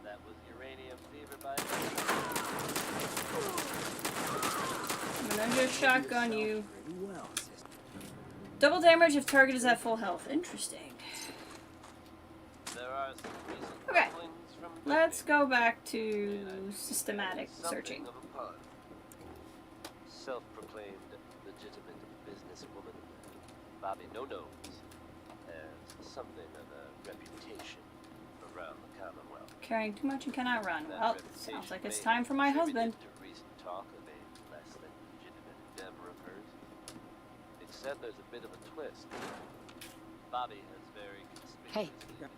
That was uranium fever by
just shotgun you. Double damage if target is at full health. Interesting. Okay. Let's go back to systematic searching.
Self-proclaimed legitimate businesswoman, Bobby No-Nos has something of a reputation around the Commonwealth.
Carrying too much and cannot run. Well, sounds like it's time for my husband.
To recent talk of a less than legitimate endeavor of hers. Except there's a bit of a twist. Bobby has very conspicuously disappeared.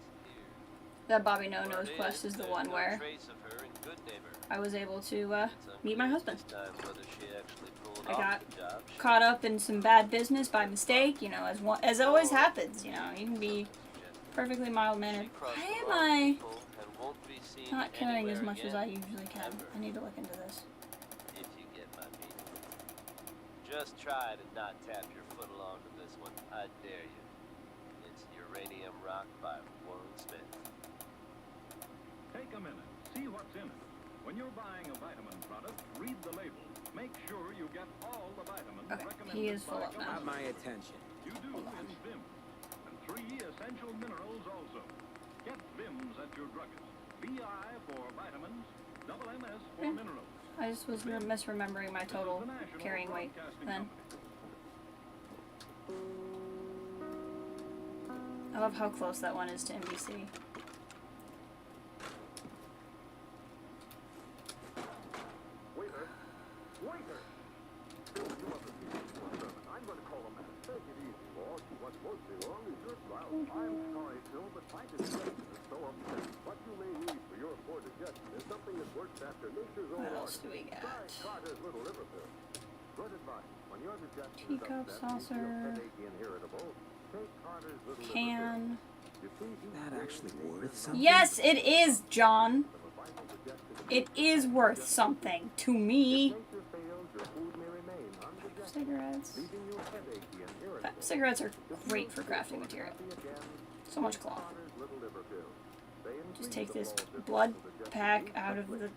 That Bobby No-Nos quest is the one where I was able to meet my husband. I got caught up in some bad business by mistake, you know, as always happens, you know. You can be perfectly mild-mannered. Why am I not carrying as much as I usually can? I need to look into this.
If you get my meaning. Just try to not tap your foot along to this one. I dare you. It's Uranium Rock by Warren Smith.
Take a minute. See what's in it. When you're buying a vitamin product, read the label. Make sure you get all the vitamins recommended.
He is full up now.
Got my attention.
You do in Vims. And 3 essential minerals also. Get Vims at your druggist. VI for vitamins, double MS for minerals.
I just was misremembering my total carrying weight then. I love how close that one is to NBC.
I'm sorry, Phil, but my digestion is so upset. What you may need for your poor digestion is something that works after nature's own
What
art.
else do we got?
Try Carter's Little Liver Pill. Good advice. When your digestion
Teacup,
is upset,
saucer,
you feel headachy and irritable, take Carter's Little Liver
can.
Pill.
That actually worth something?
Yes, it is, John. It is worth something to me. Cigarettes. Cigarettes are great for crafting material. So much cloth. Just take this blood pack out of the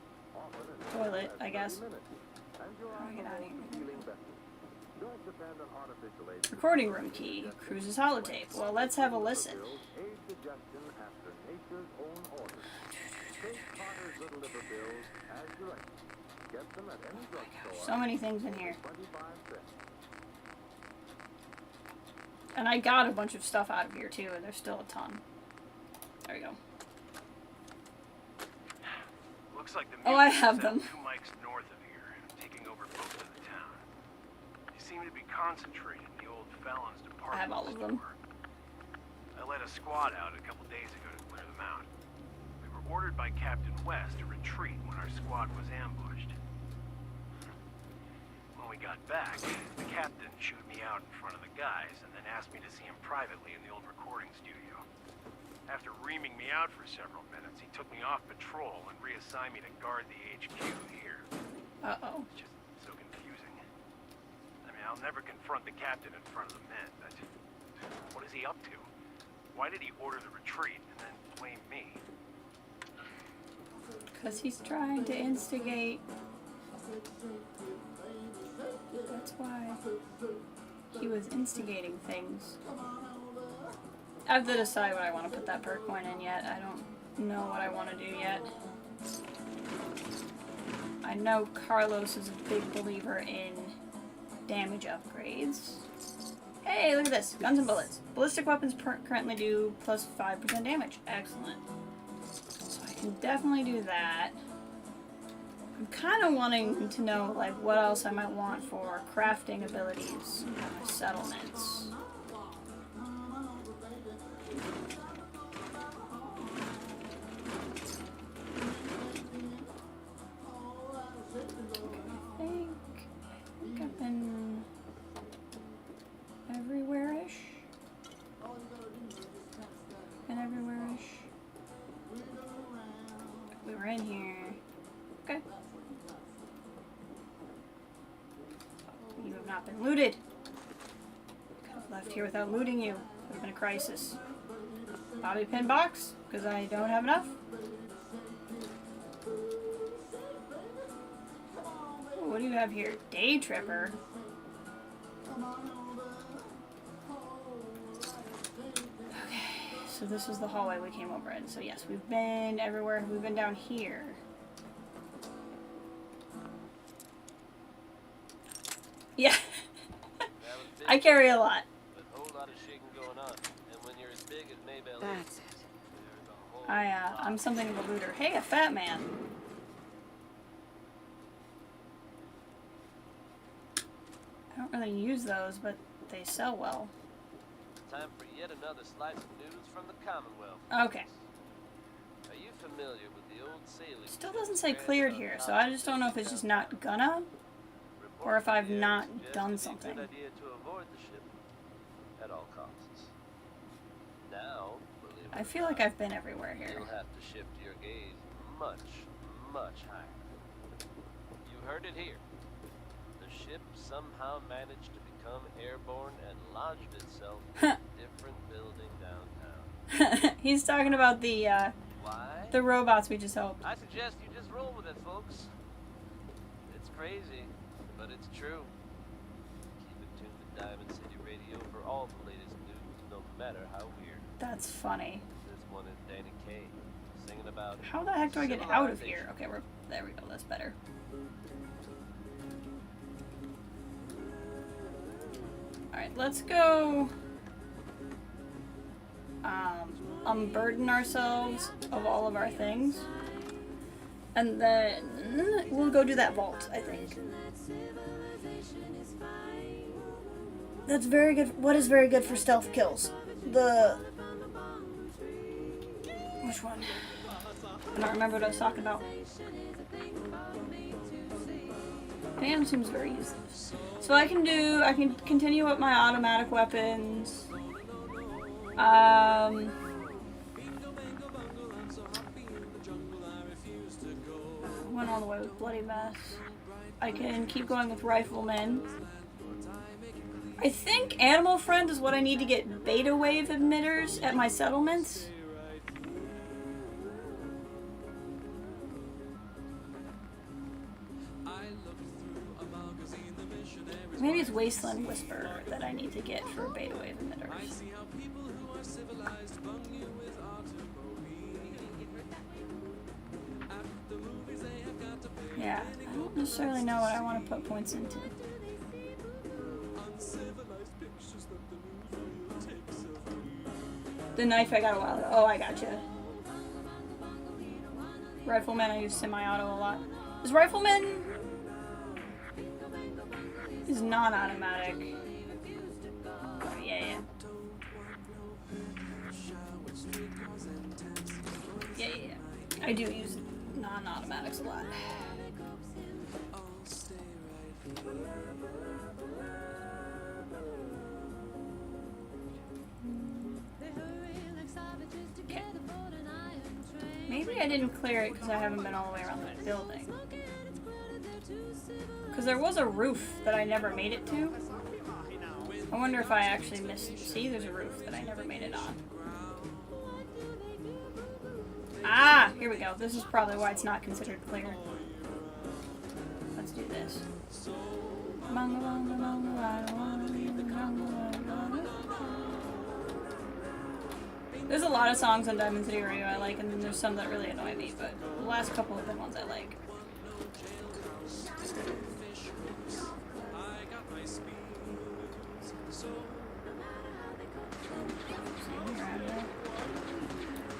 toilet, I guess. How do I get out of here? Recording room key. Cruise's holotape. Well, let's have a listen. So many things in here. And I got a bunch of stuff out of here too, and there's still a ton. There we go.
Looks like the
Oh, I have them.
2 mics north of here, taking over most of the town. They seem to be concentrated in the old felons department.
I have all of them.
I led a squad out a couple days ago to clear them out. We were ordered by Captain West to retreat when our squad was ambushed. When we got back, the captain chewed me out in front of the guys and then asked me to see him privately in the old recording studio. After reaming me out for several minutes, he took me off patrol and reassigned me to guard the HQ here.
Uh-oh.
It's just so confusing. I mean, I'll never confront the captain in front of the men, but what is he up to? Why did he order the retreat and then blame me?
Because he's trying to instigate. That's why he was instigating things. I have to decide what I want to put that perk point in yet. I don't know what I want to do yet. I know Carlos is a big believer in damage upgrades. Hey, look at this. Guns and bullets. Ballistic weapons currently do plus 5% damage. Excellent. So I can definitely do that. I'm kind of wanting to know, like, what else I might want for crafting abilities in my settlements. I think I've been everywhere-ish. Been everywhere-ish. We were in here. Okay. You have not been looted. Could have left here without looting you. Would have been a crisis. Bobby pin box, because I don't have enough. Ooh, what do you have here? Day Tripper. so this was the hallway we came over in. So yes, we've been everywhere. We've been down here. Yeah. I carry a lot.
But a whole lot of shaking going on. And when you're as big as Maybell
That's
is,
it.
there's a whole
I'm something of a looter. Hey, a fat man. I don't really use those, but they sell well.
time for yet another slice of news from the Commonwealth.
Okay.
Are you familiar with the old sailing?
Still doesn't say cleared here, so I just don't know if it's just not gonna, or if I've not done something.
Good idea to avoid the ship at all costs. Now, believe it
I feel like I've been everywhere here.
You'll have to shift your gaze much, much higher. You heard it here. The ship somehow managed to become airborne and lodged itself in a different building downtown.
He's talking about the
Why?
the robots we just helped.
I suggest you just roll with it, folks. It's crazy, but it's true. Keep it tuned to Diamond City Radio for all the latest news, no matter how weird.
That's funny.
This one is Danny Kaye, singing about
How the heck do I get out of here? Okay, there we go. That's better. Alright, let's go unburden ourselves of all of our things. And then we'll go do that vault, I think. That's very good. What is very good for stealth kills? Which one? I don't remember what I was talking about. Pam seems very useless. So I can continue with my automatic weapons. Went all the way with Bloody Mess. I can keep going with Rifleman. I think Animal Friend is what I need to get beta wave emitters at my settlements. Maybe it's Wasteland Whisper that I need to get for beta wave emitters. Yeah, I don't necessarily know what I want to put points into. The knife I got a while ago. Oh, I gotcha. Rifleman, I use semi-auto a lot. Is Rifleman... is non-automatic. Oh, yeah. Yeah. I do use non-automatics a lot. Okay. Maybe I didn't clear it because I haven't been all the way around the building. Because there was a roof that I never made it to. I wonder if I actually missed. See, there's a roof that I never made it on. Ah, here we go. This is probably why it's not considered clear. Let's do this. There's a lot of songs on Diamond City Radio I like, and then there's some that really annoy me, but the last couple have been ones I like.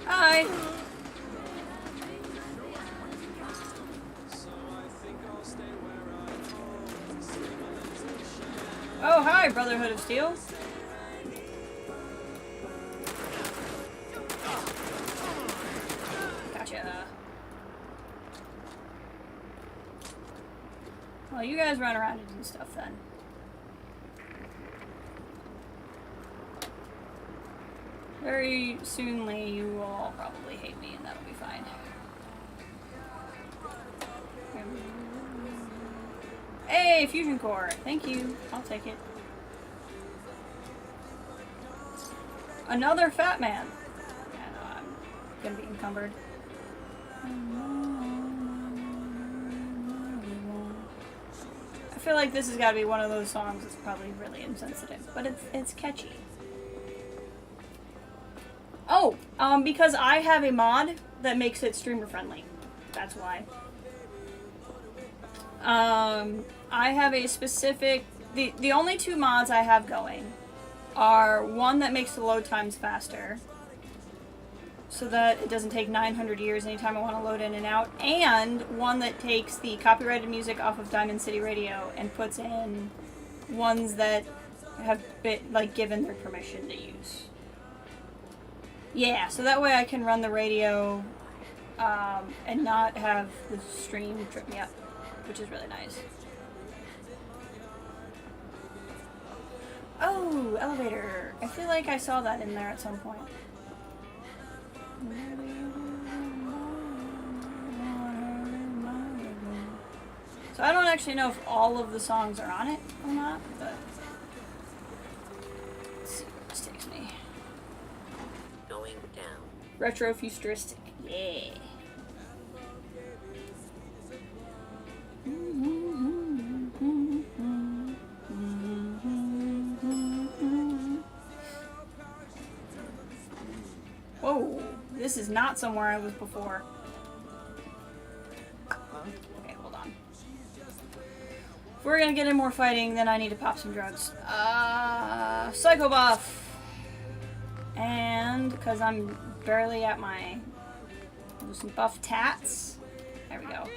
Hi! Oh, hi, Brotherhood of Steel. Gotcha. Well, you guys run around and do stuff then. Very soonly, you will all probably hate me, and that'll be fine. Hey, Fusion Core! Thank you. I'll take it. Another fat man! Yeah, no, I'm gonna be encumbered. I feel like this has got to be one of those songs that's probably really insensitive, but it's catchy. Oh, because I have a mod that makes it streamer friendly. That's why. I have a specific... The only two mods I have going are one that makes the load times faster, so that it doesn't take 900 years anytime I want to load in and out, and one that takes the copyrighted music off of Diamond City Radio and puts in ones that have been, like, given their permission to use. Yeah, so that way I can run the radio and not have the stream trip me up, which is really nice. Oh, elevator. I feel like I saw that in there at some point. So I don't actually know if all of the songs are on it or not, but let's see where this takes me.
Going down.
Retro-futuristic. Yeah. Whoa, this is not somewhere I was before. Okay, hold on. If we're gonna get in more fighting, then I need to pop some drugs. Psycho buff! And, because I'm barely at my... do some buff tats. There we go.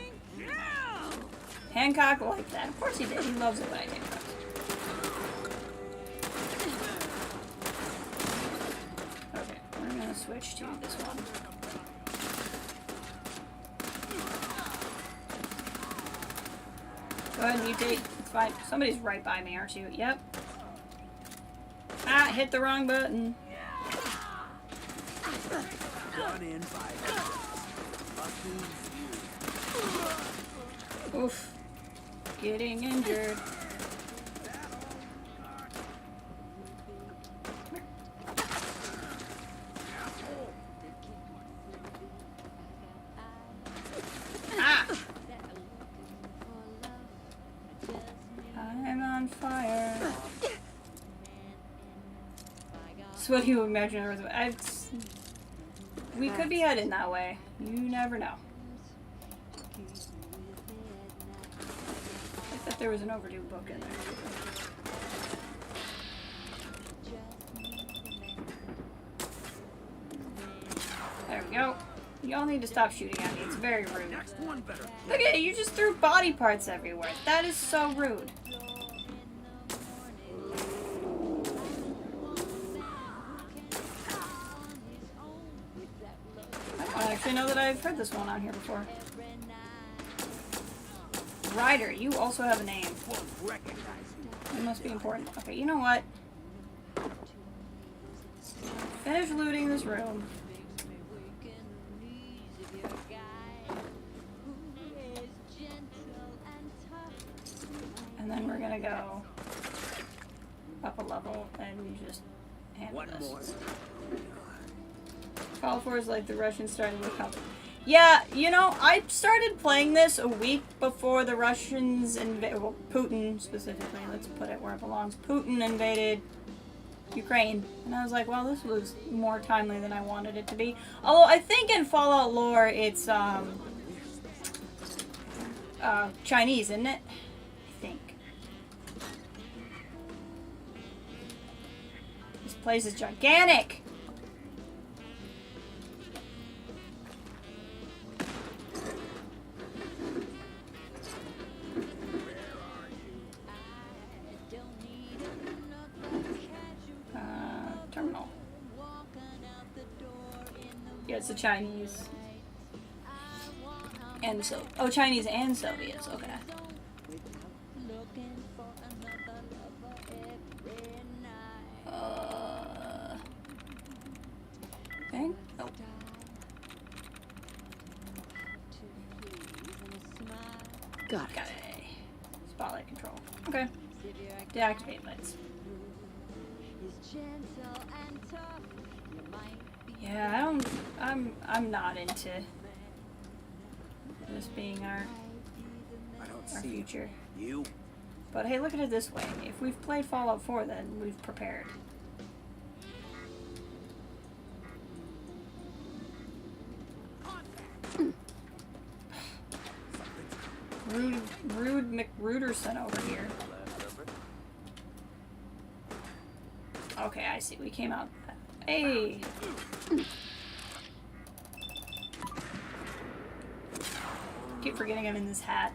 Hancock liked that. Of course he did. He loves it when I take drugs. Okay, we're gonna switch to this one. Go ahead and mutate. It's fine. Somebody's right by me, aren't you? Yep. Ah, hit the wrong button. Oof. Getting injured. Ah! I'm on fire. So what do you imagine? We could be heading that way. You never know. I thought there was an overdue book in there. There we go. Y'all need to stop shooting at me. It's very rude. Look at it, you just threw body parts everywhere. That is so rude. I actually know that I've heard this one on here before. Ryder, you also have a name. It must be important. Okay, you know what? Finish looting this room. And then we're gonna go up a level and just handle this. Call for is like the Russians started with help. Yeah, you know, I started playing this a week before the Russians invaded, well, Putin specifically, let's put it where it belongs. Putin invaded Ukraine. And I was like, well, this was more timely than I wanted it to be. Although I think in Fallout lore, it's, Chinese, isn't it? I think. This place is gigantic! Terminal. Yeah, it's the Chinese. And so, oh, Chinese and Soviets, okay. Okay. Oh. Got it. Spotlight control. Okay. Deactivate lights. Yeah, I'm not into this being our future.
You.
But hey, look at it this way. If we've played Fallout 4, then we've prepared. Rude McRuderson over here. Okay, I see. We came out. Hey! Keep forgetting I'm in this hat.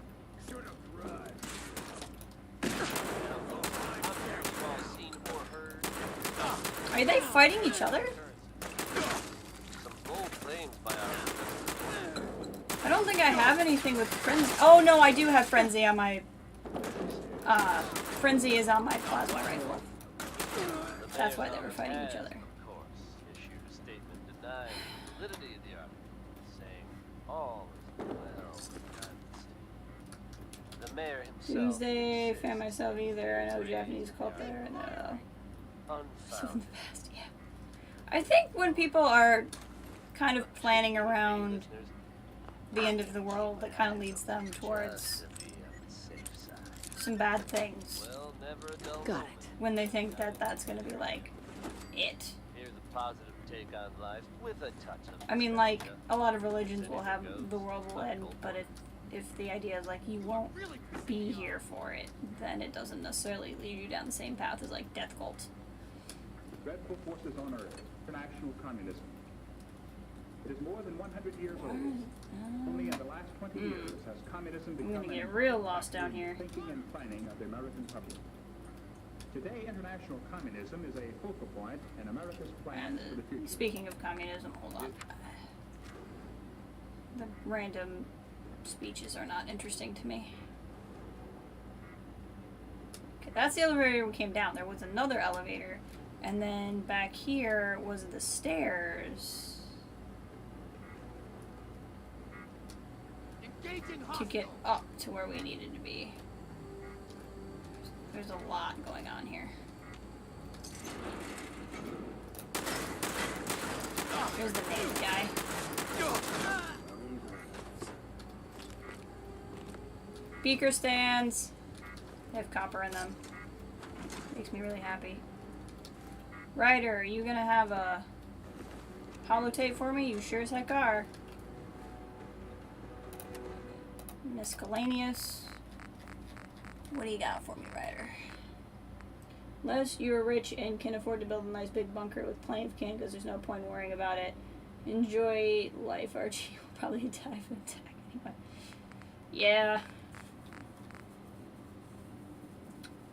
Are they fighting each other? I don't think I have anything with Frenzy. Oh no, I do have Frenzy on my... Frenzy is on my plasma rifle. That's why they were fighting each other.
Of course, issued a statement denying the validity of the argument, saying all is well with the city. The mayor himself.
Tuesday, found myself either. I know Japanese cult there and so in the past, yeah. I think when people are kind of planning around the end of the world, that kind of leads them towards some bad things.
Got it.
When they think that that's going to be like it.
Here's a positive take on life with a touch of
I mean, like, a lot of religions will have the world will end, but if the idea is like you won't be here for it, then it doesn't necessarily lead you down the same path as like death cult.
Dreadful forces on Earth. International communism. It is more than 100 years old. Only in the last 20 years has communism become
I'm gonna get real lost down here.
thinking and planning of the American public. Today, international communism is a focal point in America's plans for the future.
Speaking of communism, hold on. The random speeches are not interesting to me. Okay, that's the elevator we came down. There was another elevator, and then back here was the stairs to get up to where we needed to be. There's a lot going on here. Here's the main guy. Beaker stands. They have copper in them. Makes me really happy. Ryder, are you gonna have a holotape for me? You sure as heck are. Miscellaneous. What do you got for me, Ryder? Unless you're rich and can afford to build a nice big bunker with plenty of can, because there's no point in worrying about it. Enjoy life, Archie. Will probably die from attack anyway. Yeah.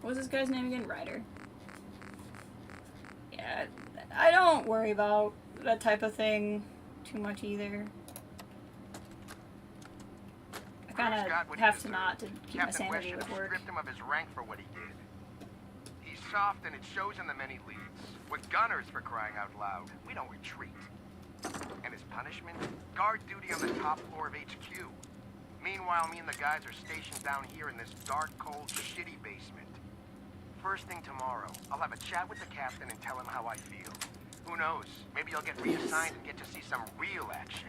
What was this guy's name again? Ryder. Yeah, I don't worry about that type of thing too much either. I kind of have to not to keep my sanity with work.
Stripped him of his rank for what he did. He's soft and it shows in the many leads. We're gunners, for crying out loud. We don't retreat. And his punishment? Guard duty on the top floor of HQ. Meanwhile, me and the guys are stationed down here in this dark, cold, shitty basement. First thing tomorrow, I'll have a chat with the captain and tell him how I feel. Who knows? Maybe I'll get reassigned and get to see some real action.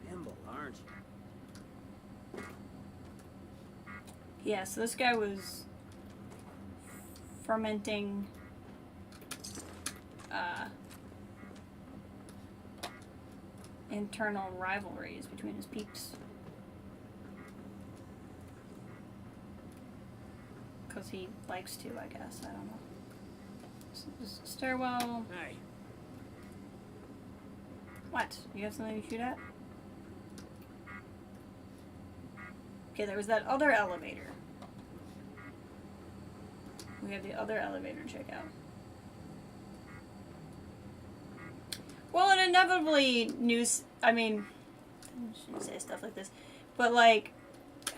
Nimble, aren't you?
Yeah, so this guy was fermenting internal rivalries between his peeps. Because he likes to, I guess. I don't know. Stairwell.
Hey.
What? You have something to shoot at? Okay, there was that other elevator. We have the other elevator to check out. Well, it inevitably I mean, I shouldn't say stuff like this, but like,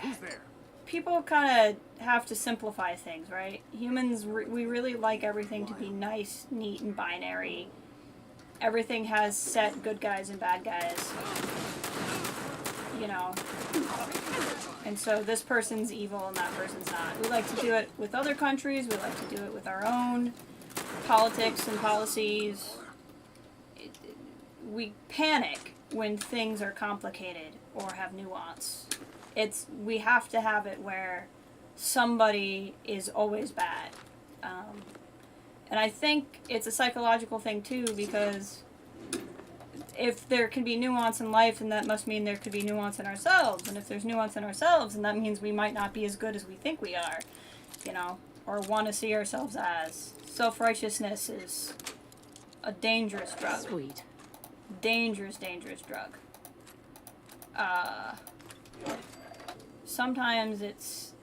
Who's there?
people kind of have to simplify things, right? Humans, we really like everything to be nice, neat, and binary. Everything has set good guys and bad guys. You know. And so this person's evil and that person's not. We like to do it with other countries. We like to do it with our own politics and policies. We panic when things are complicated or have nuance. We have to have it where somebody is always bad. And I think it's a psychological thing too, because if there can be nuance in life, then that must mean there could be nuance in ourselves. And if there's nuance in ourselves, then that means we might not be as good as we think we are, you know, or want to see ourselves as. Self-righteousness is a dangerous drug.
Sweet.
Dangerous, dangerous drug. Sometimes it's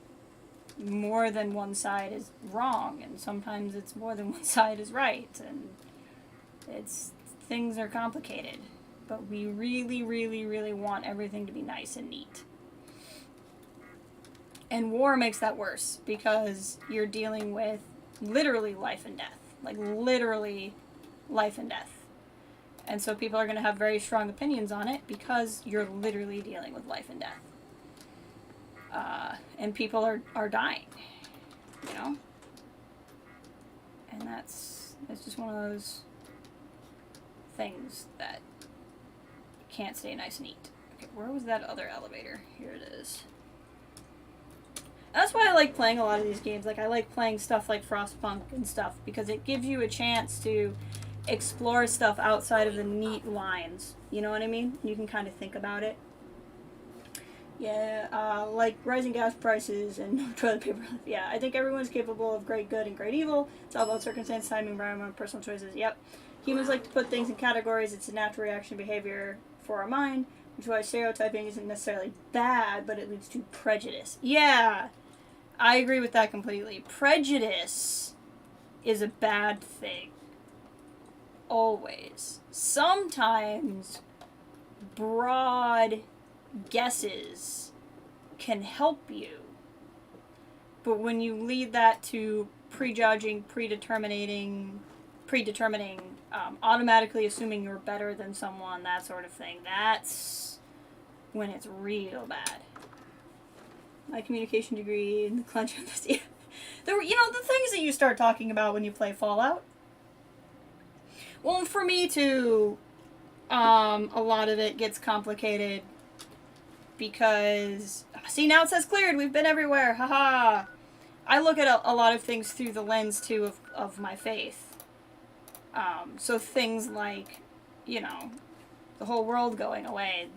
more than one side is wrong, and sometimes it's more than one side is right, and things are complicated, but we really, really, really want everything to be nice and neat. And war makes that worse, because you're dealing with literally life and death. Like, literally life and death. And so people are going to have very strong opinions on it, because you're literally dealing with life and death. And people are dying, you know? And it's just one of those things that can't stay nice and neat. Okay, where was that other elevator? Here it is. That's why I like playing a lot of these games. Like, I like playing stuff like Frostpunk and stuff, because it gives you a chance to explore stuff outside of the neat lines. You know what I mean? You can kind of think about it. Yeah, like rising gas prices and toilet paper. Yeah, I think everyone's capable of great good and great evil. It's all about circumstance, timing, environment, personal choices. Yep. Humans like to put things in categories. It's a natural reaction behavior for our mind, which is why stereotyping isn't necessarily bad, but it leads to prejudice. Yeah, I agree with that completely. Prejudice is a bad thing. Always. Sometimes broad guesses can help you, but when you lead that to prejudging, predetermining, automatically assuming you're better than someone, that sort of thing, that's when it's real bad. My communication degree in the clutch of this, there were, you know, the things that you start talking about when you play Fallout. Well, for me too, a lot of it gets complicated because, see, now it says cleared, we've been everywhere, haha. I look at a lot of things through the lens too of my faith. So things like, you know, the whole world going away,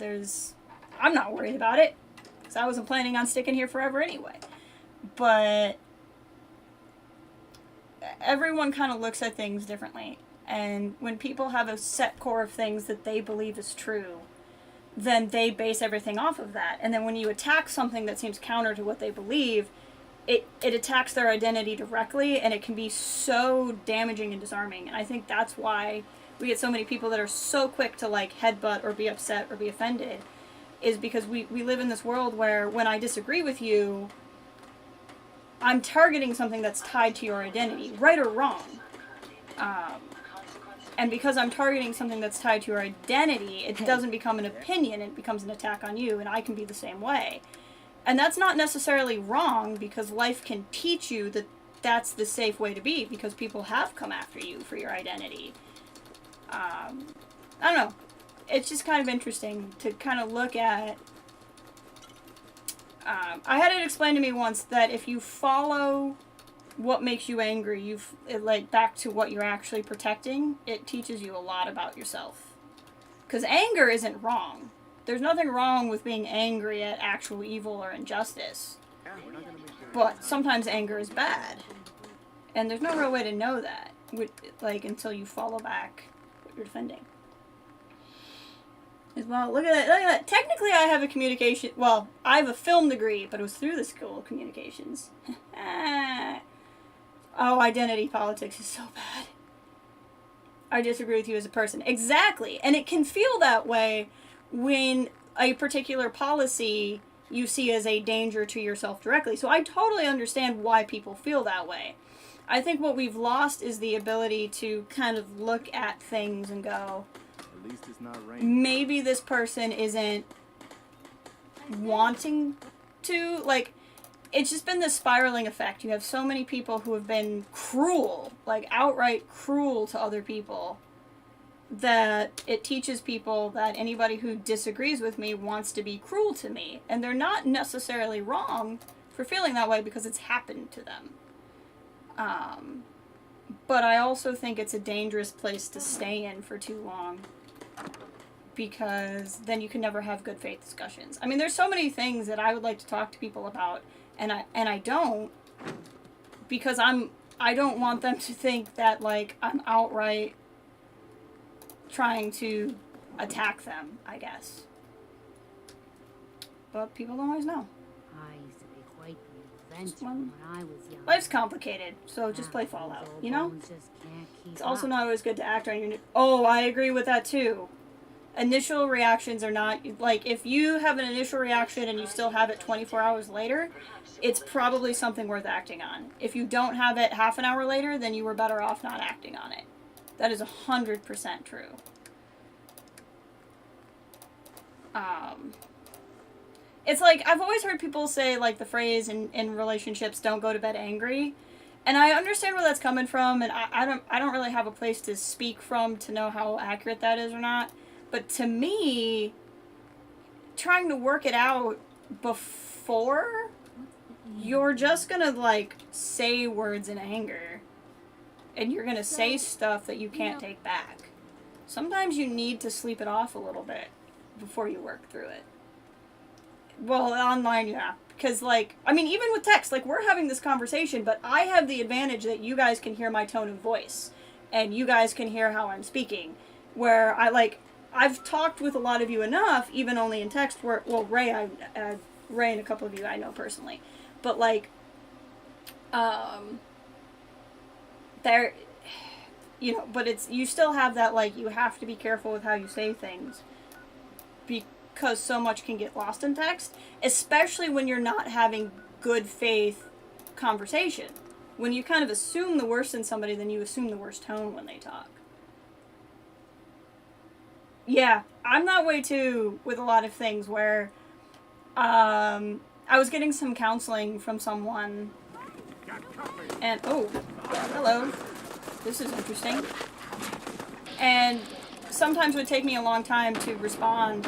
I'm not worried about it, because I wasn't planning on sticking here forever anyway. But everyone kind of looks at things differently. And when people have a set core of things that they believe is true, then they base everything off of that. And then when you attack something that seems counter to what they believe, it attacks their identity directly, and it can be so damaging and disarming. And I think that's why we get so many people that are so quick to, like, headbutt or be upset or be offended, is because we live in this world where when I disagree with you, I'm targeting something that's tied to your identity, right or wrong. And because I'm targeting something that's tied to your identity, it doesn't become an opinion, it becomes an attack on you, and I can be the same way. And that's not necessarily wrong, because life can teach you that that's the safe way to be, because people have come after you for your identity. I don't know. It's just kind of interesting to kind of look at... I had it explained to me once that if you follow what makes you angry, like, back to what you're actually protecting, it teaches you a lot about yourself. Because anger isn't wrong. There's nothing wrong with being angry at actual evil or injustice. But sometimes anger is bad. And there's no real way to know that, like, until you follow back what you're defending. As well, look at that, look at that. Technically I have a communication, well, I have a film degree, but it was through the School of Communications. Oh, identity politics is so bad. I disagree with you as a person. Exactly. And it can feel that way when a particular policy you see as a danger to yourself directly. So I totally understand why people feel that way. I think what we've lost is the ability to kind of look at things and go,
at least it's not raining.
Maybe this person isn't wanting to, like, it's just been this spiraling effect. You have so many people who have been cruel, like outright cruel to other people, that it teaches people that anybody who disagrees with me wants to be cruel to me. And they're not necessarily wrong for feeling that way because it's happened to them. But I also think it's a dangerous place to stay in for too long. because then you can never have good faith discussions. I mean, there's so many things that I would like to talk to people about, and I don't, because I don't want them to think that, like, I'm outright trying to attack them, I guess. But people don't always know.
I used to be quite the adventurer when I was young.
Life's complicated, so just play Fallout, you know?
Bones just can't keep
It's also
up.
not always good to act on your... Oh, I agree with that too. Initial reactions are not... Like, if you have an initial reaction and you still have it 24 hours later, it's probably something worth acting on. If you don't have it half an hour later, then you were better off not acting on it. That is 100% true. It's like, I've always heard people say, like, the phrase in relationships, don't go to bed angry. And I understand where that's coming from, and I don't really have a place to speak from to know how accurate that is or not. But to me, trying to work it out before, you're just gonna, like, say words in anger. And you're gonna say stuff that you can't take back. Sometimes you need to sleep it off a little bit before you work through it. Well, online, yeah. Because, like, I mean, even with text, like, we're having this conversation, but I have the advantage that you guys can hear my tone of voice. And you guys can hear how I'm speaking. Where I've talked with a lot of you enough, even only in text, where, well, Ray and a couple of you I know personally. But, like, there, you know, but it's, you still have that, like, you have to be careful with how you say things. Because so much can get lost in text, especially when you're not having good faith conversation. When you kind of assume the worst in somebody, then you assume the worst tone when they talk. Yeah, I'm that way too with a lot of things where I was getting some counseling from someone and, oh, hello, this is interesting. And sometimes it would take me a long time to respond.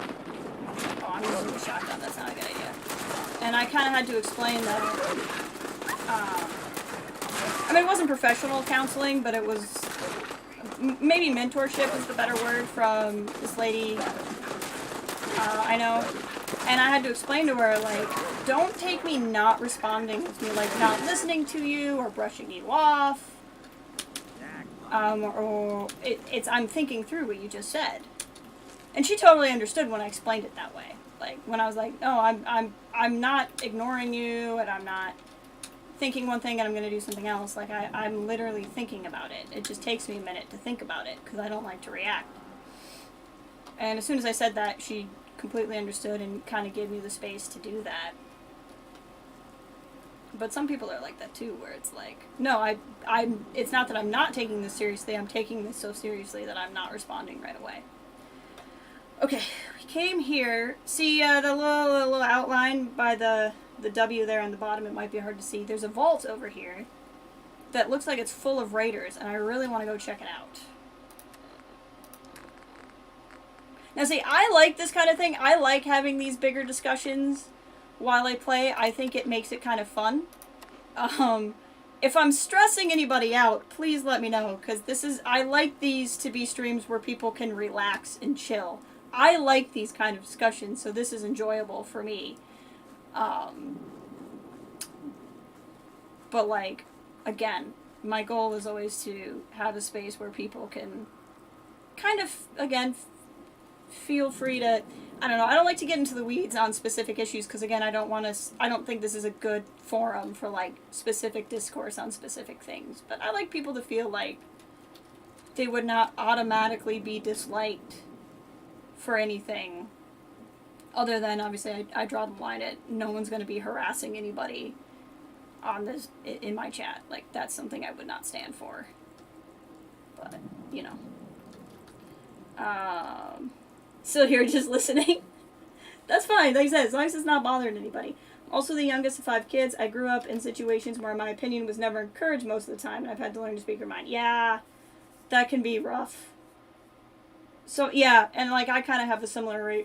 Oh, I'm using the shotgun, that's not a good idea. And I kind of had to explain that, I mean, it wasn't professional counseling, but it was, maybe mentorship is the better word, from this lady I know. And I had to explain to her, like, don't take me not responding as me, like, not listening to you or brushing you off. It's I'm thinking through what you just said. And she totally understood when I explained it that way. Like, when I was like, no, I'm not ignoring you, and I'm not thinking one thing and I'm going to do something else. Like, I'm literally thinking about it. It just takes me a minute to think about it, because I don't like to react. And as soon as I said that, she completely understood and kind of gave me the space to do that. But some people are like that too, where it's like, no, it's not that I'm not taking this seriously, I'm taking this so seriously that I'm not responding right away. Okay, we came here. See the little outline by the W there on the bottom? It might be hard to see. There's a vault over here that looks like it's full of raiders, and I really want to go check it out. Now see, I like this kind of thing. I like having these bigger discussions while I play. I think it makes it kind of fun. If I'm stressing anybody out, please let me know, because I like these to be streams where people can relax and chill. I like these kind of discussions, so this is enjoyable for me. But, like, again, my goal is always to have a space where people can kind of, again, feel free to, I don't know, I don't like to get into the weeds on specific issues, because, again, I don't think this is a good forum for, like, specific discourse on specific things. But I like people to feel like they would not automatically be disliked for anything other than, obviously, I draw the line at no one's going to be harassing anybody on this, in my chat. Like, that's something I would not stand for. But, you know. Still here just listening. That's fine, like I said, as long as it's not bothering anybody. Also the youngest of 5 kids. I grew up in situations where my opinion was never encouraged most of the time, and I've had to learn to speak your mind. Yeah, that can be rough. So, yeah, and, like, I kind of have a similar,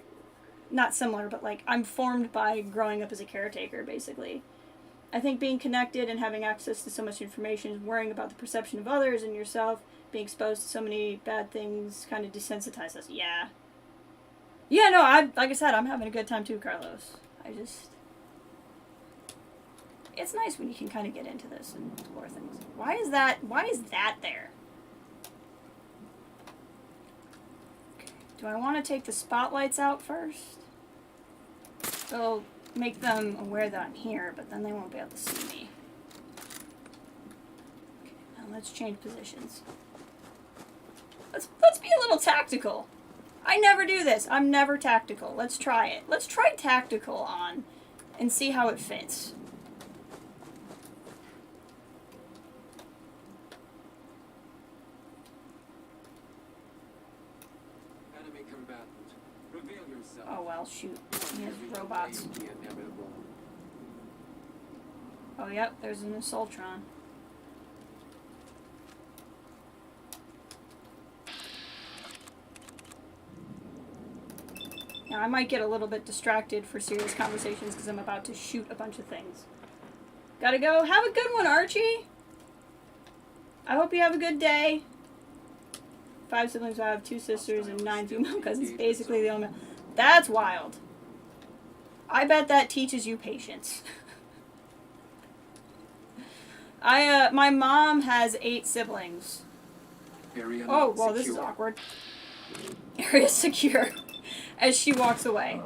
not similar, but, like, I'm formed by growing up as a caretaker, basically. I think being connected and having access to so much information, worrying about the perception of others and yourself, being exposed to so many bad things kind of desensitizes us. Yeah. Yeah, no, like I said, I'm having a good time too, Carlos. It's nice when you can kind of get into this and explore things. Why is that there? Okay. Do I want to take the spotlights out first? They'll make them aware that I'm here, but then they won't be able to see me. Okay, now let's change positions. Let's be a little tactical. I never do this. I'm never tactical. Let's try it. Let's try tactical on and see how it fits.
Enemy combatant, reveal yourself.
Oh well, shoot. He has robots. Oh yep, there's an Assaultron. Now, I might get a little bit distracted for serious conversations because I'm about to shoot a bunch of things. Gotta go. Have a good one, Archie! I hope you have a good day. 5 siblings. I have 2 sisters and 9 female cousins. Basically the only... That's wild. I bet that teaches you patience. My mom has 8 siblings. Oh, well, this is awkward. Area secure. As she walks away.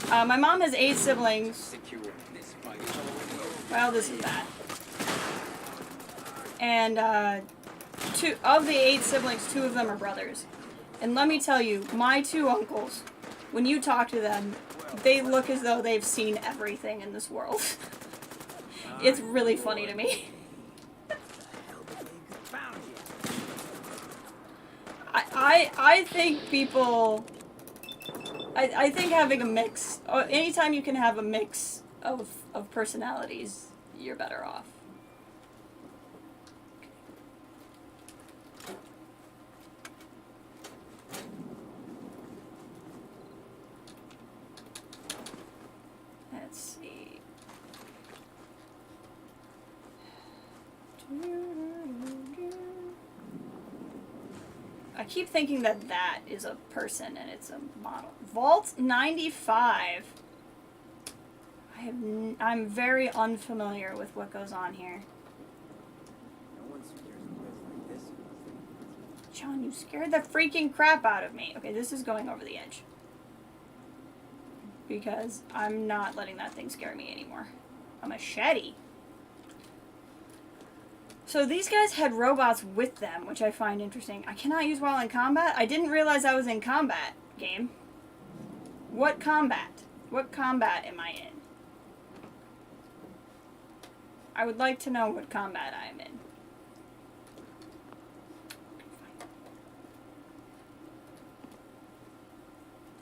My mom has 8 siblings. Well, this is bad. And 2 of the 8 siblings, 2 of them are brothers. And let me tell you, my 2 uncles, when you talk to them, they look as though they've seen everything in this world. It's really funny to me. I think people... I think having a mix, anytime you can have a mix of personalities, you're better off. Let's see. I keep thinking that that is a person and it's a model. Vault 95. I'm very unfamiliar with what goes on here. John, you scared the freaking crap out of me. Okay, this is going over the edge. Because I'm not letting that thing scare me anymore. A machete. So these guys had robots with them, which I find interesting. I cannot use while in combat? I didn't realize I was in combat, game. What combat? What combat am I in? I would like to know what combat I am in.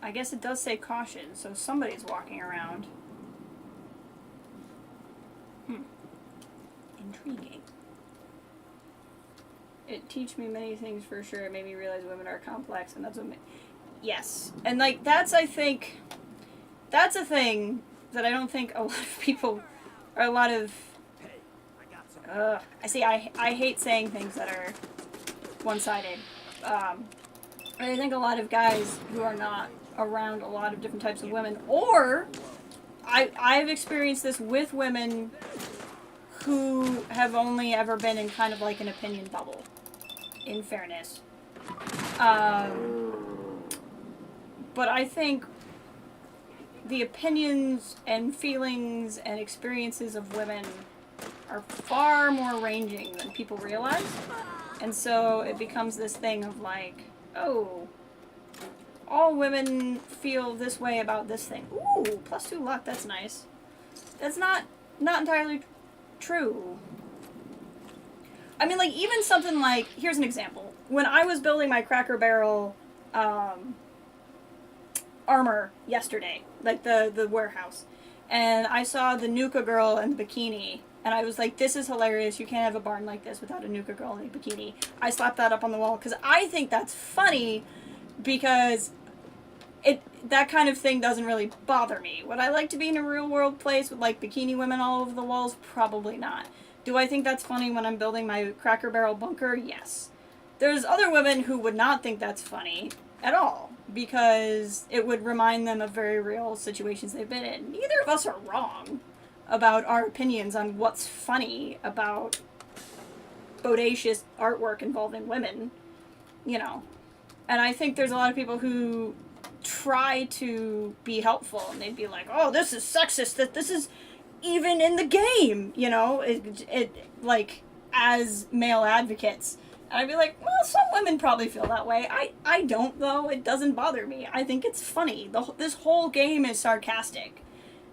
I guess it does say caution, so somebody's walking around. Intriguing. It teach me many things for sure. It made me realize women are complex, and that's what yes. And, like, that's, I think, that's a thing that I don't think a lot of people, or a lot of, I hate saying things that are one-sided. I think a lot of guys who are not around a lot of different types of women, or I've experienced this with women who have only ever been in kind of like an opinion bubble, in fairness. But I think the opinions and feelings and experiences of women are far more ranging than people realize. And so it becomes this thing of like, oh, all women feel this way about this thing. Ooh, +2 luck, that's nice. That's not entirely true. I mean, like, even something like, here's an example. When I was building my Cracker Barrel armor yesterday, like the warehouse, and I saw the Nuka girl in the bikini, and I was like, this is hilarious. You can't have a barn like this without a Nuka girl in a bikini. I slapped that up on the wall because I think that's funny, because that kind of thing doesn't really bother me. Would I like to be in a real world place with like bikini women all over the walls? Probably not. Do I think that's funny when I'm building my Cracker Barrel bunker? Yes. There's other women who would not think that's funny, at all, because it would remind them of very real situations they've been in. Neither of us are wrong about our opinions on what's funny about bodacious artwork involving women, you know. And I think there's a lot of people who try to be helpful, and they'd be like, oh, this is sexist, that this is even in the game, you know, it like, as male advocates. And I'd be like, well, some women probably feel that way. I don't, though. It doesn't bother me. I think it's funny. This whole game is sarcastic.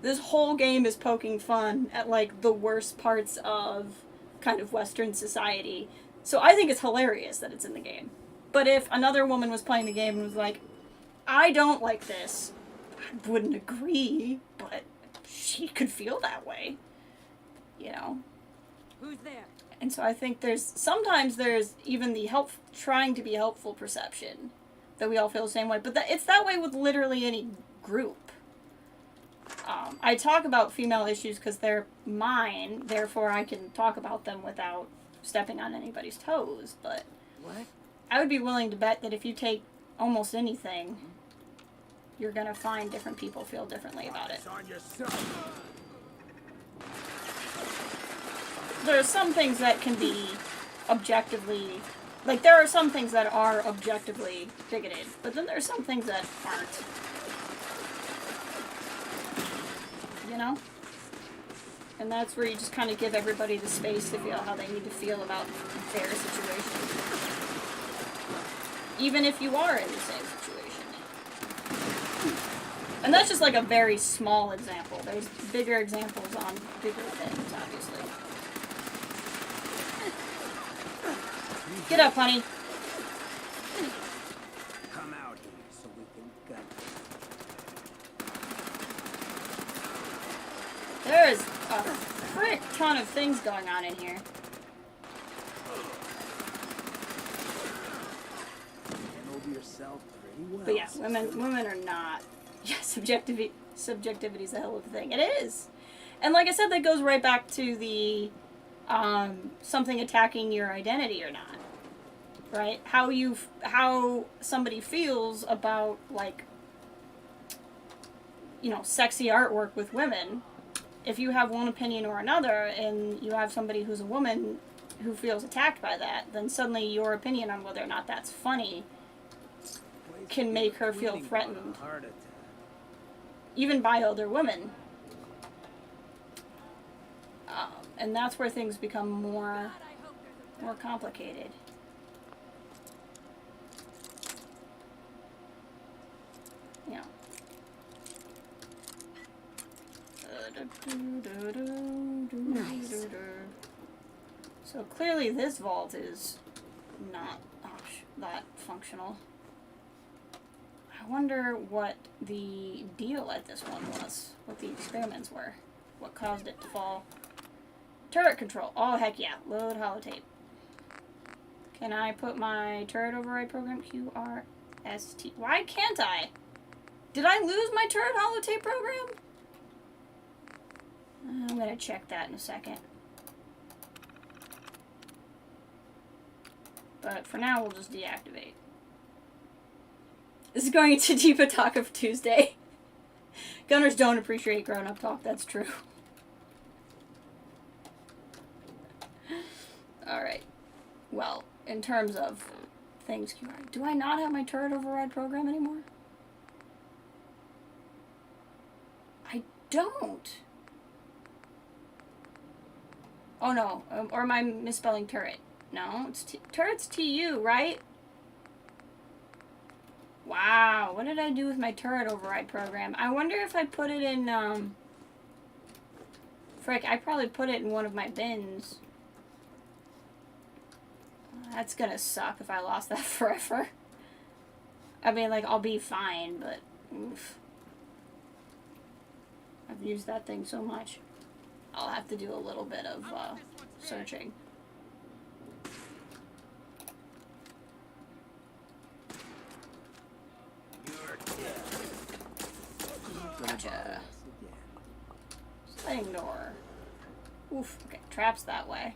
This whole game is poking fun at, like, the worst parts of kind of Western society. So I think it's hilarious that it's in the game. But if another woman was playing the game and was like, I don't like this, I wouldn't agree, but she could feel that way, you know?
Who's there?
And so I think sometimes there's even the trying to be helpful perception that we all feel the same way, but it's that way with literally any group. I talk about female issues because they're mine, therefore I can talk about them without stepping on anybody's toes, but
What?
I would be willing to bet that if you take almost anything, you're going to find different people feel differently about it. There are some things that can be objectively, like, there are some things that are objectively bigoted, but then there are some things that aren't. You know? And that's where you just kind of give everybody the space to feel how they need to feel about their situation. Even if you are in the same situation. And that's just like a very small example. There's bigger examples on bigger things, obviously. Get up, honey.
Come out here so we can gut
There's a frick ton of things going on in here.
handle yourself pretty well.
But yeah, women are not. Yeah, subjectivity's a hell of a thing. It is. And like I said, that goes right back to the something attacking your identity or not. Right? How somebody feels about, like, you know, sexy artwork with women. If you have one opinion or another, and you have somebody who's a woman who feels attacked by that, then suddenly your opinion on whether or not that's funny can make her feel threatened. Even by other women. And that's where things become more complicated. Yeah. Nice. So clearly this vault is not that functional. I wonder what the deal at this one was, what the experiments were, what caused it to fall. Turret control. Oh, heck yeah. Load holotape. Can I put my turret override program? QRST. Why can't I? Did I lose my turret holotape program? I'm going to check that in a second. But for now, we'll just deactivate. This is going into Deepa Talk of Tuesday. Gunners don't appreciate grown-up talk, that's true. Alright. Well, in terms of things, do I not have my turret override program anymore? I don't. Oh no, or am I misspelling turret? No, it's turret's TU, right? Wow, what did I do with my turret override program? I wonder if I put it in, frick, I probably put it in one of my bins. That's gonna suck if I lost that forever. I mean, like, I'll be fine, but oof. I've used that thing so much. I'll have to do a little bit of searching. Gotcha. Sliding door. Oof. Okay, traps that way.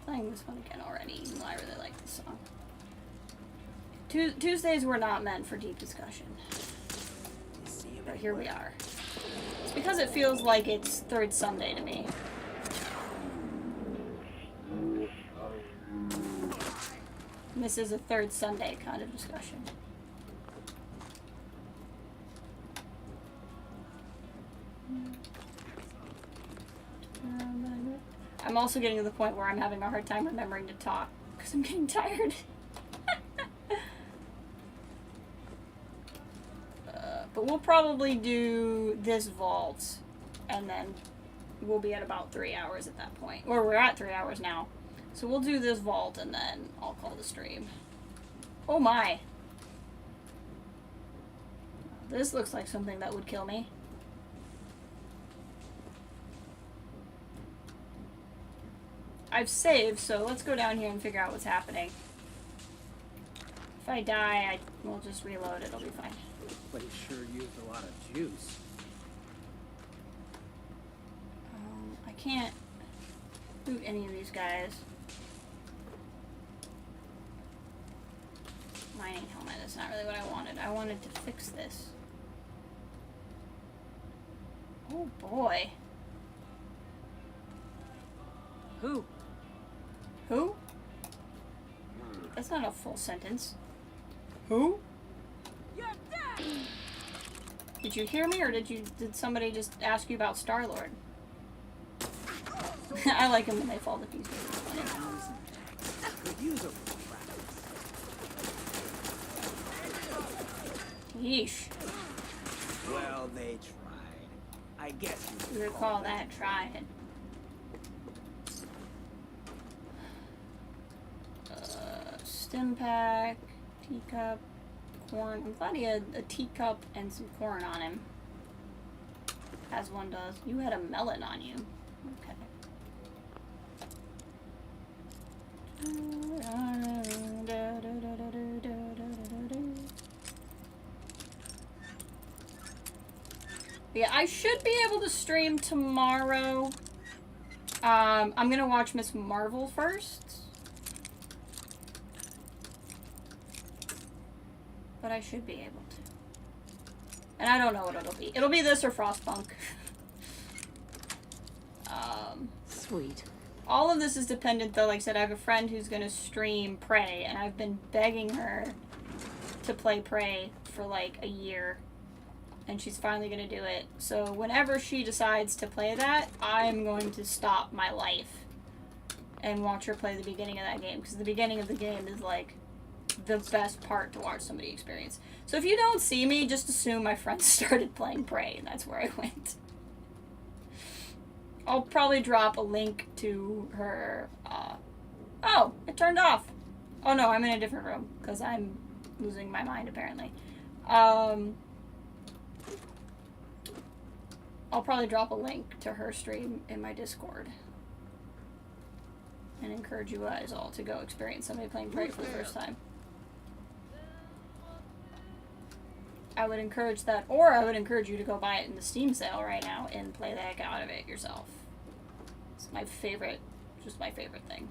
playing this one again already, even though I really like this song. Tuesdays were not meant for deep discussion. But here we are. It's because it feels like it's third Sunday to me. And this is a third Sunday kind of discussion. I'm also getting to the point where I'm having a hard time remembering to talk because I'm getting tired. But we'll probably do this vault, and then we'll be at about 3 hours at that point. Or we're at 3 hours now. So we'll do this vault, and then I'll call the stream. Oh my! This looks like something that would kill me. I've saved, so let's go down here and figure out what's happening. If I die, we'll just reload, it'll be fine.
But he sure used a lot of juice.
I can't loot any of these guys. Mining helmet, that's not really what I wanted. I wanted to fix this. Oh boy.
Who?
Who? That's not a full sentence. Who?
You're dead!
Did you hear me, or did somebody just ask you about Star-Lord? I like them when they fall to pieces.
Could use a
Yeesh.
Well, they tried. I guess
you would call that trying. Stim pack, teacup, corn. I'm glad he had a teacup and some corn on him. As one does. You had a melon on you. Okay. Yeah, I should be able to stream tomorrow. I'm gonna watch Miss Marvel first. But I should be able to. And I don't know what it'll be. It'll be this or Frostpunk.
Sweet.
All of this is dependent, though. Like I said, I have a friend who's going to stream Prey, and I've been begging her to play Prey for like a year. And she's finally going to do it. So whenever she decides to play that, I'm going to stop my life and watch her play the beginning of that game. Because the beginning of the game is like the best part to watch somebody experience. So if you don't see me, just assume my friend started playing Prey, and that's where I went. I'll probably drop a link to her, oh, it turned off. Oh no, I'm in a different room, because I'm losing my mind, apparently. I'll probably drop a link to her stream in my Discord. And encourage you guys all to go experience somebody playing Prey for the first time. I would encourage that, or I would encourage you to go buy it in the Steam sale right now and play the heck out of it yourself. It's my favorite, just my favorite thing.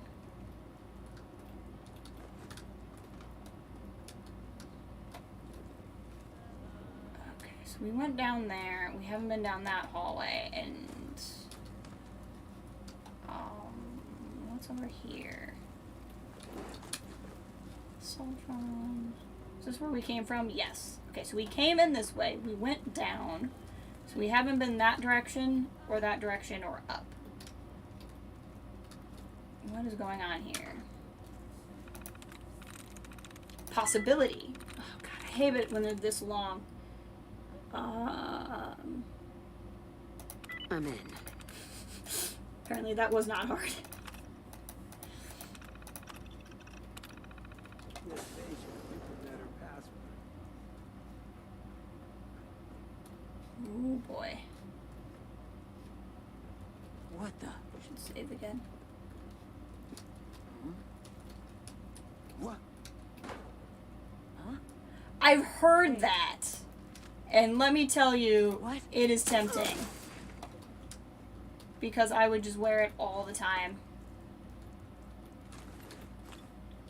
Okay, so we went down there. We haven't been down that hallway, and what's over here? Soltron. Is this where we came from? Yes. Okay, so we came in this way. We went down. So we haven't been that direction, or up. What is going on here? Possibility. Oh god, I hate it when they're this long.
I'm in.
Apparently that was not hard. Oh boy.
What the?
Should save again.
What? Huh?
I've heard that. And let me tell you, it is tempting. Because I would just wear it all the time.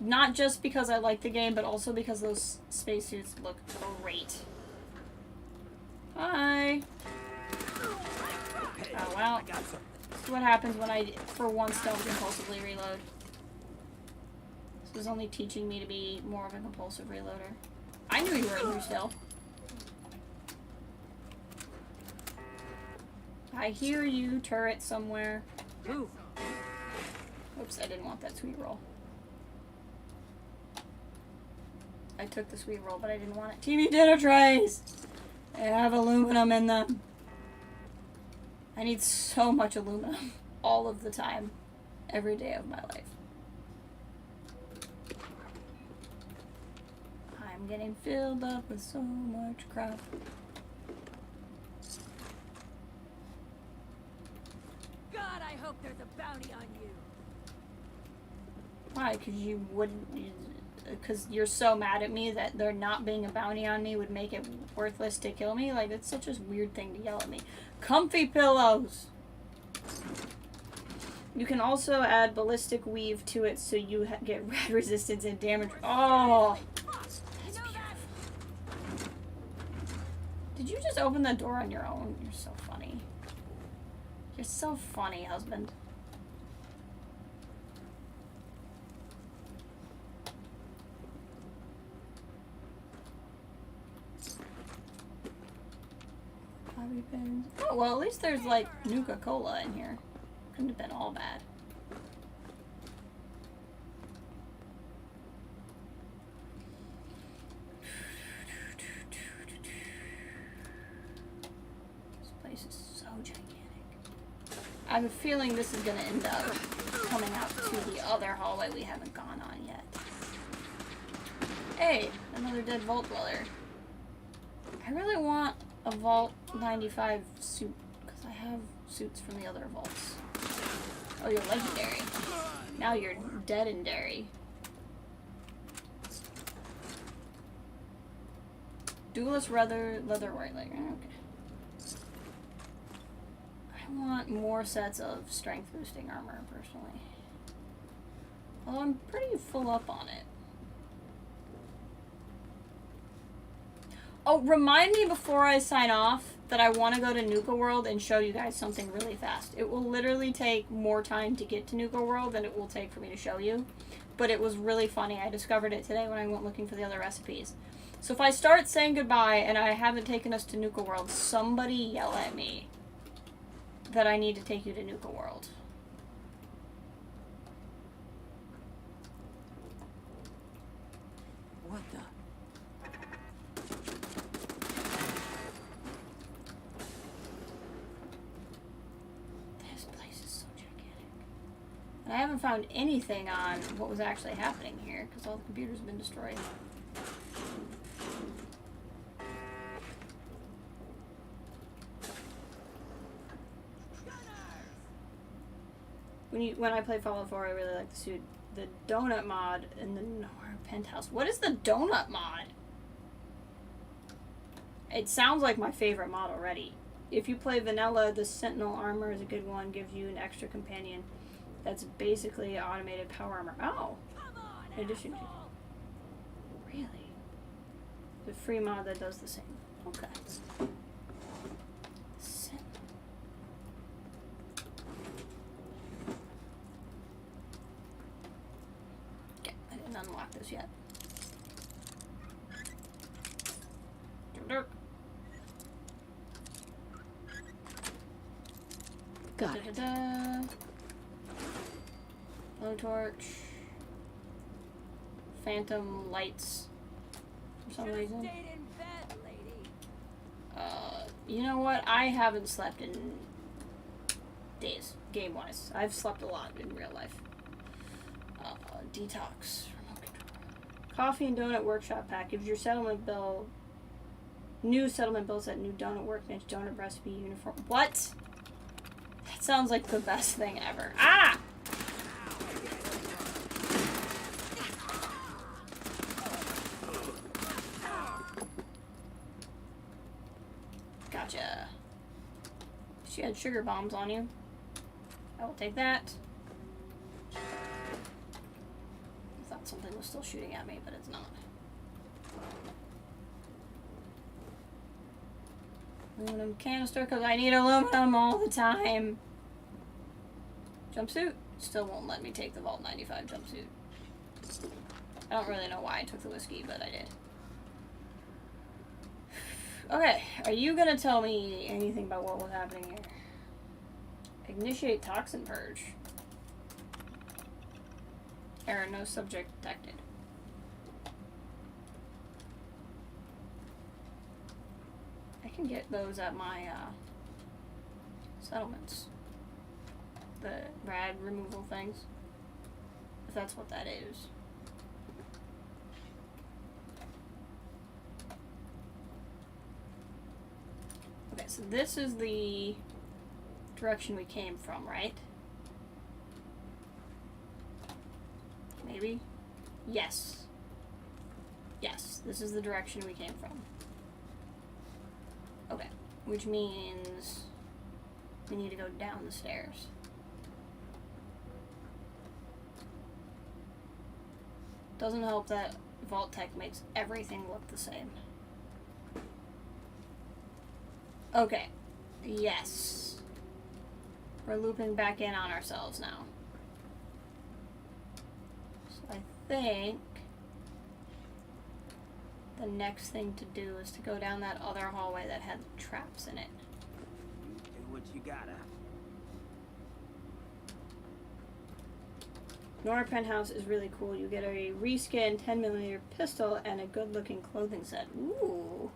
Not just because I like the game, but also because those spacesuits look great. Hi. Oh, well. This is what happens when I, for once, don't compulsively reload. This was only teaching me to be more of a compulsive reloader. I knew you were in here still. I hear you, turret somewhere. Ooh. Oops, I didn't want that sweet roll. I took the sweet roll, but I didn't want it. TV dinner trays! They have aluminum in them. I need so much aluminum. All of the time. Every day of my life. I'm getting filled up with so much crap.
God, I hope there's a bounty on you.
Why? Because you wouldn't... Because you're so mad at me that there not being a bounty on me would make it worthless to kill me? Like, it's such a weird thing to yell at me. Comfy pillows! You can also add ballistic weave to it so you get rad resistance and damage. Oh! That's beautiful. Did you just open the door on your own? You're so funny. You're so funny, husband. Bobby pins. Oh, well, at least there's, like, Nuka-Cola in here. Couldn't have been all bad. This place is so gigantic. I have a feeling this is going to end up coming out to the other hallway we haven't gone on yet. Hey, another dead Vault Dweller. I really want a Vault 95 suit, because I have suits from the other vaults. Oh, you're legendary. Now you're dead and dairy. Duelist leather white leg. Okay. I want more sets of strength boosting armor, personally. Although I'm pretty full up on it. Oh, remind me before I sign off that I want to go to Nuka World and show you guys something really fast. It will literally take more time to get to Nuka World than it will take for me to show you. But it was really funny. I discovered it today when I went looking for the other recipes. So if I start saying goodbye and I haven't taken us to Nuka World, somebody yell at me that I need to take you to Nuka World.
What the?
I haven't found anything on what was actually happening here, because all the computers have been destroyed. When I play Fallout 4, I really like the donut mod in the Nora penthouse. What is the donut mod? It sounds like my favorite mod already. If you play vanilla, the Sentinel armor is a good one, gives you an extra companion. That's basically automated power armor. Oh! In addition to... Really? The free mod that does the same. Okay. Okay, I didn't unlock this yet.
Got it.
Blowtorch. Phantom lights. For some reason. You know what? I haven't slept in days, game-wise. I've slept a lot in real life. Detox. Remote control. Coffee and donut workshop pack gives your settlement bill. New settlement bill set, new donut workbench, donut recipe, uniform. What? That sounds like the best thing ever. Ah! Gotcha. She had sugar bombs on you. I will take that. I thought something was still shooting at me, but it's not. Aluminum canister, because I need aluminum all the time. Jumpsuit? Still won't let me take the Vault 95 jumpsuit. I don't really know why I took the whiskey, but I did. Okay, are you gonna tell me anything about what was happening here? Initiate toxin purge. Error, no subject detected. I can get those at my settlements. The rad removal things. If that's what that is. Okay, so this is the direction we came from, right? Maybe? Yes. Yes, this is the direction we came from. Okay, which means we need to go down the stairs. Doesn't help that Vault Tech makes everything look the same. Okay, yes. We're looping back in on ourselves now. So I think the next thing to do is to go down that other hallway that had traps in it.
Do what you gotta.
Nora Penthouse is really cool. You get a reskin 10mm pistol and a good looking clothing set. Ooh.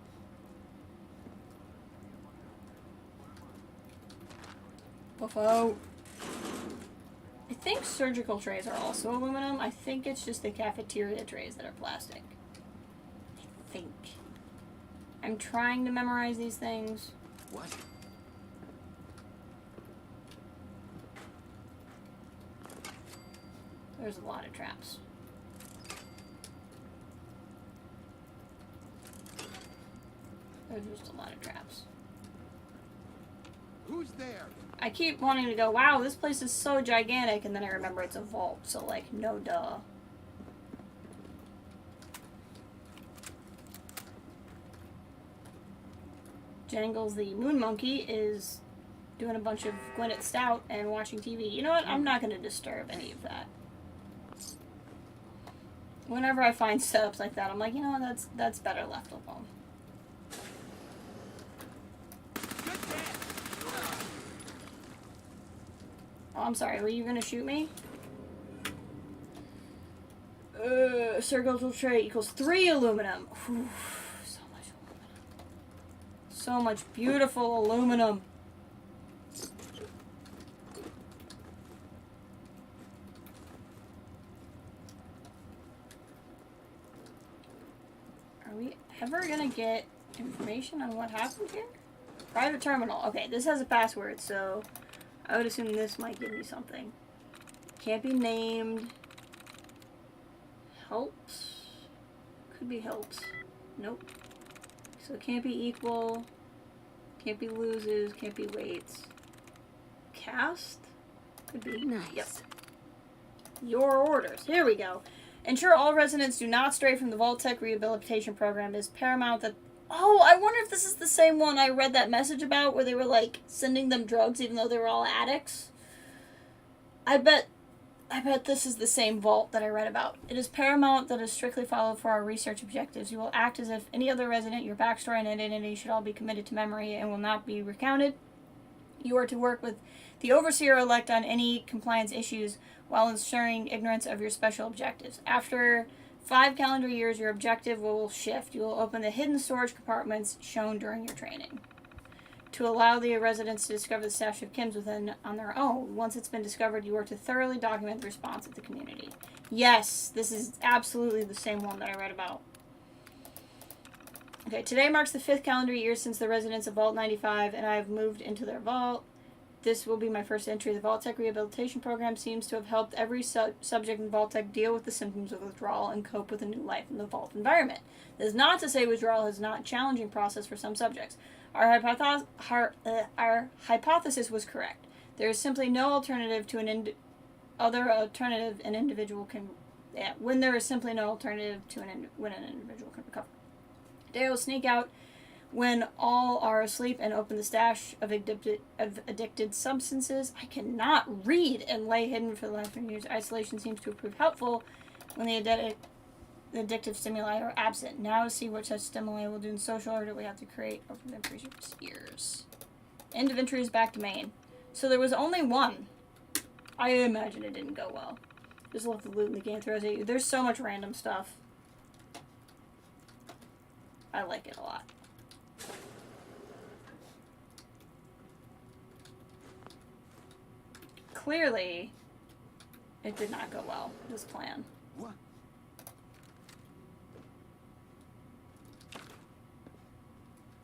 Buffo. I think surgical trays are also aluminum. I think it's just the cafeteria trays that are plastic. I think. I'm trying to memorize these things.
What?
There's a lot of traps. There's just a lot of traps.
Who's there?
I keep wanting to go, wow, this place is so gigantic, and then I remember it's a vault, so like, no duh. Jangles the moon monkey is doing a bunch of Gwyneth Stout and watching TV. You know what? I'm not going to disturb any of that. Whenever I find setups like that, I'm like, you know what? That's better left alone. Oh, I'm sorry. Were you going to shoot me? Surgical tray equals 3 aluminum. Whew, so much aluminum. So much beautiful aluminum. Are we ever gonna get information on what happened here? Private terminal. Okay, this has a password, so I would assume this might give me something. Can't be named. Helps? Could be helps. Nope. So it can't be equal. Can't be loses. Can't be waits. Cast? Could be.
Nice.
Yep. Your orders. Here we go. Ensure all residents do not stray from the Vault Tech Rehabilitation Program. It is paramount that... Oh, I wonder if this is the same one I read that message about where they were, like, sending them drugs even though they were all addicts. I bet this is the same vault that I read about. It is paramount that is strictly followed for our research objectives. You will act as if any other resident, your backstory and identity should all be committed to memory and will not be recounted. You are to work with the Overseer-elect on any compliance issues while ensuring ignorance of your special objectives. After 5 calendar years, your objective will shift. You will open the hidden storage compartments shown during your training to allow the residents to discover the stash of chems within on their own. Once it's been discovered, you are to thoroughly document the response of the community. Yes, this is absolutely the same one that I read about. Okay, today marks the 5th calendar year since the residents of Vault 95 and I have moved into their vault. This will be my first entry. The Vault Tech Rehabilitation Program seems to have helped every subject in Vault Tech deal with the symptoms of withdrawal and cope with a new life in the Vault environment. This is not to say withdrawal is not a challenging process for some subjects. Our hypothesis was correct. There is simply no alternative to an individual can Yeah, when there is simply no alternative to when an individual can recover. They will sneak out when all are asleep and open the stash of addicted substances. I cannot read and lay hidden for the last 20 years. Isolation seems to prove helpful when the addictive stimuli are absent. Now see what such stimuli will do in social order. We have to create open entries ears. End of entry is back to main. So there was only one. I imagine it didn't go well. Just love the loot in the game throws at you. There's so much random stuff. I like it a lot. Clearly, it did not go well, this plan.
What?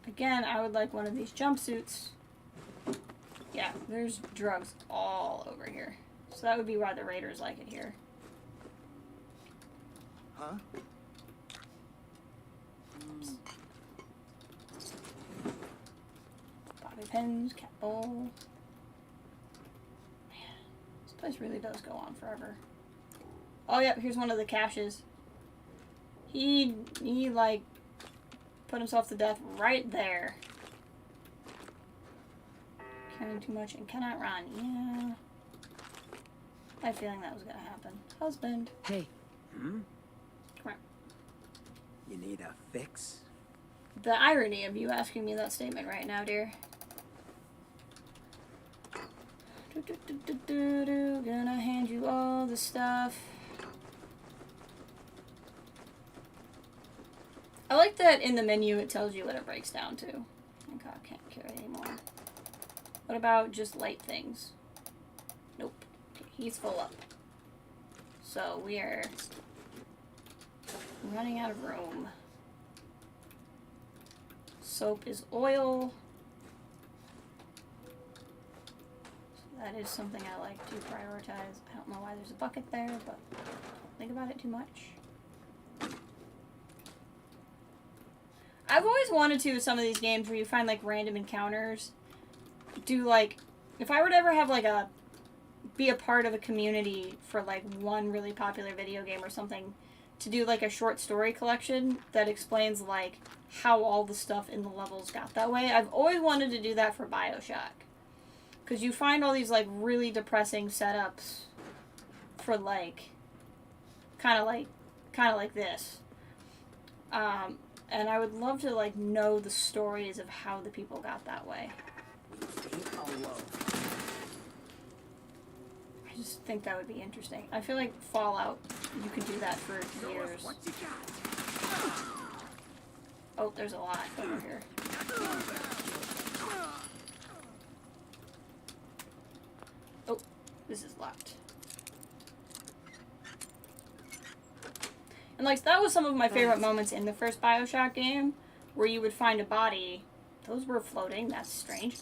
Again, I would like one of these jumpsuits. Yeah, there's drugs all over here. So that would be why the raiders like it here.
Huh?
Oops. Bobby pins, cat bowl. Man, this place really does go on forever. Oh, yep, here's one of the caches. He like, put himself to death right there. Carrying too much and cannot run. Yeah. I had a feeling that was gonna happen. Husband.
Hey. Hmm?
Come on.
You need a fix?
The irony of you asking me that statement right now, dear. Gonna hand you all the stuff. I like that in the menu it tells you what it breaks down to. Oh god, I can't carry anymore. What about just light things? Nope. Okay, he's full up. So we are running out of room. Soap is oil. So that is something I like to prioritize. I don't know why there's a bucket there, but don't think about it too much. I've always wanted to, with some of these games where you find like random encounters, do like, if I were to ever have like be a part of a community for like one really popular video game or something, to do like a short story collection that explains like how all the stuff in the levels got that way. I've always wanted to do that for BioShock. Because you find all these like really depressing setups for like, kind of like this. And I would love to like know the stories of how the people got that way. I just think that would be interesting. I feel like Fallout, you could do that for years. Oh, there's a lot over here. Oh, this is locked. And like, that was some of my favorite moments in the first BioShock game, where you would find a body. Those were floating, that's strange.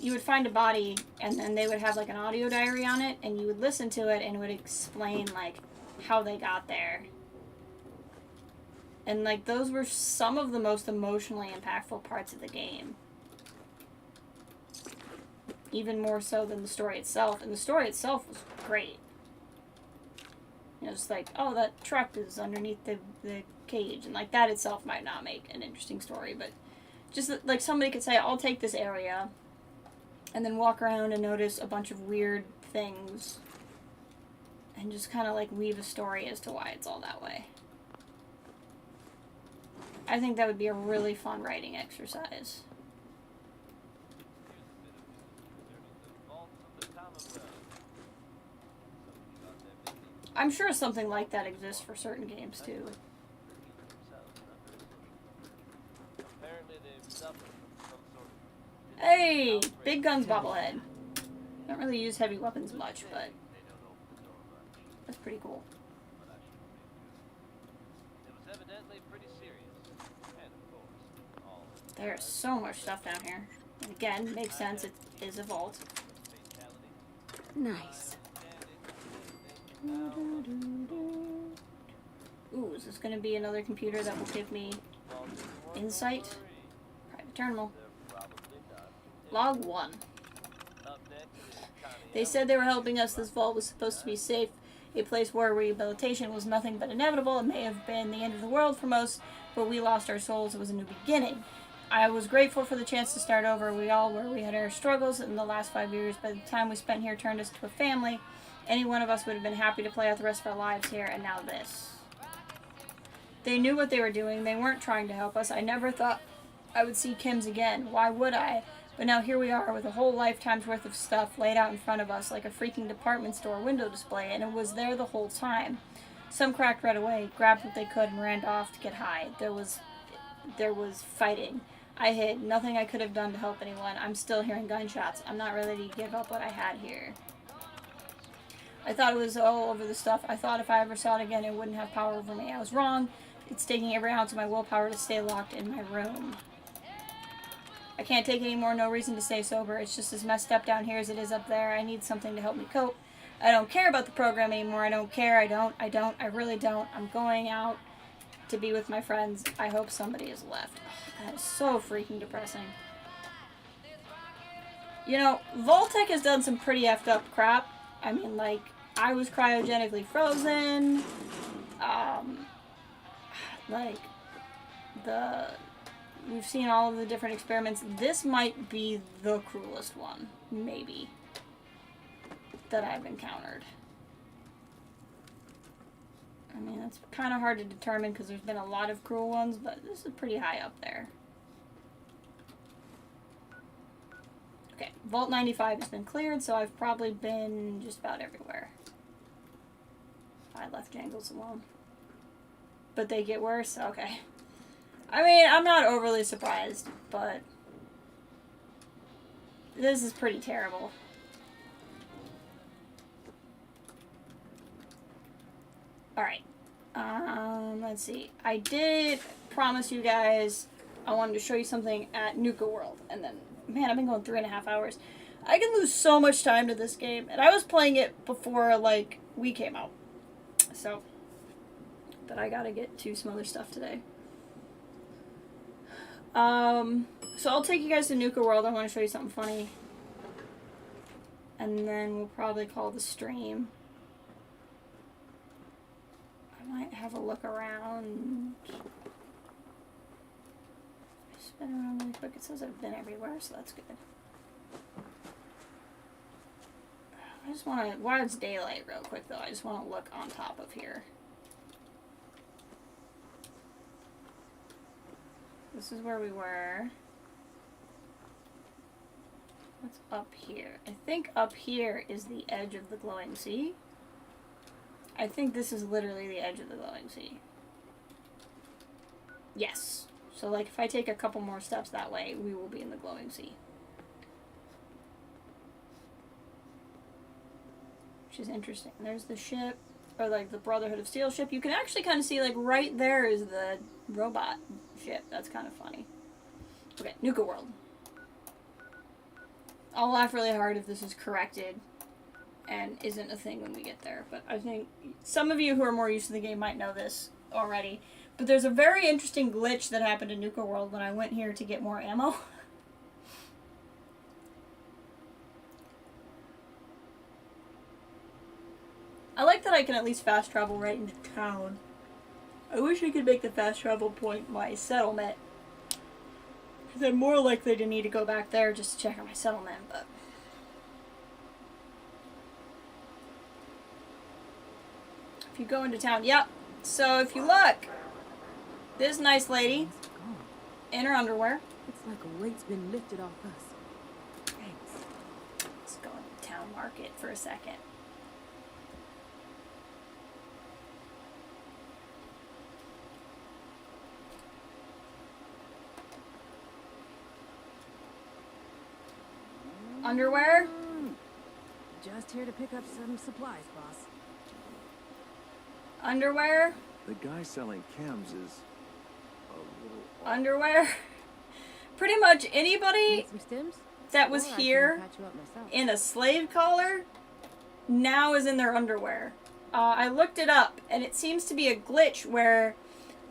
You would find a body, and then they would have like an audio diary on it, and you would listen to it, and it would explain like how they got there. And like, those were some of the most emotionally impactful parts of the game. Even more so than the story itself, and the story itself was great. You know, just like, oh, that truck is underneath the cage, and like that itself might not make an interesting story, but just like somebody could say, I'll take this area and then walk around and notice a bunch of weird things and just kind of like weave a story as to why it's all that way. I think that would be a really fun writing exercise. I'm sure something like that exists for certain games too. Hey! Big Guns bobblehead. Don't really use heavy weapons much, but that's pretty cool. There's so much stuff down here. And again, makes sense, it is a vault.
Nice.
Ooh, is this going to be another computer that will give me insight? Private terminal. Log 1. They said they were helping us. This vault was supposed to be safe. a place where rehabilitation was nothing but inevitable. It may have been the end of the world for most, but we lost our souls. It was a new beginning. I was grateful for the chance to start over. We all were. We had our struggles in the last 5 years, but the time we spent here turned us to a family. Any one of us would have been happy to play out the rest of our lives here, and now this. They knew what they were doing. They weren't trying to help us. I never thought I would see Kim's again. Why would I? But now here we are with a whole lifetime's worth of stuff laid out in front of us like a freaking department store window display, and it was there the whole time. Some cracked right away, grabbed what they could, and ran off to get high. There was fighting. I hid. Nothing I could have done to help anyone. I'm still hearing gunshots. I'm not ready to give up what I had here. I thought it was all over the stuff. I thought if I ever saw it again, it wouldn't have power over me. I was wrong. It's taking every ounce of my willpower to stay locked in my room. I can't take any more. No reason to stay sober. It's just as messed up down here as it is up there. I need something to help me cope. I don't care about the program anymore. I don't care. I really don't. I'm going out to be with my friends. I hope somebody is left. Oh, that is so freaking depressing. You know, Voltec has done some pretty effed up crap. I mean, like, I was cryogenically frozen. We've seen all of the different experiments. This might be the cruelest one, maybe, that I've encountered. I mean, that's kind of hard to determine because there's been a lot of cruel ones, but this is pretty high up there. Okay, Vault 95 has been cleared, so I've probably been just about everywhere. I left Jangles alone. But they get worse? Okay. I mean, I'm not overly surprised, but this is pretty terrible. Alright. Let's see. I did promise you guys I wanted to show you something at Nuka World, and then, man, I've been going 3.5 hours. I can lose so much time to this game, and I was playing it before, like, we came out. So, but I gotta get to some other stuff today. So I'll take you guys to Nuka World. I want to show you something funny. And then we'll probably call the stream. I might have a look around. Spin around really quick. It says I've been everywhere, so that's good. I just want to, while it's daylight real quick though, I just want to look on top of here. This is where we were. What's up here? I think up here is the edge of the glowing sea. I think this is literally the edge of the glowing sea. Yes. So like if I take a couple more steps that way, we will be in the glowing sea. Which is interesting. There's the ship, or like the Brotherhood of Steel ship. You can actually kind of see like right there is the robot ship. That's kind of funny. Okay, Nuka World. I'll laugh really hard if this is corrected and isn't a thing when we get there. But I think some of you who are more used to the game might know this already. But there's a very interesting glitch that happened in Nuka World when I went here to get more ammo. I like that I can at least fast travel right into town. I wish I could make the fast travel point my settlement. Because I'm more likely to need to go back there just to check out my settlement, but... If you go into town, yep. So if you look, this nice lady, in her underwear.
It's like a weight's been lifted off us.
Thanks. Let's go into town market for a second. Underwear?
Just here to pick up some supplies, boss.
Underwear?
The guy selling chems is a little...
Underwear? Pretty much anybody that was here in a slave collar now is in their underwear. I looked it up, and it seems to be a glitch where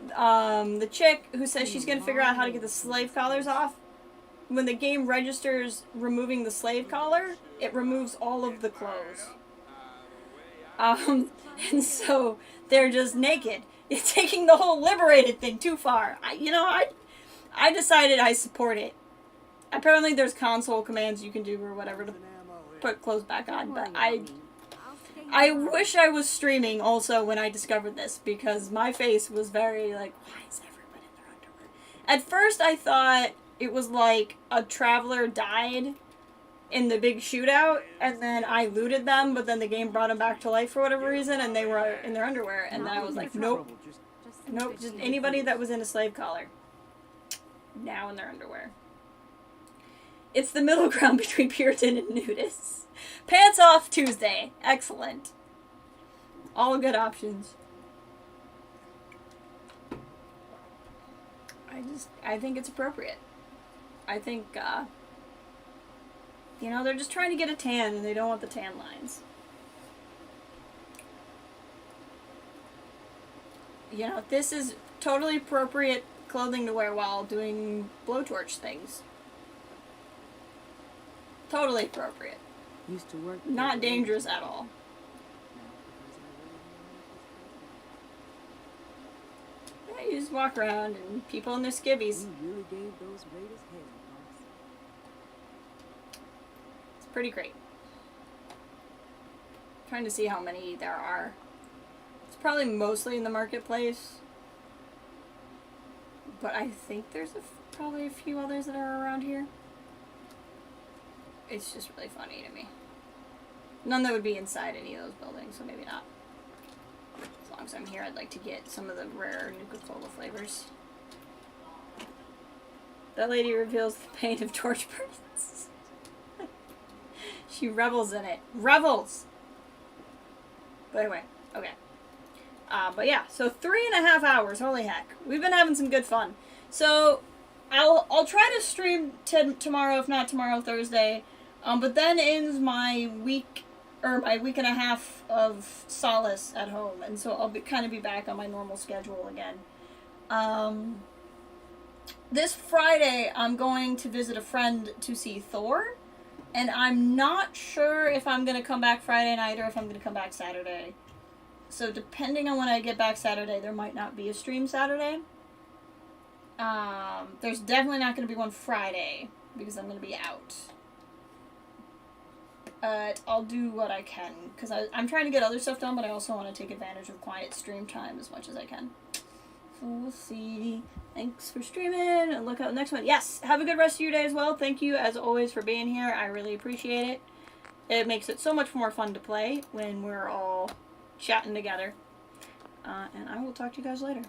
the chick who says she's going to figure out how to get the slave collars off, when the game registers removing the slave collar, it removes all of the clothes. And so they're just naked. It's taking the whole liberated thing too far. I decided I support it. Apparently there's console commands you can do or whatever to put clothes back on, but I wish I was streaming also when I discovered this, because my face was very like, why is everyone in their underwear? At first I thought it was like a traveler died in the big shootout, and then I looted them, but then the game brought them back to life for whatever reason, and they were in their underwear, and then I was like, nope. Nope, just anybody that was in a slave collar. Now in their underwear. It's the middle ground between Puritan and nudists. Pants off Tuesday. Excellent. All good options. I think it's appropriate. I think, you know, they're just trying to get a tan and they don't want the tan lines. You know, this is totally appropriate clothing to wear while doing blowtorch things. Totally appropriate.
Used to work.
Not dangerous at all. Yeah, you just walk around and people in their skivvies.
You really gave those raiders hell, boss.
It's pretty great. Trying to see how many there are. It's probably mostly in the marketplace. But I think there's probably a few others that are around here. It's just really funny to me. None that would be inside any of those buildings, so maybe not. As long as I'm here, I'd like to get some of the rare Nuka-Cola flavors. That lady reveals the pain of torch burns. She revels in it. Revels! But anyway, okay. But yeah, so 3.5 hours, holy heck. We've been having some good fun. So, I'll try to stream tomorrow, if not tomorrow, Thursday. But then ends my week, or my week and a half of solace at home. And so I'll kind of be back on my normal schedule again. This Friday, I'm going to visit a friend to see Thor. And I'm not sure if I'm going to come back Friday night or if I'm going to come back Saturday. So depending on when I get back Saturday, there might not be a stream Saturday. There's definitely not going to be one Friday because I'm going to be out. I'll do what I can because I'm trying to get other stuff done, but I also want to take advantage of quiet stream time as much as I can. So we'll see. Thanks for streaming and look out next one. Yes, have a good rest of your day as well. Thank you as always for being here. I really appreciate it. It makes it so much more fun to play when we're all chatting together. And I will talk to you guys later.